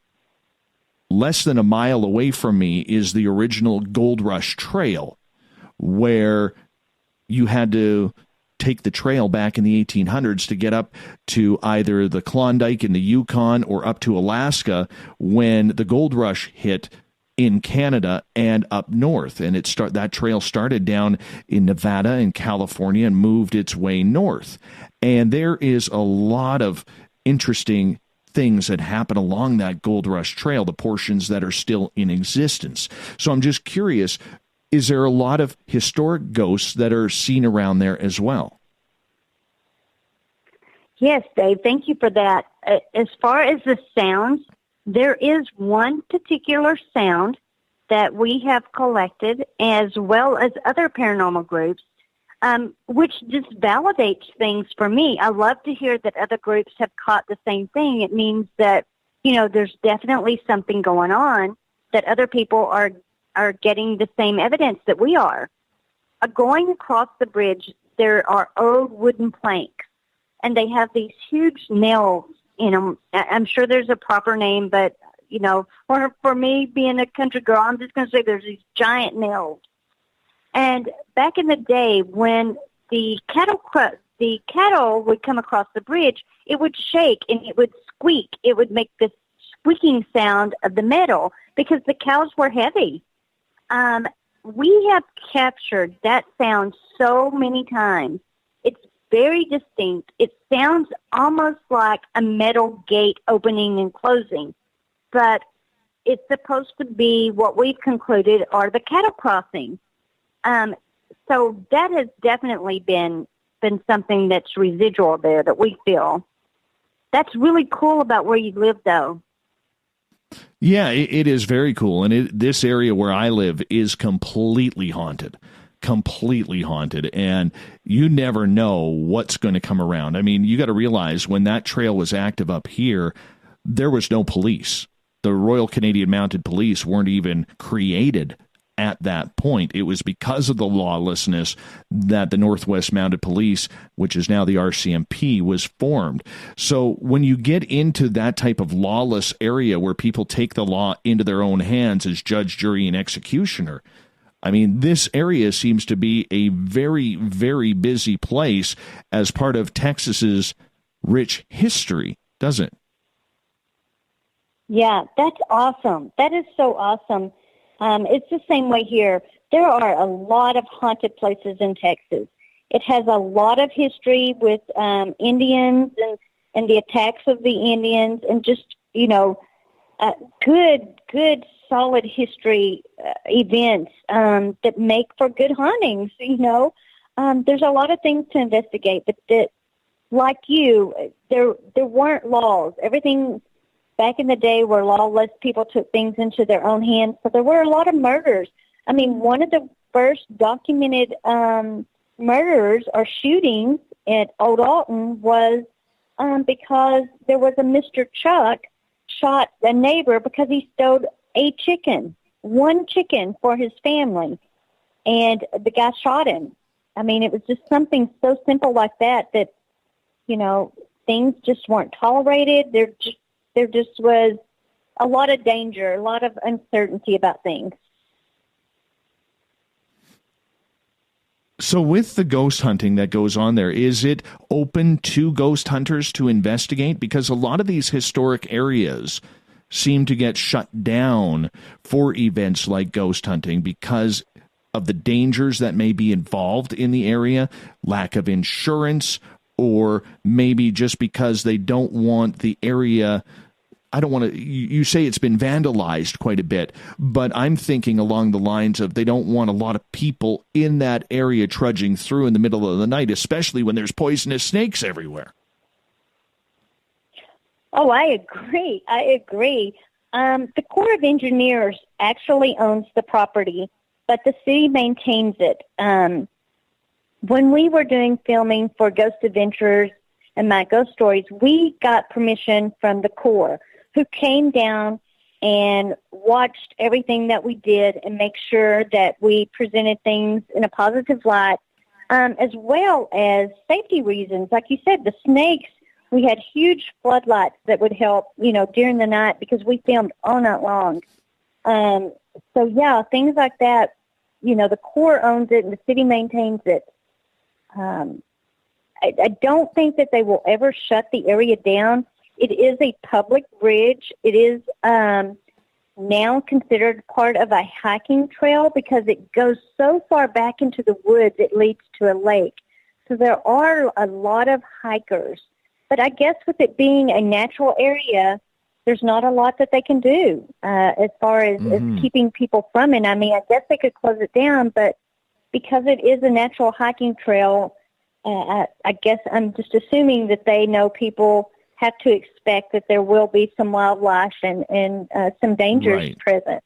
less than a mile away from me is the original Gold Rush Trail, where you had to take the trail back in the 1800s to get up to either the Klondike in the Yukon or up to Alaska when the gold rush hit in Canada and up north. And that trail started down in Nevada and California and moved its way north. And there is a lot of interesting things that happen along that Gold Rush Trail, the portions that are still in existence. So I'm just curious, is there a lot of historic ghosts that are seen around there as well? Yes, Dave, thank you for that. As far as the sounds, there is one particular sound that we have collected, as well as other paranormal groups, which just validates things for me. I love to hear that other groups have caught the same thing. It means that, there's definitely something going on, that other people are getting the same evidence that we are. Going across the bridge, there are old wooden planks, and they have these huge nails in them. I'm sure there's a proper name, but, for me being a country girl, I'm just going to say there's these giant nails. And back in the day, when the cattle would come across the bridge, it would shake and it would squeak. It would make this squeaking sound of the metal because the cows were heavy. We have captured that sound so many times. It's very distinct. It sounds almost like a metal gate opening and closing, but it's supposed to be what we've concluded are the cattle crossings. So that has definitely been something that's residual there that we feel. That's really cool about where you live, though. Yeah, it is very cool. And this area where I live is completely haunted. And you never know what's going to come around. I mean, you got to realize when that trail was active up here, there was no police. The Royal Canadian Mounted Police weren't even created at that point. It was because of the lawlessness that the Northwest Mounted Police, which is now the RCMP, was formed. So when you get into that type of lawless area where people take the law into their own hands as judge, jury, and executioner, I mean, this area seems to be a very, very busy place as part of Texas's rich history, doesn't it? Yeah, that's awesome. That is so awesome. It's the same way here. There are a lot of haunted places in Texas. It has a lot of history with Indians and the attacks of the Indians and just, good, solid history events that make for good hauntings, There's a lot of things to investigate, but that, like you, there weren't laws. Everything back in the day where lawless people took things into their own hands, so there were a lot of murders. I mean, one of the first documented murders or shootings at Old Alton was because there was a Mr. Chuck shot a neighbor because he stole one chicken for his family, and the guy shot him. I mean, it was just something so simple like that, things just weren't tolerated. There just was a lot of danger, a lot of uncertainty about things. So with the ghost hunting that goes on there, is it open to ghost hunters to investigate? Because a lot of these historic areas seem to get shut down for events like ghost hunting because of the dangers that may be involved in the area, lack of insurance, or maybe just because they don't want the area. I don't want to, you say it's been vandalized quite a bit, but I'm thinking along the lines of they don't want a lot of people in that area trudging through in the middle of the night, especially when there's poisonous snakes everywhere. Oh, I agree. The Corps of Engineers actually owns the property, but the city maintains it. When we were doing filming for Ghost Adventures and My Ghost Stories, we got permission from the Corps, who came down and watched everything that we did and make sure that we presented things in a positive light, as well as safety reasons. Like you said, the snakes, we had huge floodlights that would help, during the night because we filmed all night long. So, yeah, things like that, the Corps owns it and the city maintains it. I don't think that they will ever shut the area down. It is a public bridge. It is now considered part of a hiking trail because it goes so far back into the woods it leads to a lake. So there are a lot of hikers. But I guess with it being a natural area, there's not a lot that they can do as far as keeping people from it. I mean, I guess they could close it down, but because it is a natural hiking trail, I guess I'm just assuming that they know people have to expect that there will be some wildlife and some dangers present.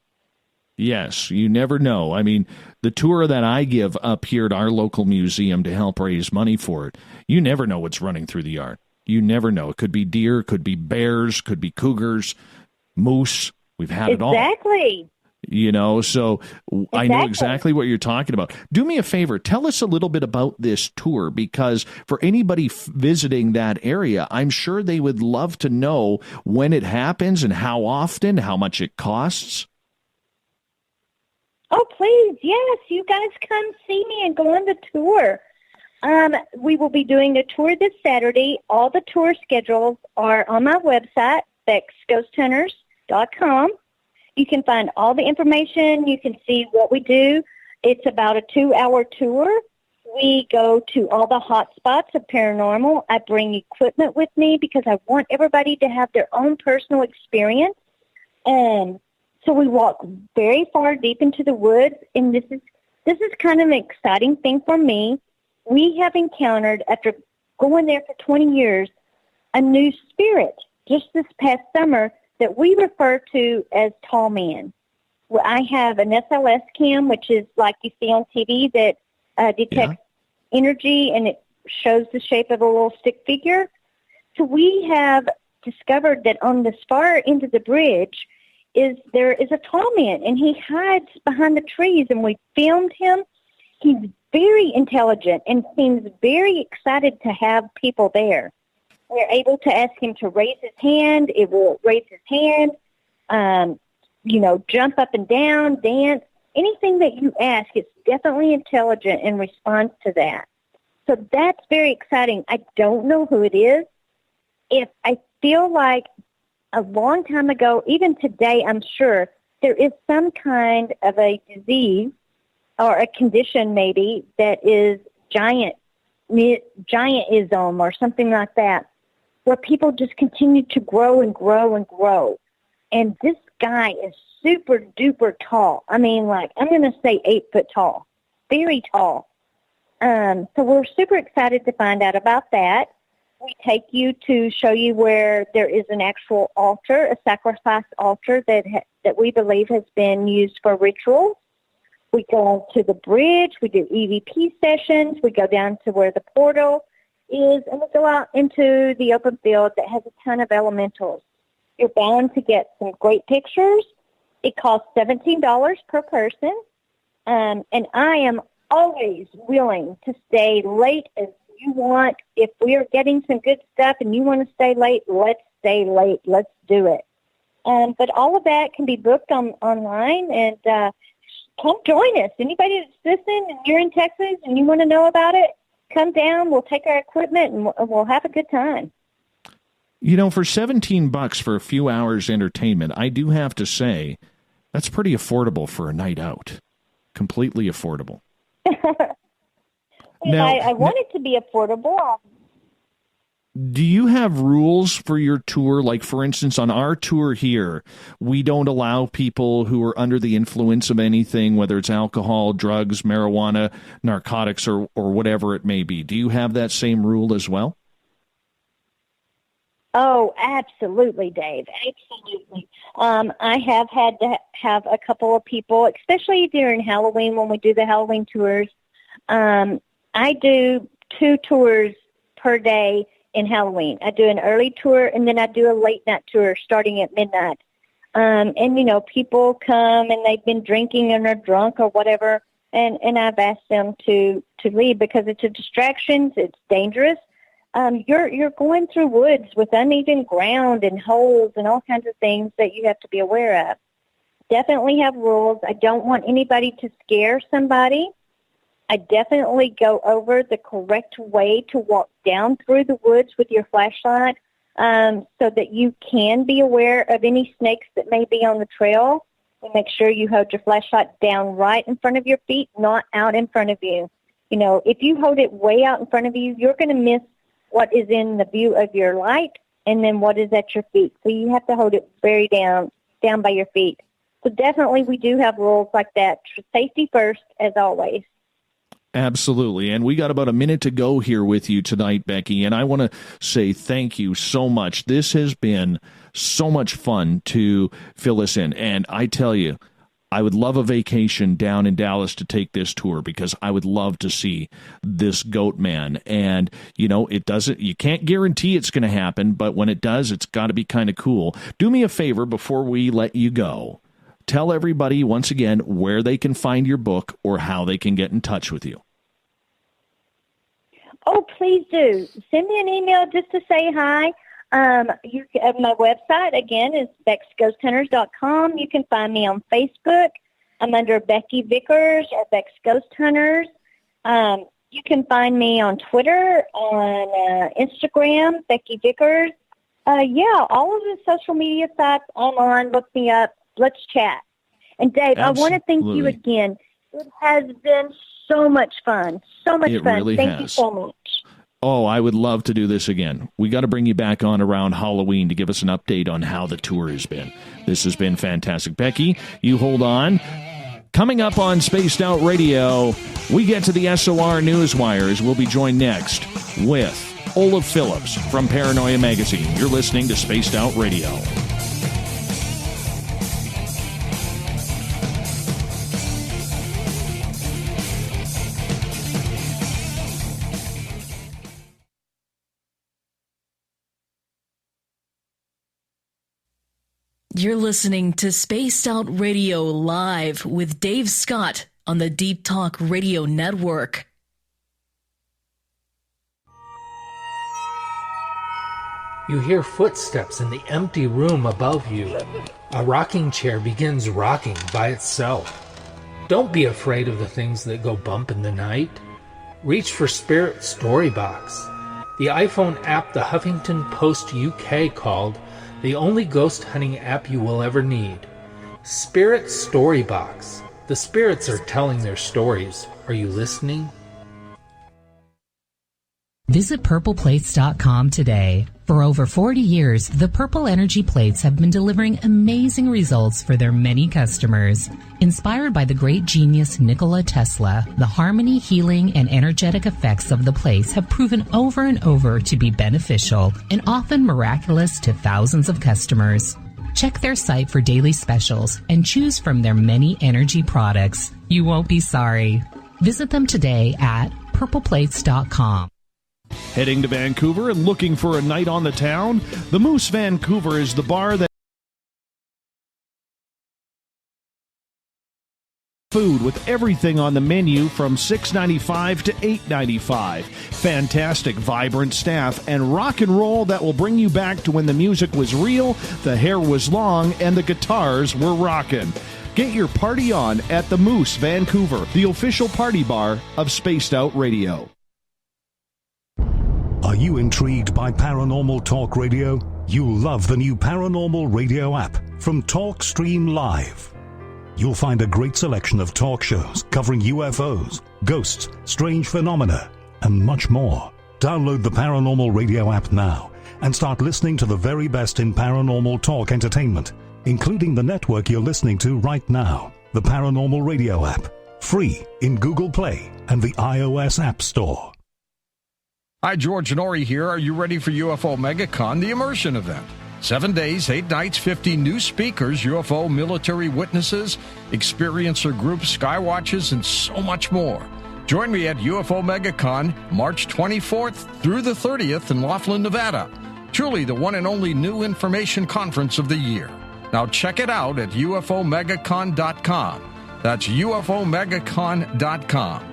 Yes, you never know. I mean, the tour that I give up here at our local museum to help raise money for it, you never know what's running through the yard. You never know. It could be deer, could be bears, could be cougars, moose. We've had it all. Exactly. So I know exactly what you're talking about. Do me a favor. Tell us a little bit about this tour, because for anybody visiting that area, I'm sure they would love to know when it happens and how often, how much it costs. Oh, please. Yes, you guys come see me and go on the tour. We will be doing a tour this Saturday. All the tour schedules are on my website, BexGhostHunters.com. You can find all the information. You can see what we do. It's about a 2-hour tour. We go to all the hot spots of paranormal. I bring equipment with me because I want everybody to have their own personal experience. And so we walk very far deep into the woods, and this is kind of an exciting thing for me. We have encountered, after going there for 20 years, a new spirit just this past summer that we refer to as Tall Man. Well, I have an SLS cam, which is like you see on TV, that detects energy, and it shows the shape of a little stick figure. So we have discovered that on this far end of the bridge there is a tall man, and he hides behind the trees, and we filmed him. He's very intelligent and seems very excited to have people there. We're able to ask him to raise his hand. It will raise his hand, jump up and down, dance. Anything that you ask, it's definitely intelligent and responds to that. So that's very exciting. I don't know who it is. If I feel like a long time ago, even today, I'm sure there is some kind of a disease or a condition maybe that is giantism or something like that, where people just continue to grow and grow and grow. And this guy is super duper tall. I mean, I'm going to say 8 foot tall, very tall. So we're super excited to find out about that. We take you to show you where there is an actual altar, a sacrifice altar that we believe has been used for rituals. We go to the bridge. We do EVP sessions. We go down to where the portal is, and we go out into the open field that has a ton of elementals. You're bound to get some great pictures. It costs $17 per person, and I am always willing to stay late as you want. If we are getting some good stuff and you want to stay late, let's stay late. Let's do it. But all of that can be booked online, and come join us. Anybody that's listening and you're in Texas and you want to know about it, come down. We'll take our equipment and we'll have a good time. You know, for $17 for a few hours entertainment, I do have to say that's pretty affordable for a night out. Completely affordable. Now, I want it to be affordable. Do you have rules for your tour? Like, for instance, on our tour here, we don't allow people who are under the influence of anything, whether it's alcohol, drugs, marijuana, narcotics, or whatever it may be. Do you have that same rule as well? Oh, absolutely, Dave. Absolutely. I have had to have a couple of people, especially during Halloween when we do the Halloween tours. I do 2 tours per day in Halloween. I do an early tour, and then I do a late night tour starting at midnight. And, you know, people come and they've been drinking and are drunk or whatever, and I've asked them to leave because it's a distraction. It's dangerous. You're going through woods with uneven ground and holes and all kinds of things that you have to be aware of. Definitely have rules. I don't want anybody to scare somebody. I definitely go over the correct way to walk down through the woods with your flashlight so that you can be aware of any snakes that may be on the trail. And make sure you hold your flashlight down right in front of your feet, not out in front of you. You know, if you hold it way out in front of you, you're going to miss what is in the view of your light and then what is at your feet. So you have to hold it very down by your feet. So definitely we do have rules like that. Safety first, as always. Absolutely. And we got about a minute to go here with you tonight, Becky. And I want to say thank you so much. This has been so much fun to fill us in. And I tell you, I would love a vacation down in Dallas to take this tour because I would love to see this Goatman. And, you know, you can't guarantee it's going to happen, but when it does, it's got to be kind of cool. Do me a favor before we let you go. Tell everybody once again where they can find your book or how they can get in touch with you. Oh, please do. Send me an email just to say hi. My website, again, is BexGhostHunters.com. You can find me on Facebook. I'm under Becky Vickers at Bex Ghost Hunters. You can find me on Twitter, on Instagram, Becky Vickers. All of the social media sites I'm on. Look me up. Let's chat. And, Dave, Absolutely. I want to thank you again. It has been so much fun. So much fun. Really thank has. you so much. Oh, I would love to do this again. We got to bring you back on around Halloween to give us an update on how the tour has been. This has been fantastic. Becky, you hold on. Coming up on Spaced Out Radio, we get to the SOR Newswires. We'll be joined next with Olaf Phillips from Paranoia Magazine. You're listening to Spaced Out Radio. You're listening to Spaced Out Radio Live with Dave Scott on the Deep Talk Radio Network. You hear footsteps in the empty room above you. A rocking chair begins rocking by itself. Don't be afraid of the things that go bump in the night. Reach for Spirit Storybox, the iPhone app the Huffington Post UK called the only ghost hunting app you will ever need. Spirit Storybox. The spirits are telling their stories. Are you listening? Visit purpleplates.com today. For over 40 years, the Purple Energy Plates have been delivering amazing results for their many customers. Inspired by the great genius Nikola Tesla, the harmony, healing, and energetic effects of the plates have proven over and over to be beneficial and often miraculous to thousands of customers. Check their site for daily specials and choose from their many energy products. You won't be sorry. Visit them today at purpleplates.com. Heading to Vancouver and looking for a night on the town? The Moose Vancouver is the bar that food with everything on the menu from $6.95 to $8.95. Fantastic, vibrant staff and rock and roll that will bring you back to when the music was real, the hair was long, and the guitars were rocking. Get your party on at the Moose, Vancouver, the official party bar of Spaced Out Radio. Are you intrigued by Paranormal Talk Radio? You'll love the new Paranormal Radio app from TalkStream Live. You'll find a great selection of talk shows covering UFOs, ghosts, strange phenomena, and much more. Download the Paranormal Radio app now and start listening to the very best in paranormal talk entertainment, including the network you're listening to right now, the Paranormal Radio app, free in Google Play and the iOS App Store. Hi, George Nori here. Are you ready for UFO MegaCon, the immersion event? 7 days, 8 nights, 50 new speakers, UFO military witnesses, experiencer groups, skywatches, and so much more. Join me at UFO MegaCon, March 24th through the 30th in Laughlin, Nevada. Truly the one and only new information conference of the year. Now check it out at UFOMegaCon.com. That's UFOMegaCon.com.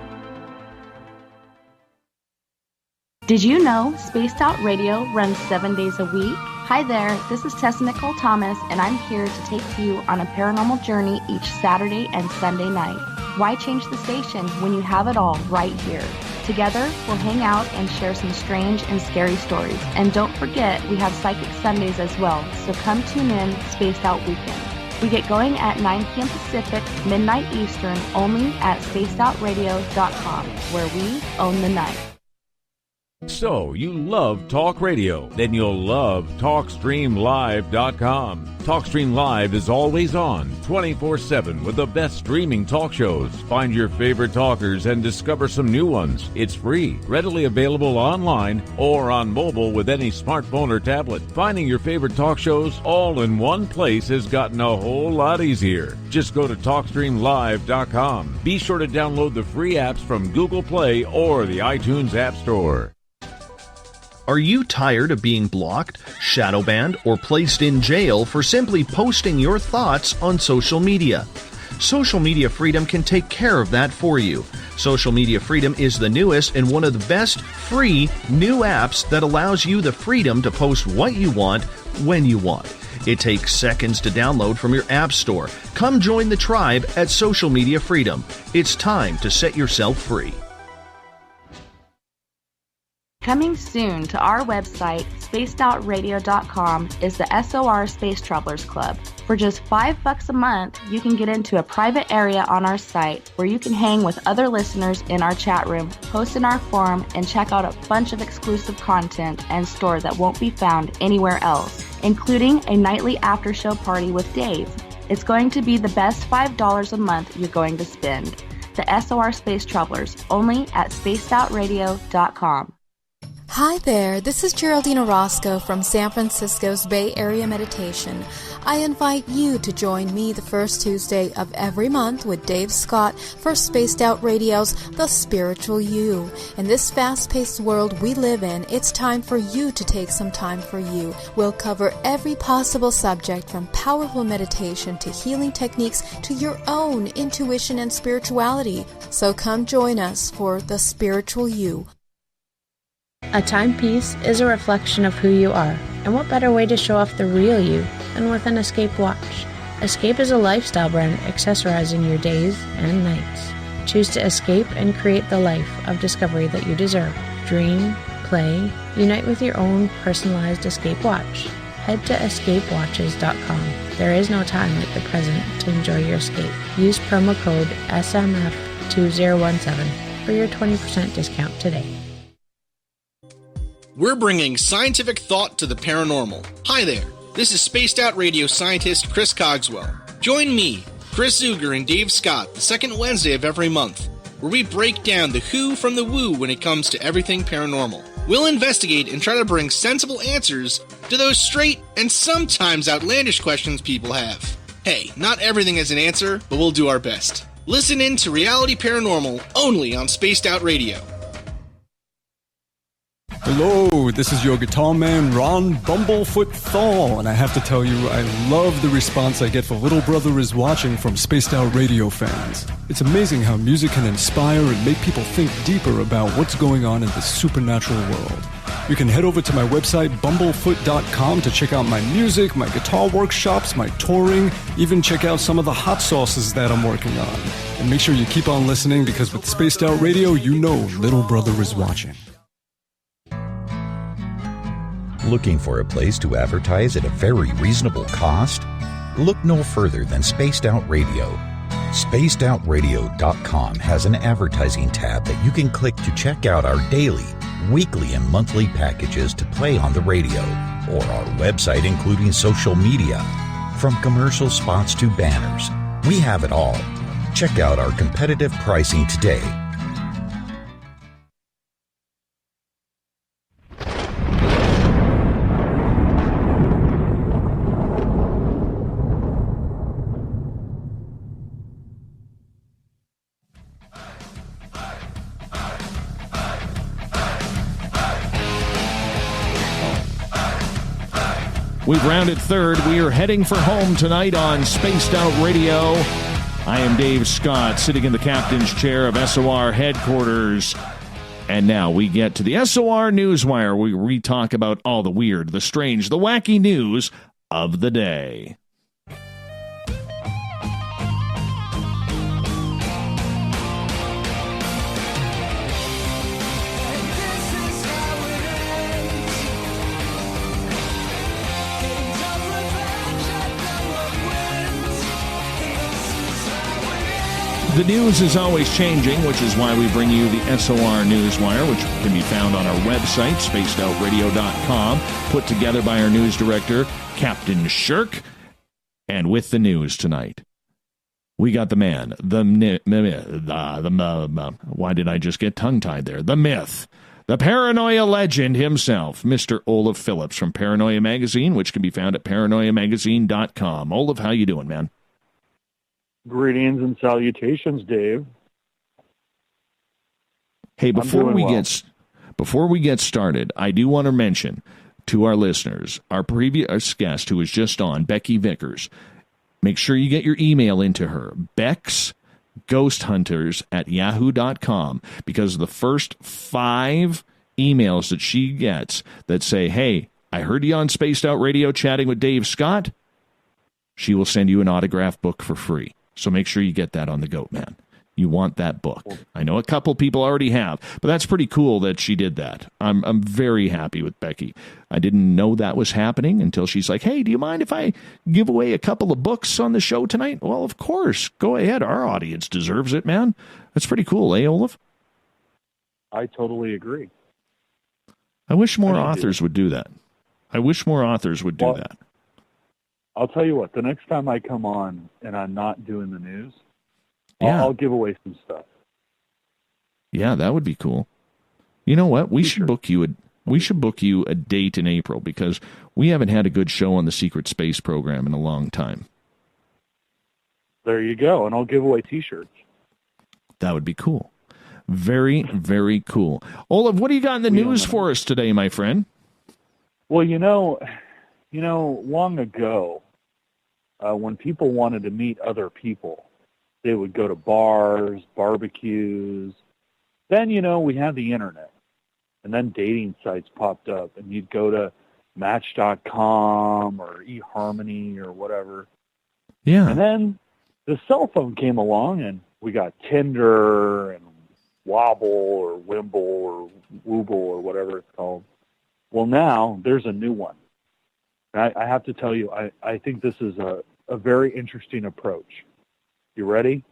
Did you know Spaced Out Radio runs 7 days a week? Hi there, this is Tessa Nicole Thomas, and I'm here to take you on a paranormal journey each Saturday and Sunday night. Why change the station when you have it all right here? Together, we'll hang out and share some strange and scary stories. And don't forget, we have Psychic Sundays as well, so come tune in Spaced Out Weekend. We get going at 9 p.m. Pacific, midnight Eastern, only at spacedoutradio.com, where we own the night. So, you love talk radio? Then you'll love TalkStreamLive.com. TalkStream Live is always on, 24/7, with the best streaming talk shows. Find your favorite talkers and discover some new ones. It's free, readily available online or on mobile with any smartphone or tablet. Finding your favorite talk shows all in one place has gotten a whole lot easier. Just go to TalkStreamLive.com. Be sure to download the free apps from Google Play or the iTunes App Store. Are you tired of being blocked, shadow banned, or placed in jail for simply posting your thoughts on social media? Social Media Freedom can take care of that for you. Social Media Freedom is the newest and one of the best free new apps that allows you the freedom to post what you want, when you want. It takes seconds to download from your app store. Come join the tribe at Social Media Freedom. It's time to set yourself free. Coming soon to our website, spacedoutradio.com, is the SOR Space Travelers Club. For just $5 a month, you can get into a private area on our site where you can hang with other listeners in our chat room, post in our forum, and check out a bunch of exclusive content and store that won't be found anywhere else, including a nightly after-show party with Dave. It's going to be the best $5 a month you're going to spend. The SOR Space Travelers, only at spacedoutradio.com. Hi there, this is Geraldine Orozco from San Francisco's Bay Area Meditation. I invite you to join me the first Tuesday of every month with Dave Scott for Spaced Out Radio's The Spiritual You. In this fast-paced world we live in, it's time for you to take some time for you. We'll cover every possible subject from powerful meditation to healing techniques to your own intuition and spirituality. So come join us for The Spiritual You. A timepiece is a reflection of who you are, and what better way to show off the real you than with an Escape watch? Escape is a lifestyle brand accessorizing your days and nights. Choose to escape and create the life of discovery that you deserve. Dream, play, unite with your own personalized Escape watch. Head to escapewatches.com. There is no time like the present to enjoy your escape. Use promo code SMF2017 for your 20% discount today. We're bringing scientific thought to the paranormal. Hi there, this is Spaced Out Radio scientist Chris Cogswell. Join me, Chris Zuger, and Dave Scott the second Wednesday of every month, where we break down the who from the woo when it comes to everything paranormal. We'll investigate and try to bring sensible answers to those straight and sometimes outlandish questions people have. Hey, not everything has an answer, but we'll do our best. Listen in to Reality Paranormal only on Spaced Out Radio. Hello, this is your guitar man, Ron Bumblefoot Thal, and I have to tell you, I love the response I get for Little Brother Is Watching from Spaced Out Radio fans. It's amazing how music can inspire and make people think deeper about what's going on in the supernatural world. You can head over to my website, bumblefoot.com, to check out my music, my guitar workshops, my touring, even check out some of the hot sauces that I'm working on. And make sure you keep on listening, because with Spaced Out Radio, you know little brother is watching. Looking for a place to advertise at a very reasonable cost? Look no further than Spaced Out Radio. SpacedOutRadio.com has an advertising tab that you can click to check out our daily, weekly, and monthly packages to play on the radio, or our website including social media. From commercial spots to banners, we have it all. Check out our competitive pricing today. We've rounded third. We are heading for home tonight on Spaced Out Radio. I am Dave Scott, sitting in the captain's chair of SOR headquarters. And now we get to the SOR Newswire, where we talk about all the weird, the strange, the wacky news of the day. The news is always changing, which is why we bring you the SOR Newswire, which can be found on our website, spacedoutradio.com, put together by our news director, Captain Shirk. And with the news tonight, we got the man, why did I just get tongue-tied there? The myth, the paranoia legend himself, Mr. Olaf Phillips from Paranoia Magazine, which can be found at paranoiamagazine.com. Olaf, how you doing, man? Greetings and salutations, Dave. Hey, before we get started, I do want to mention to our listeners, our previous guest who was just on, Becky Vickers. Make sure you get your email into her, BecksGhostHunters@yahoo.com, because the first 5 emails that she gets that say, hey, I heard you on Spaced Out Radio chatting with Dave Scott, she will send you an autographed book for free. So make sure you get that on the Goatman. You want that book. I know a couple people already have, but that's pretty cool that she did that. I'm very happy with Becky. I didn't know that was happening until she's like, hey, do you mind if I give away a couple of books on the show tonight? Well, of course. Go ahead. Our audience deserves it, man. That's pretty cool, eh, Olaf? I totally agree. I wish more authors would do that. That. I'll tell you what, the next time I come on and I'm not doing the news, yeah, I'll give away some stuff. Yeah, that would be cool. You know what? We should book you a date in April, because we haven't had a good show on the Secret Space program in a long time. There you go, and I'll give away T-shirts. That would be cool. Very, very cool. Olaf, what do you got in the news for us today, my friend? Well, you know, long ago, when people wanted to meet other people, they would go to bars, barbecues. Then, we had the internet, and then dating sites popped up, and you'd go to Match.com or eHarmony or whatever. Yeah. And then the cell phone came along, and we got Tinder and Wobble or Wimble or Wooble or whatever it's called. Well, now there's a new one. I have to tell you, I think this is a very interesting approach. You ready?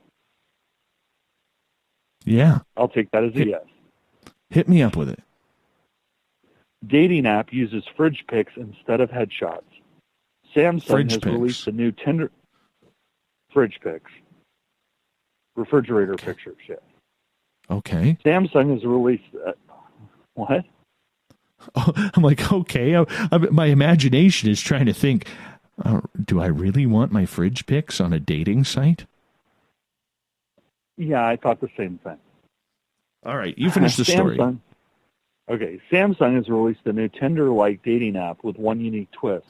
Yeah. I'll take that as a yes. Hit me up with it. Dating app uses fridge pics instead of headshots. Samsung has released a new Tinder... Fridge pics. Refrigerator pictures, yeah. Okay. Samsung has released... what? Oh, I'm like, okay. My imagination is trying to think, do I really want my fridge pics on a dating site? Yeah, I thought the same thing. All right, you finish the story. Okay, Samsung has released a new Tinder-like dating app with one unique twist.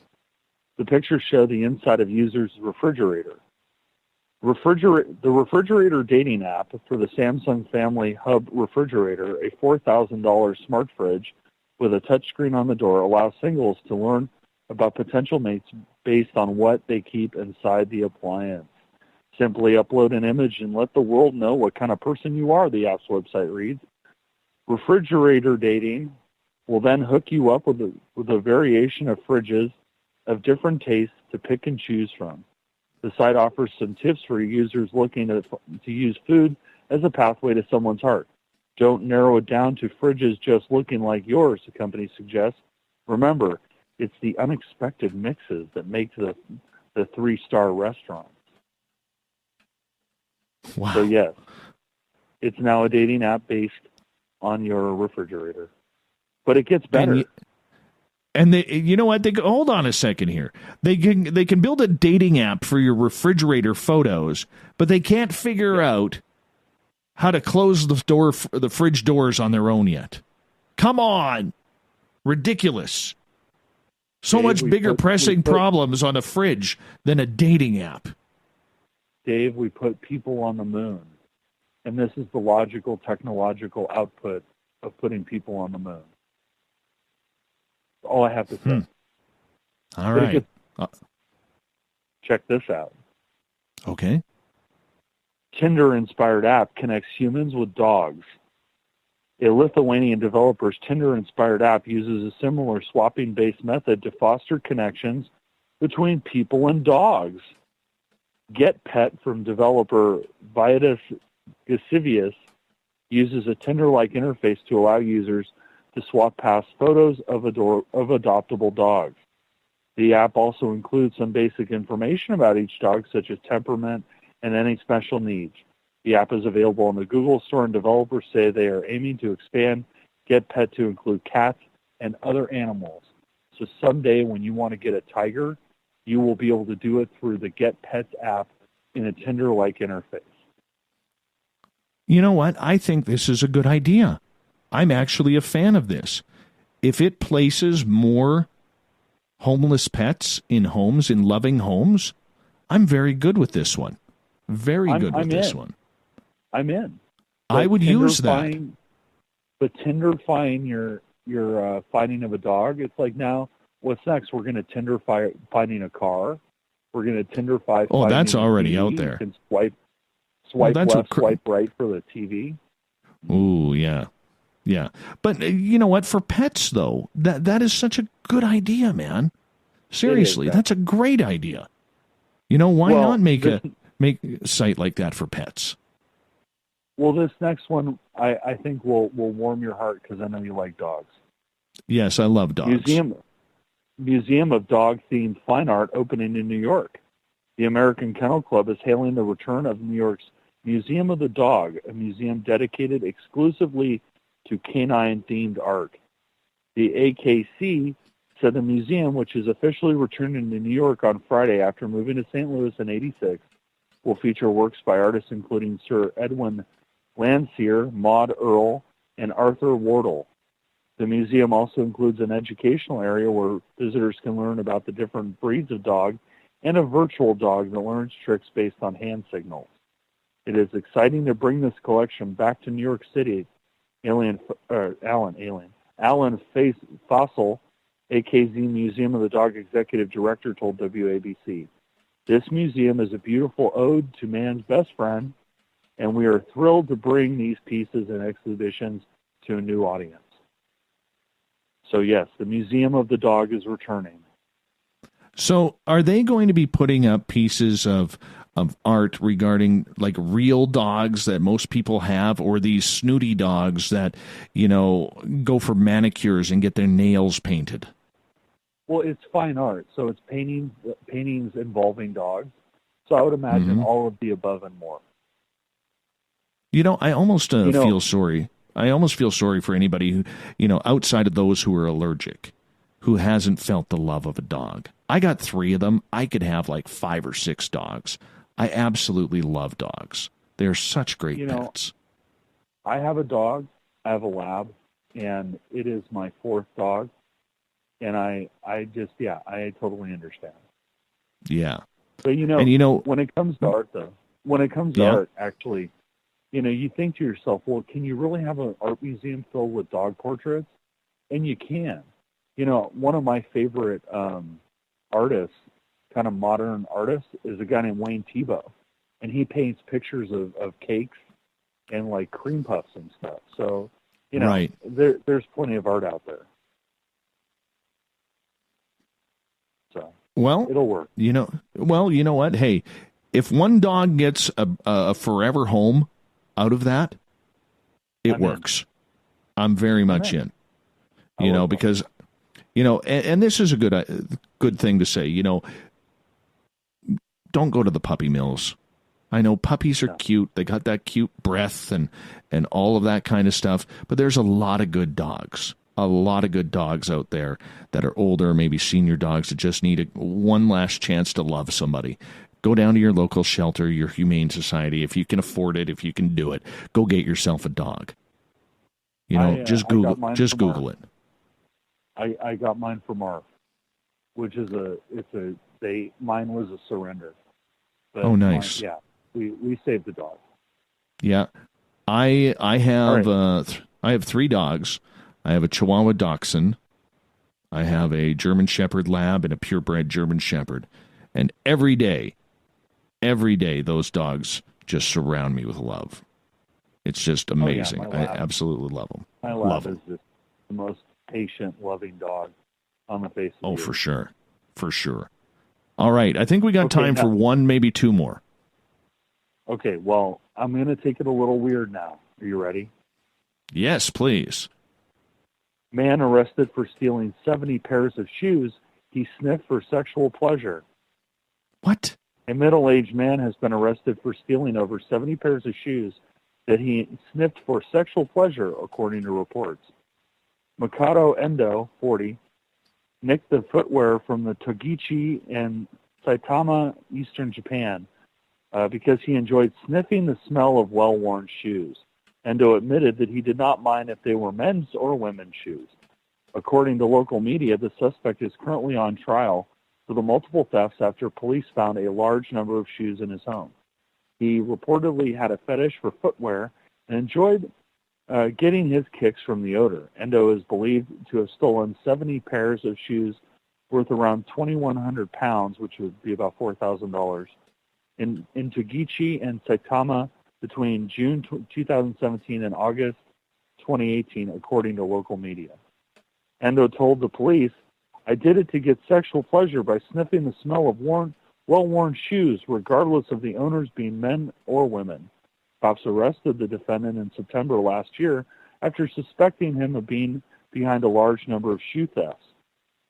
The pictures show the inside of users' refrigerator. The refrigerator dating app for the Samsung Family Hub refrigerator, a $4,000 smart fridge, with a touchscreen on the door allows singles to learn about potential mates based on what they keep inside the appliance. Simply upload an image and let the world know what kind of person you are, the app's website reads. Refrigerator dating will then hook you up with a variation of fridges of different tastes to pick and choose from. The site offers some tips for users looking to use food as a pathway to someone's heart. Don't narrow it down to fridges just looking like yours, the company suggests. Remember, it's the unexpected mixes that make the 3-star restaurants. Wow. So yes, it's now a dating app based on your refrigerator. But it gets better. And they, you know what? Hold on a second here. They can build a dating app for your refrigerator photos, but they can't figure out how to close the fridge doors on their own yet. Come on, ridiculous. So Dave, much bigger pressing problems on a fridge than a dating app. Dave, we put people on the moon, and this is the logical, technological output of putting people on the moon. That's all I have to say. All right. Check this out. Okay. Tinder-inspired app connects humans with dogs. A Lithuanian developer's Tinder-inspired app uses a similar swapping-based method to foster connections between people and dogs. Get Pet from developer Vitus Gasivius uses a Tinder-like interface to allow users to swap past photos of adoptable dogs. The app also includes some basic information about each dog, such as temperament and any special needs. The app is available on the Google Store, and developers say they are aiming to expand Get Pet to include cats and other animals. So someday when you want to get a tiger, you will be able to do it through the Get Pets app in a Tinder-like interface. You know what? I think this is a good idea. I'm actually a fan of this. If it places more homeless pets in homes, in loving homes, I'm very good with this one. Very good with this one. I'm in. I would use that. But Tinder-fying your finding of a dog, it's like now, what's next? We're going to Tinder-fy finding a car. We're going to Tinder-fy finding that's already TV. out there. You can swipe left, swipe right for the TV. Ooh, yeah. Yeah. But you know what? For pets, though, that is such a good idea, man. Seriously, that's a great idea. You know, why not make a site like that for pets? Well, this next one, I think will warm your heart because I know you like dogs. Yes, I love dogs. Museum of Dog-Themed Fine Art opening in New York. The American Kennel Club is hailing the return of New York's Museum of the Dog, a museum dedicated exclusively to canine-themed art. The AKC said the museum, which is officially returning to New York on Friday after moving to St. Louis in '86, will feature works by artists including Sir Edwin Landseer, Maud Earl, and Arthur Wardle. The museum also includes an educational area where visitors can learn about the different breeds of dog and a virtual dog that learns tricks based on hand signals. It is exciting to bring this collection back to New York City. Alan Fossil, AKZ Museum of the Dog Executive Director, told WABC, "This museum is a beautiful ode to man's best friend, and we are thrilled to bring these pieces and exhibitions to a new audience." So yes, the Museum of the Dog is returning. So are they going to be putting up pieces of art regarding like real dogs that most people have, or these snooty dogs that, you know, go for manicures and get their nails painted? Well, it's fine art, so it's paintings involving dogs. So I would imagine all of the above and more. You know, I almost feel sorry. I almost feel sorry for anybody who, you know, outside of those who are allergic, who hasn't felt the love of a dog. I got 3 of them. I could have like 5 or 6 dogs. I absolutely love dogs. They're such great pets. I have a dog. I have a lab, and it is my 4th dog. And I totally understand. Yeah. But, when it comes to art, though, art, actually, you think to yourself, well, can you really have an art museum filled with dog portraits? And you can. You know, one of my favorite artists, kind of modern artists, is a guy named Wayne Thiebaud. And he paints pictures of cakes and, like, cream puffs and stuff. So, you know, right. There's plenty of art out there. So, well, it'll work. You know what? Hey, if one dog gets a forever home out of that, it works. I'm very much in. You know, because, you know, and this is a good thing to say, you know, don't go to the puppy mills. I know puppies are cute. They got that cute breath and all of that kind of stuff. But there's a lot of good dogs. A lot of good dogs out there that are older, maybe senior dogs that just need one last chance to love somebody. Go down to your local shelter, your humane society. If you can afford it, if you can do it, go get yourself a dog. You know, just Google it. I got mine from Marv, which is mine was a surrender. But oh, nice. We saved the dog. Yeah, I have 3 dogs. I have a Chihuahua Dachshund. I have a German Shepherd Lab and a purebred German Shepherd. And every day, those dogs just surround me with love. It's just amazing. I absolutely love them. My lab is just the most patient, loving dog on the face of the earth. For sure. For sure. All right. I think we got time for one, maybe 2 more. Okay. Well, I'm going to take it a little weird now. Are you ready? Yes, please. Man arrested for stealing 70 pairs of shoes he sniffed for sexual pleasure. What? A middle-aged man has been arrested for stealing over 70 pairs of shoes that he sniffed for sexual pleasure, according to reports. Makoto Endo, 40, nicked the footwear from the Togichi in Saitama, eastern Japan, because he enjoyed sniffing the smell of well-worn shoes. Endo admitted that he did not mind if they were men's or women's shoes. According to local media, the suspect is currently on trial for the multiple thefts after police found a large number of shoes in his home. He reportedly had a fetish for footwear and enjoyed getting his kicks from the odor. Endo is believed to have stolen 70 pairs of shoes worth around 2,100 pounds, which would be about $4,000, in Togichi and Saitama between June 2017 and August 2018, according to local media. Endo told the police, "I did it to get sexual pleasure by sniffing the smell of well-worn shoes, regardless of the owners being men or women." Cops arrested the defendant in September last year after suspecting him of being behind a large number of shoe thefts.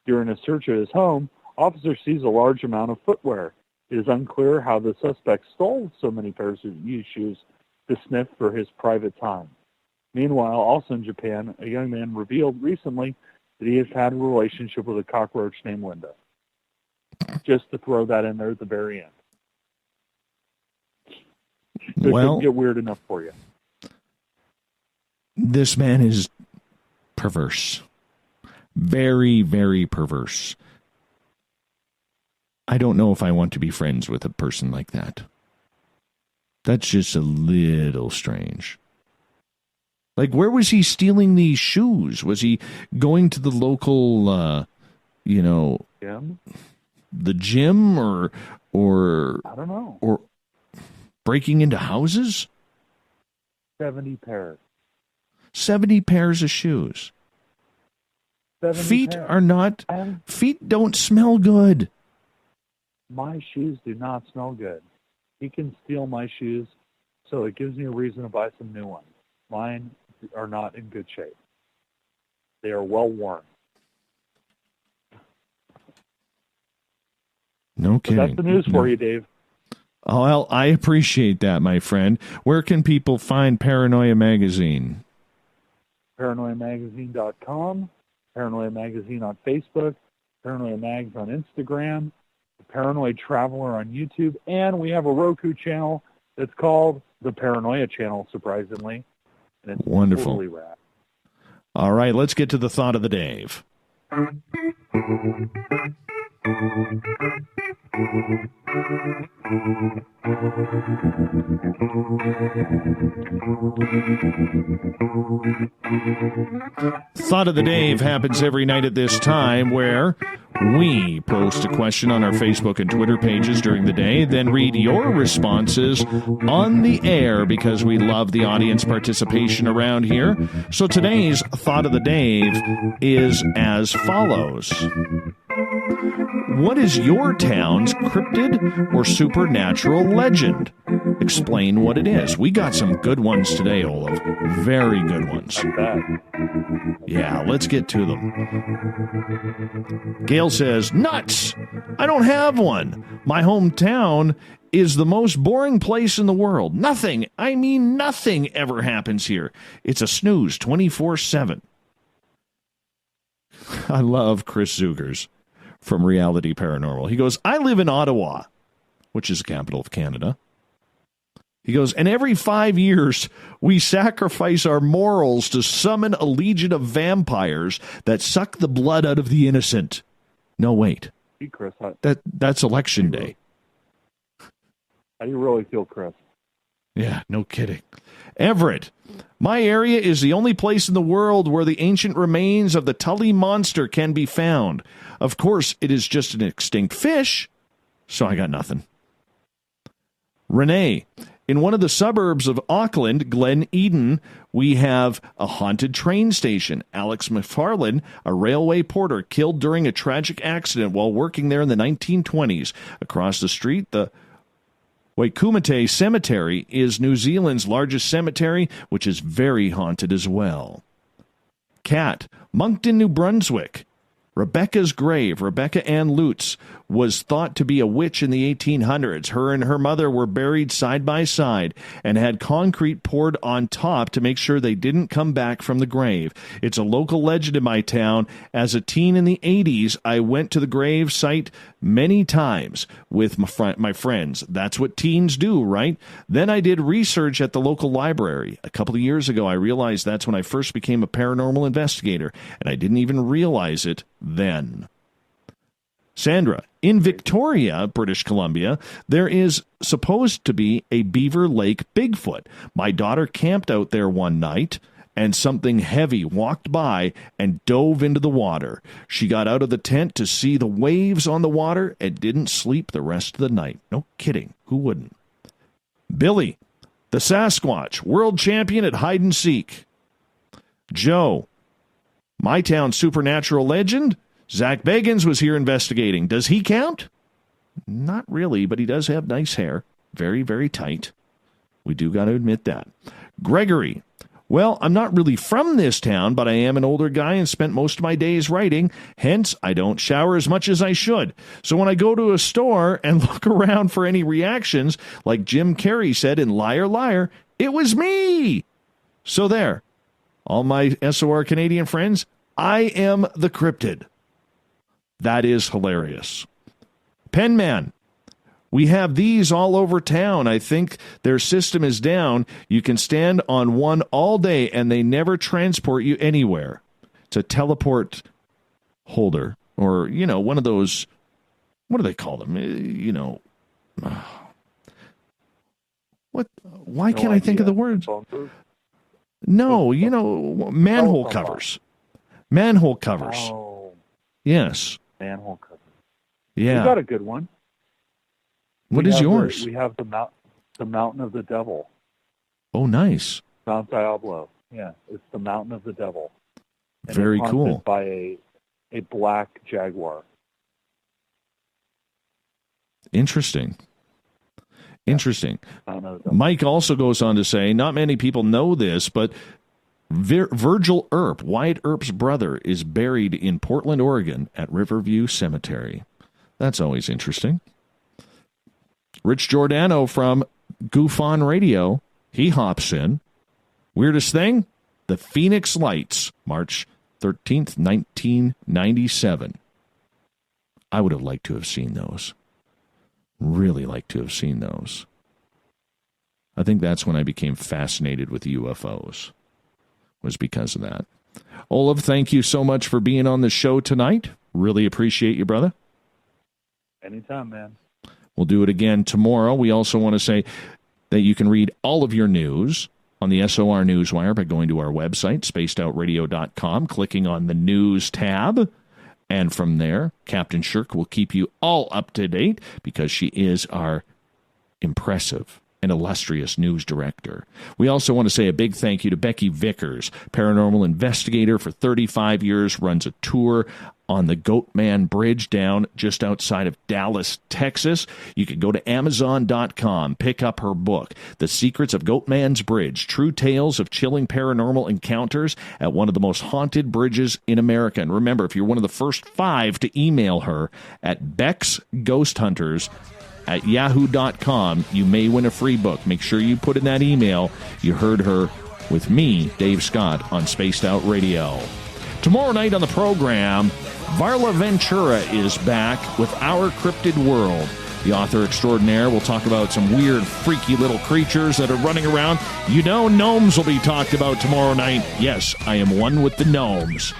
During a search of his home, officers seized a large amount of footwear. It is unclear how the suspect stole so many pairs of used shoes to sniff for his private time. Meanwhile, also in Japan, a young man revealed recently that he has had a relationship with a cockroach named Linda. Just to throw that in there at the very end. So it couldn't get weird enough for you. This man is perverse. Very, very perverse. I don't know if I want to be friends with a person like that. That's just a little strange. Like, where was he stealing these shoes? Was he going to the local, gym? The gym or I don't know. Or breaking into houses? 70 pairs. 70 pairs of shoes. Feet don't smell good. My shoes do not smell good. He can steal my shoes, so it gives me a reason to buy some new ones. Mine are not in good shape. They are well worn. No kidding. But that's the news for you, Dave. Oh, well, I appreciate that, my friend. Where can people find Paranoia Magazine? ParanoiaMagazine.com, Paranoia Magazine on Facebook, Paranoia Mags on Instagram, The Paranoid Traveler on YouTube, and we have a Roku channel that's called The Paranoia Channel, surprisingly. And it's wonderful. Totally rad. All right, let's get to the thought of the Dave. Thought of the Dave happens every night at this time, where we post a question on our Facebook and Twitter pages during the day, then read your responses on the air because we love the audience participation around here. So today's Thought of the Dave is as follows. What is your town's cryptid or supernatural legend? Explain what it is. We got some good ones today, Olaf. Very good ones. Yeah, let's get to them. Gail says, nuts! I don't have one. My hometown is the most boring place in the world. Nothing, I mean nothing ever happens here. It's a snooze 24/7. I love Chris Zugers from Reality Paranormal. He goes, I live in Ottawa, which is the capital of Canada. He goes, and every 5 years, we sacrifice our morals to summon a legion of vampires that suck the blood out of the innocent. No, wait. Hey, Chris, That's election day. How do you really feel, Chris? Yeah, no kidding. Everett, my area is the only place in the world where the ancient remains of the Tully monster can be found. Of course, it is just an extinct fish, so I got nothing. Renee, in one of the suburbs of Auckland, Glen Eden, we have a haunted train station. Alex McFarlane, a railway porter, killed during a tragic accident while working there in the 1920s. Across the street, the Waikumete Cemetery is New Zealand's largest cemetery, which is very haunted as well. Cat, Moncton, New Brunswick. Rebecca's grave, Rebecca Ann Lutz, was thought to be a witch in the 1800s. Her and her mother were buried side by side and had concrete poured on top to make sure they didn't come back from the grave. It's a local legend in my town. As a teen in the 80s, I went to the grave site many times with my friends. That's what teens do, right? Then I did research at the local library. A couple of years ago, I realized that's when I first became a paranormal investigator, and I didn't even realize it then. Sandra, in Victoria, British Columbia, there is supposed to be a Beaver Lake Bigfoot. My daughter camped out there one night, and something heavy walked by and dove into the water. She got out of the tent to see the waves on the water and didn't sleep the rest of the night. No kidding. Who wouldn't? Billy, the Sasquatch, world champion at hide and seek. Joe, my town's supernatural legend, Zach Bagans was here investigating. Does he count? Not really, but he does have nice hair. Very, very tight. We do got to admit that. Gregory, well, I'm not really from this town, but I am an older guy and spent most of my days writing. Hence, I don't shower as much as I should. So when I go to a store and look around for any reactions, like Jim Carrey said in Liar, Liar, it was me. So there. All my SOR Canadian friends, I am the cryptid. That is hilarious. Penman, we have these all over town. I think their system is down. You can stand on one all day, and they never transport you anywhere. It's a teleport holder, or, one of those, what do they call them? Why can't I think of the words? No, manhole covers. Manhole covers. Oh. Yes. Manhole cover. Yeah. We got a good one. What is yours? We have the Mountain of the Devil. Oh, nice. Mount Diablo. Yeah, it's the Mountain of the Devil. And very it's cool. By a black jaguar. Interesting. Mike also goes on to say, not many people know this, but Virgil Earp, Wyatt Earp's brother, is buried in Portland, Oregon at Riverview Cemetery. That's always interesting. Rich Giordano from Goof On Radio, he hops in. Weirdest thing? The Phoenix Lights, March 13th, 1997. I would have liked to have seen those. Really like to have seen those. I think that's when I became fascinated with UFOs, was because of that. Olaf, thank you so much for being on the show tonight. Really appreciate you, brother. Anytime, man. We'll do it again tomorrow. We also want to say that you can read all of your news on the SOR Newswire by going to our website, spacedoutradio.com, clicking on the News tab. And from there, Captain Shirk will keep you all up to date because she is our impressive and illustrious news director. We also want to say a big thank you to Becky Vickers, paranormal investigator for 35 years, runs a tour on the Goatman Bridge down just outside of Dallas, Texas. You can go to Amazon.com, pick up her book, The Secrets of Goatman's Bridge, True Tales of Chilling Paranormal Encounters at one of the most haunted bridges in America. And remember, if you're one of the first 5 to email her at BexGhostHunters@yahoo.com, you may win a free book. Make sure you put in that email you heard her with me, Dave Scott, on Spaced Out Radio. Tomorrow night on the program, Varla Ventura is back with Our Cryptid World. The author extraordinaire will talk about some weird, freaky little creatures that are running around. You know, gnomes will be talked about tomorrow night. Yes, I am one with the gnomes.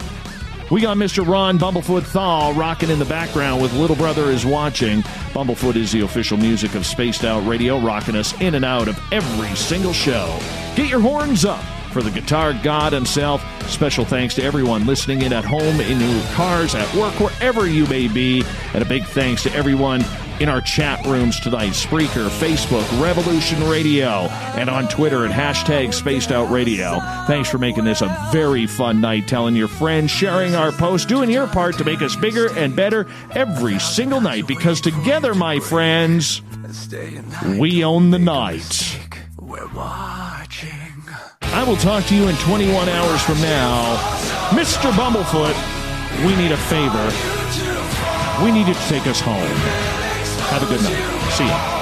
We got Mr. Ron Bumblefoot THAL rocking in the background with Little Brother is Watching. Bumblefoot is the official music of Spaced Out Radio, rocking us in and out of every single show. Get your horns up for the guitar god himself. Special thanks to everyone listening in at home, in your cars, at work, wherever you may be. And a big thanks to everyone in our chat rooms tonight. Spreaker, Facebook, Revolution Radio, and on Twitter at hashtag Spaced Out Radio. Thanks for making this a very fun night, telling your friends, sharing our posts, doing your part to make us bigger and better every single night. Because together, my friends, we own the night. We're watching. I will talk to you in 21 hours from now. Mr. Bumblefoot, we need a favor. We need you to take us home. Have a good night. See ya.